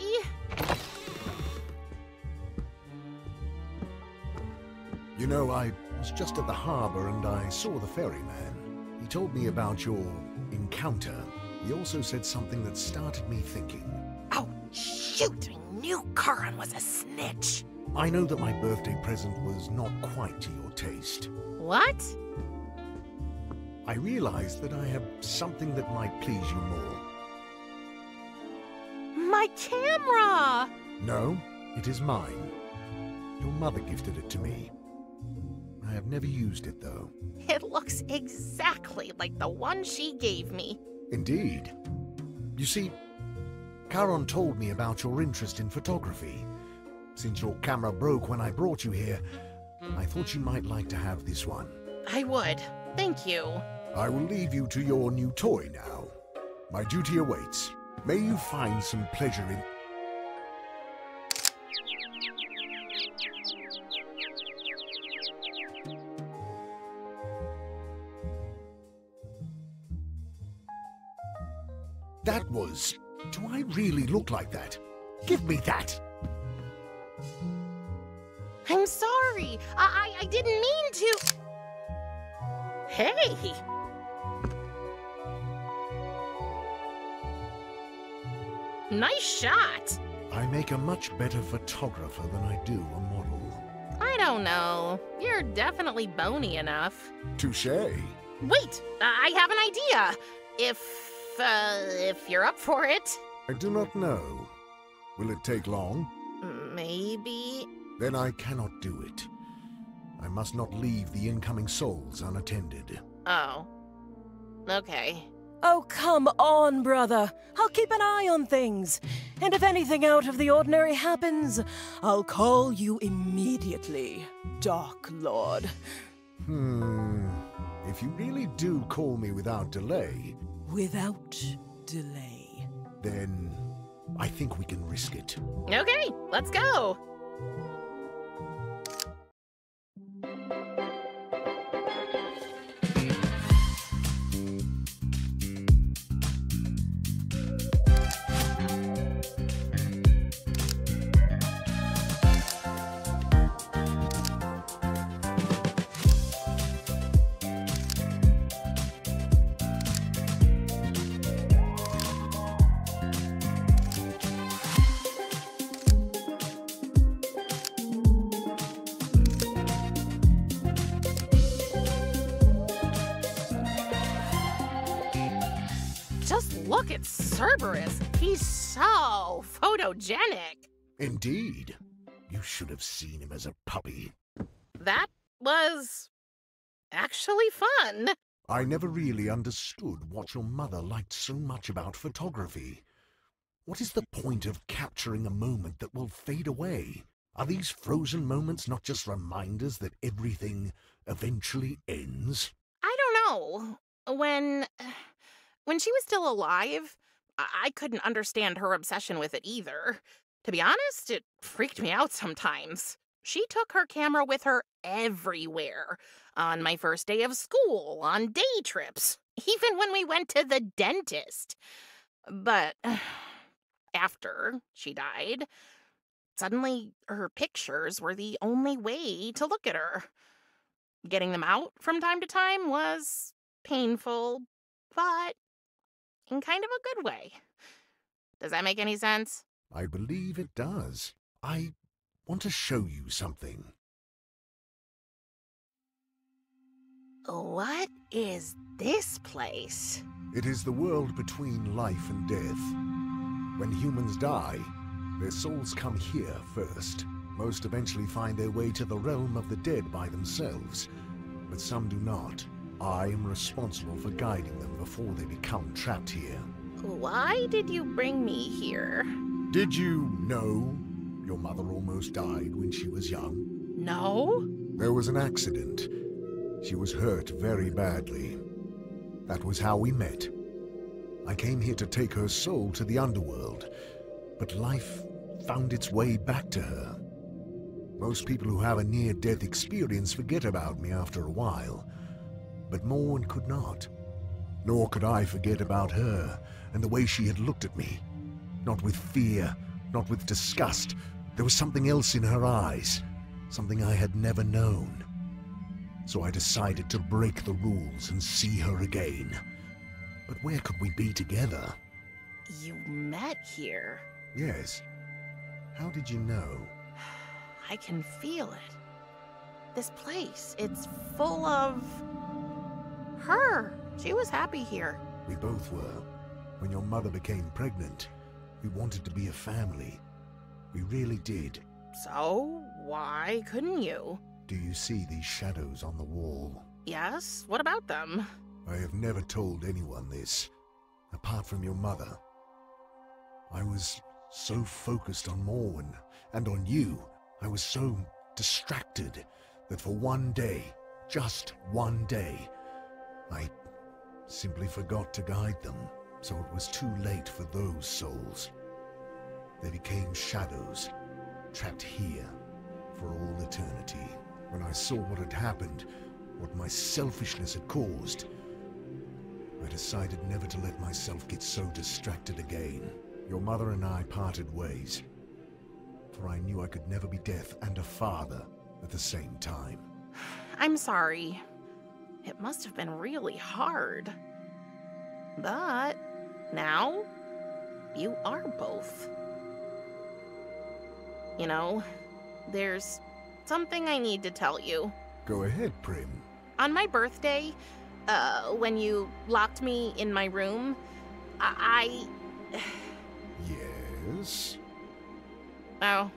You know, I was just at the harbor and I saw the ferryman. He told me about your encounter. He also said something that started me thinking. Oh, shoot! I knew Charon was a snitch. I know that my birthday present was not quite to your taste. What? I realized that I have something that might please you more. My camera! No, it is mine. Your mother gifted it to me. I have never used it, though. It looks exactly like the one she gave me. Indeed. You see, Charon told me about your interest in photography. Since your camera broke when I brought you here, I thought you might like to have this one. I would. Thank you. I will leave you to your new toy now. My duty awaits. May you find some pleasure in... That was... Do I really look like that? Give me that! I'm sorry. I didn't mean to. Hey! Nice shot. I make a much better photographer than I do a model. I don't know. You're definitely bony enough. Touché. Wait, I have an idea. If you're up for it. I do not know. Will it take long? Maybe. Then I cannot do it. I must not leave the incoming souls unattended. Oh. Okay. Oh, come on, brother. I'll keep an eye on things. And if anything out of the ordinary happens, I'll call you immediately, Dark Lord. If you really do call me without delay... Without delay. Then I think we can risk it. Okay, let's go. look at Cerberus. He's so photogenic. Indeed. You should have seen him as a puppy. That was actually fun. I never really understood what your mother liked so much about photography. What is the point of capturing a moment that will fade away? Are these frozen moments not just reminders that everything eventually ends? I don't know. When she was still alive, I couldn't understand her obsession with it either. To be honest, it freaked me out sometimes. She took her camera with her everywhere. On my first day of school, on day trips, even when we went to the dentist. But after she died, suddenly her pictures were the only way to look at her. Getting them out from time to time was painful, but in kind of a good way. Does that make any sense? I believe it does. I want to show you something. What is this place? It is the world between life and death. When humans die, their souls come here first. Most eventually find their way to the realm of the dead by themselves, but some do not. I am responsible for guiding them before they become trapped here. Why did you bring me here? Did you know your mother almost died when she was young? No. There was an accident. She was hurt very badly. That was how we met. I came here to take her soul to the underworld, but life found its way back to her. Most people who have a near-death experience forget about me after a while, but Morn could not. Nor could I forget about her and the way she had looked at me. Not with fear, not with disgust. There was something else in her eyes, something I had never known. So I decided to break the rules and see her again. But where could we be together? You met here. Yes. How did you know? I can feel it. This place, it's full of her. She was happy here. We both were. When your mother became pregnant, we wanted to be a family. We really did. So, why couldn't you? Do you see these shadows on the wall? Yes, what about them? I have never told anyone this, apart from your mother. I was so focused on Morwen and on you. I was so distracted that for one day, just one day, I simply forgot to guide them. So it was too late for those souls. They became shadows, trapped here for all eternity. When I saw what had happened, what my selfishness had caused, I decided never to let myself get so distracted again. Your mother and I parted ways, for I knew I could never be death and a father at the same time. I'm sorry. It must have been really hard. But now, you are both. You know, there's something I need to tell you. Go ahead, Prim. On my birthday, when you locked me in my room, Yes? Oh,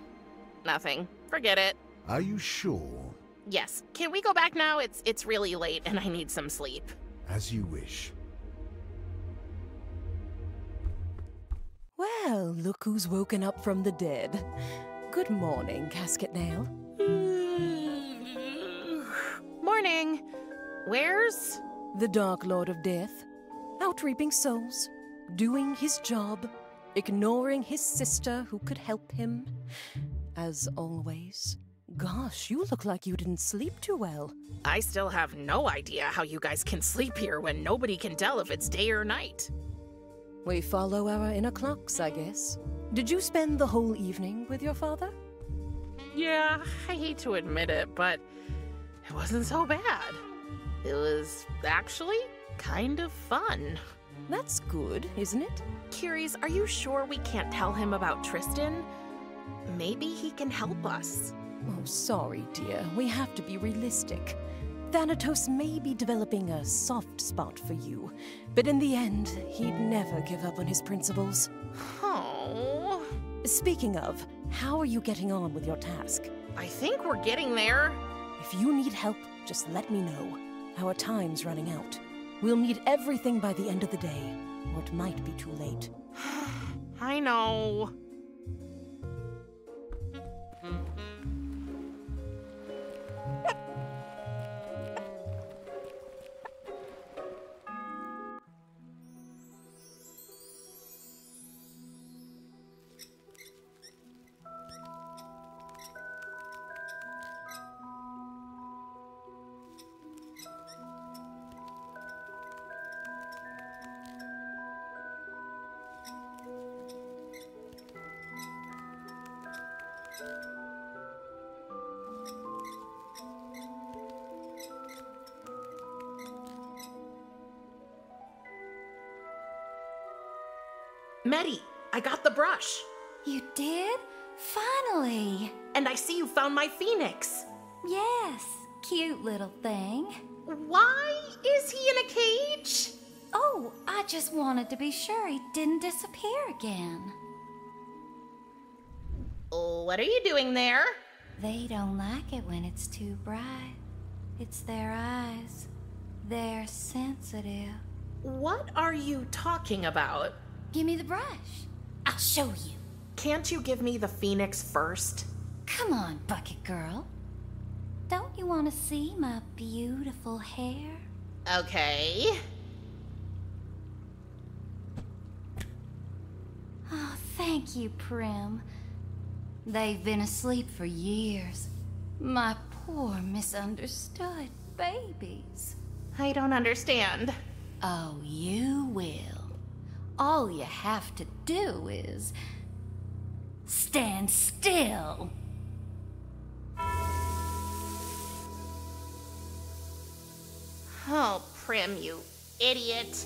nothing. Forget it. Are you sure? Yes. Can we go back now? It's really late and I need some sleep. As you wish. Well, look who's woken up from the dead. Good morning, Casket Nail. Morning. Where's the Dark Lord of Death? Out reaping souls, doing his job, ignoring his sister who could help him. As always. Gosh, you look like you didn't sleep too well. I still have no idea how you guys can sleep here when nobody can tell if it's day or night. We follow our inner clocks, I guess. Did you spend the whole evening with your father? Yeah, I hate to admit it, but it wasn't so bad. It was actually kind of fun. That's good, isn't it? Curious, are you sure we can't tell him about Tristan? Maybe he can help us. Oh, sorry, dear. We have to be realistic. Thanatos may be developing a soft spot for you, but in the end, he'd never give up on his principles. Oh. Speaking of, how are you getting on with your task? I think we're getting there. If you need help, just let me know. Our time's running out. We'll need everything by the end of the day, or it might be too late. I know. Medi, I got the brush. You did? Finally! And I see you found my phoenix. Yes, cute little thing. Why is he in a cage? Oh, I just wanted to be sure he didn't disappear again. What are you doing there? They don't like it when it's too bright. It's their eyes. They're sensitive. What are you talking about? Give me the brush. I'll show you. Can't you give me the phoenix first? Come on, Bucket Girl. Don't you want to see my beautiful hair? Okay. Oh, thank you, Prim. They've been asleep for years. My poor misunderstood babies. I don't understand. Oh, you will. All you have to do is stand still. Oh, Prim, you idiot.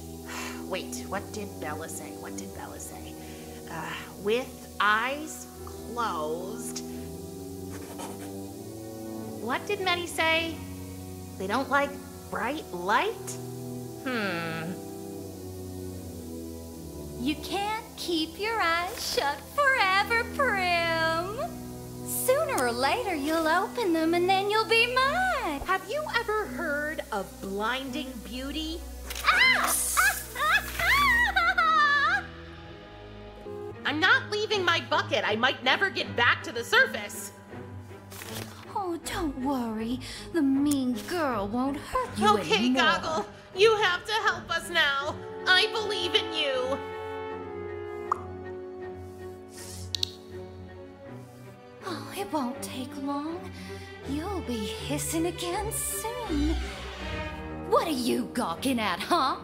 Wait, what did Bella say? With eyes closed. What did Medi say? They don't like bright light? You can't keep your eyes shut forever, Prim. Sooner or later, you'll open them and then you'll be mine. Have you ever heard of blinding beauty? I'm not leaving my bucket. I might never get back to the surface. Oh, don't worry. The mean girl won't hurt you anymore. Okay, Goggle. You have to help us now. I believe in you. Oh, it won't take long. You'll be hissing again soon. What are you gawking at, huh?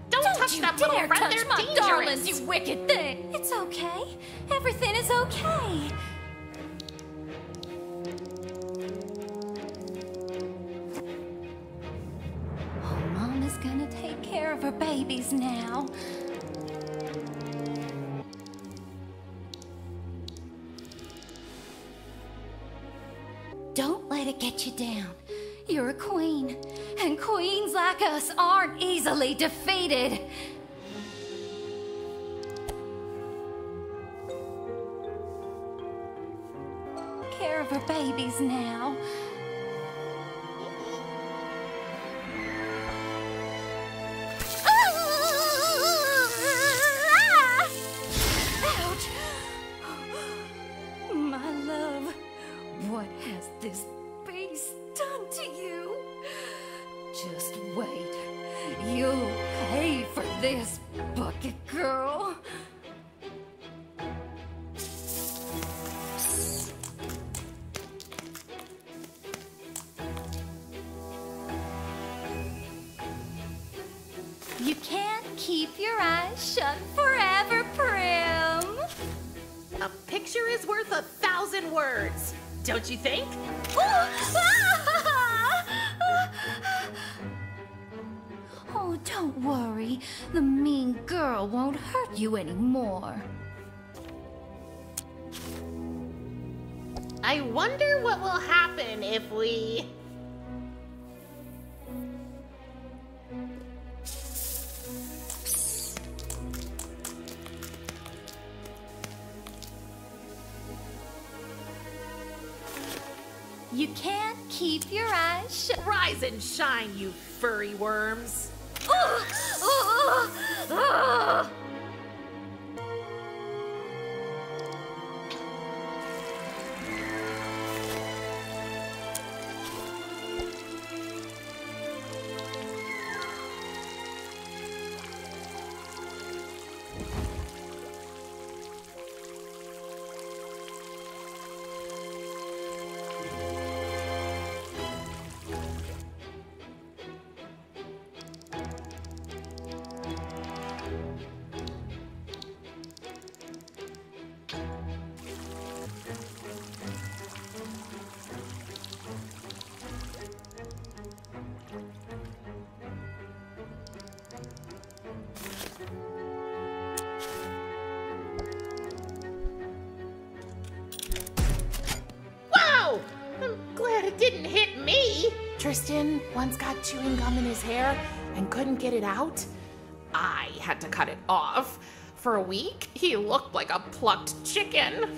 Don't touch that little dare friend. touch They're my dangerous. darlings, you wicked thing. It's okay. Everything is okay. Oh, Mama's gonna take care of her babies now. Don't let it get you down. You're a queen, and queens like us aren't easily defeated. Care of her babies now. Ouch! My love, what has this beast done to you? Just wait. You'll pay for this, Bucket Girl. You can't keep your eyes shut forever, Prim. A picture is worth 1,000 words. Don't you think? Oh, don't worry. The mean girl won't hurt you anymore. I I wonder what will happen if we... You can't keep your eyes shut. Rise and shine, you furry worms. Didn't hit me. Tristan once got chewing gum in his hair and couldn't get it out. I had to cut it off. For a week, he looked like a plucked chicken.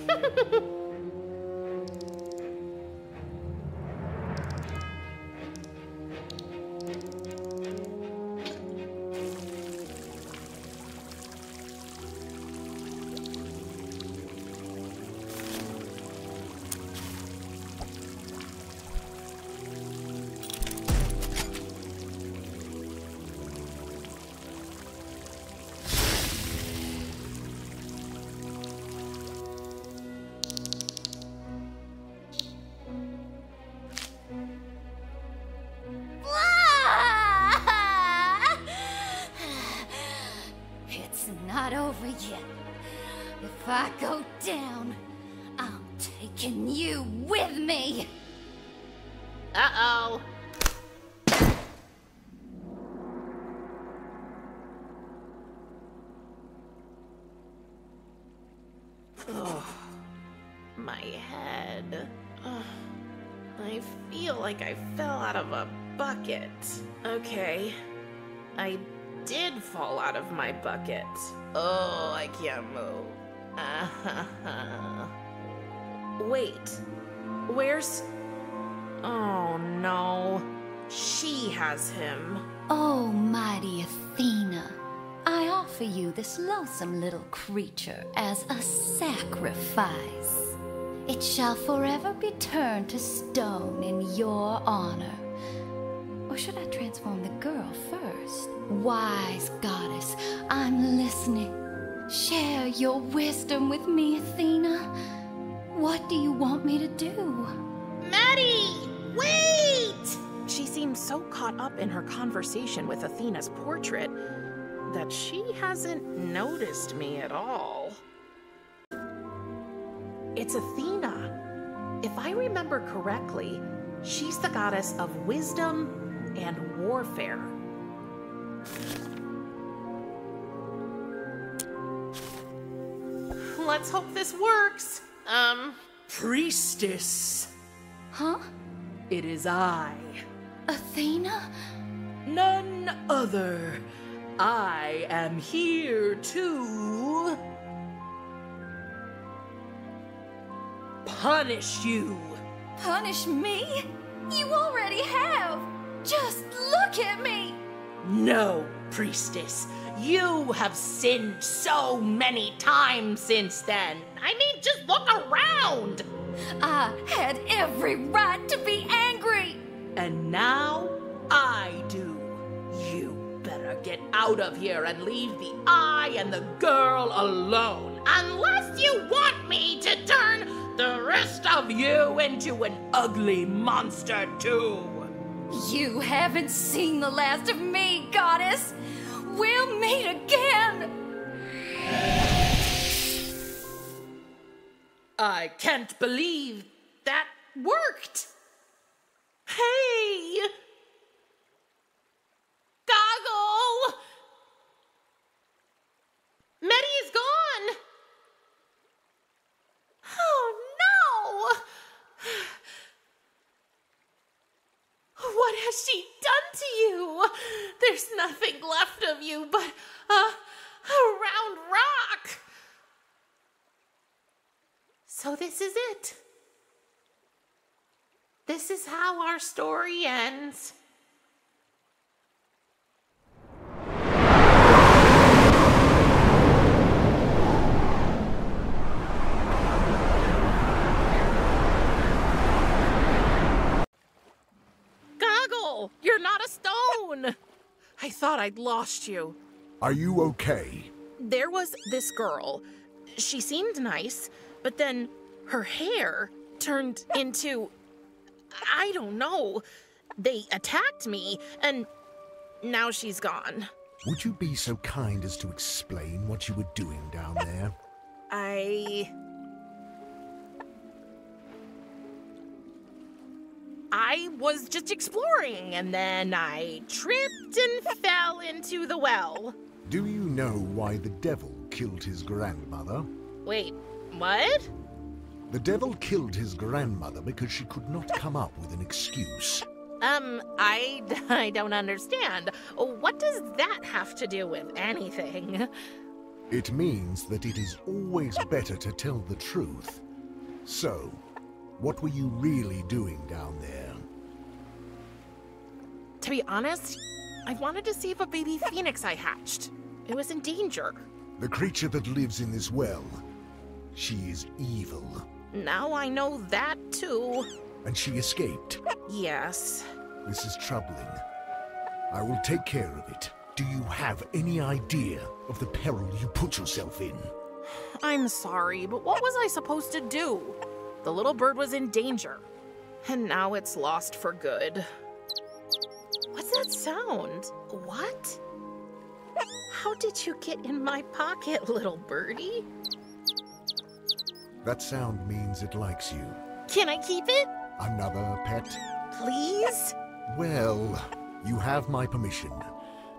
Not over yet. If I go down, I'm taking you with me. Uh-oh. Oh, my head. Oh, I feel like I fell out of a bucket. Okay, I did fall out of my bucket. Oh, I can't move. Wait, where's... Oh no, she has him. Oh, mighty Athena, I offer you this loathsome little creature as a sacrifice. It shall forever be turned to stone in your honor. Or should I transform the girl first? Wise goddess, I'm listening. Share your wisdom with me, Athena. What do you want me to do? Maddie, wait! She seems so caught up in her conversation with Athena's portrait that she hasn't noticed me at all. It's Athena. If I remember correctly, she's the goddess of wisdom and warfare. Let's hope this works. Priestess. Huh? It is I. Athena? None other. I am here to... punish you. Punish me? You already have. Just look at me! No, priestess. You have sinned so many times since then. I mean, just look around! I had every right to be angry! And now I do. You better get out of here and leave the I and the girl alone. Unless you want me to turn the rest of you into an ugly monster too. You haven't seen the last of me, goddess! We'll meet again! I can't believe that worked! Hey! Goggle! Meddy is gone! Oh no! to you? There's nothing left of you but a round rock. So this is it. This is how our story ends. Goggle, you're not a stone. I thought I'd lost you. Are you okay? There was this girl. She seemed nice, but then her hair turned into... I don't know. They attacked me, and now she's gone. Would you be so kind as to explain what you were doing down there? I was just exploring, and then I tripped and fell into the well. Do you know why the devil killed his grandmother? Wait, what? The devil killed his grandmother because she could not come up with an excuse. I don't understand. What does that have to do with anything? It means that it is always better to tell the truth. So, what were you really doing down there? To be honest, I wanted to save a baby phoenix I hatched. It was in danger. The creature that lives in this well, she is evil. Now I know that, too. And she escaped? Yes. This is troubling. I will take care of it. Do you have any idea of the peril you put yourself in? I'm sorry, but what was I supposed to do? The little bird was in danger, and now it's lost for good. What's that sound? What? How did you get in my pocket, little birdie? That sound means it likes you. Can I keep it? Another pet? Please? Well, you have my permission,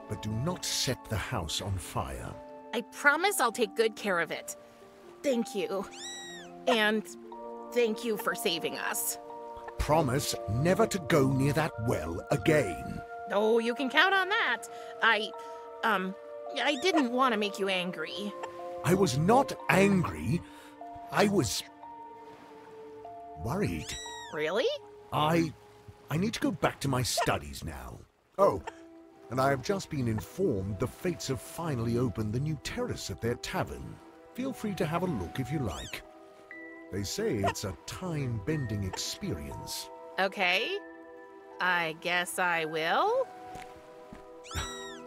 but do not set the house on fire. I promise I'll take good care of it. Thank you. And thank you for saving us. Promise never to go near that well again. Oh, you can count on that. I didn't want to make you angry. I was not angry. I was worried. Really? I need to go back to my studies now. Oh, and I have just been informed the Fates have finally opened the new terrace at their tavern. Feel free to have a look if you like. They say it's a time-bending experience. Okay. I guess I will.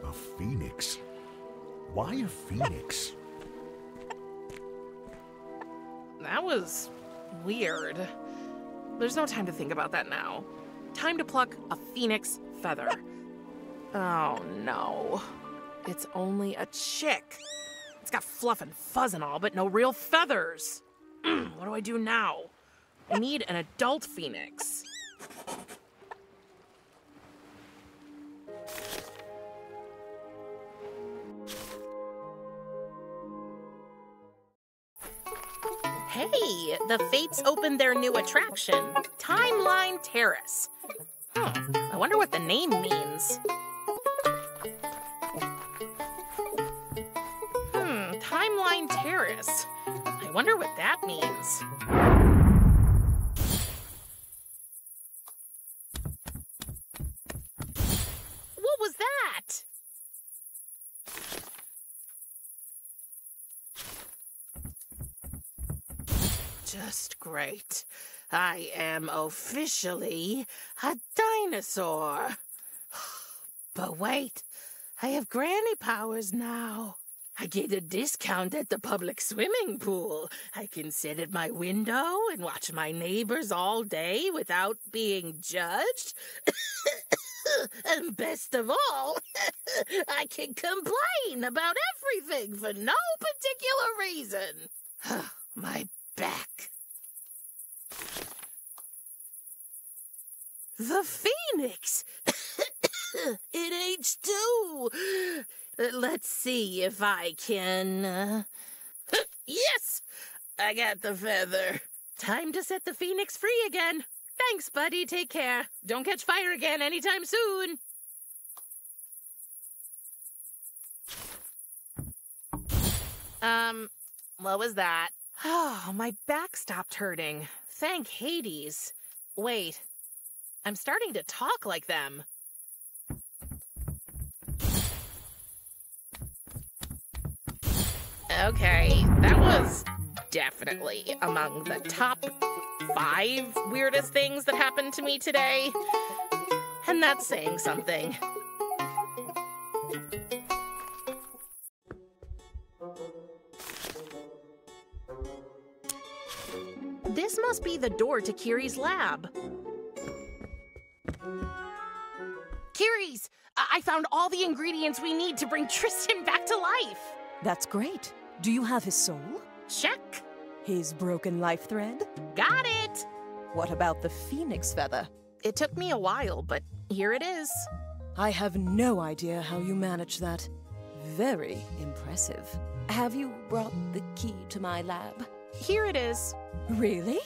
A phoenix? Why a phoenix? That was weird. There's no time to think about that now. Time to pluck a phoenix feather. Oh no. It's only a chick. It's got fluff and fuzz and all, but no real feathers. What do I do now? I need an adult phoenix. Hey, the Fates opened their new attraction, Timeline Terrace. I wonder what the name means. Timeline Terrace. I wonder what that means. What was that? Just great. I am officially a dinosaur. But wait, I have granny powers now. I get a discount at the public swimming pool. I can sit at my window and watch my neighbors all day without being judged. And best of all, I can complain about everything for no particular reason. My back. The Phoenix! It aged too! Let's see if I can... Yes! I got the feather. Time to set the Phoenix free again. Thanks, buddy. Take care. Don't catch fire again anytime soon. What was that? Oh, my back stopped hurting. Thank Hades. Wait, I'm starting to talk like them. Okay, that was definitely among the top 5 weirdest things that happened to me today. And that's saying something. This must be the door to Kiri's lab. Kiri's! I found all the ingredients we need to bring Tristan back to life. That's great. Do you have his soul? Check. His broken life thread? Got it. What about the phoenix feather? It took me a while, but here it is. I have no idea how you managed that. Very impressive. Have you brought the key to my lab? Here it is. Really?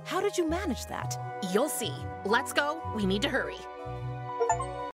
How did you manage that? You'll see. Let's go. We need to hurry.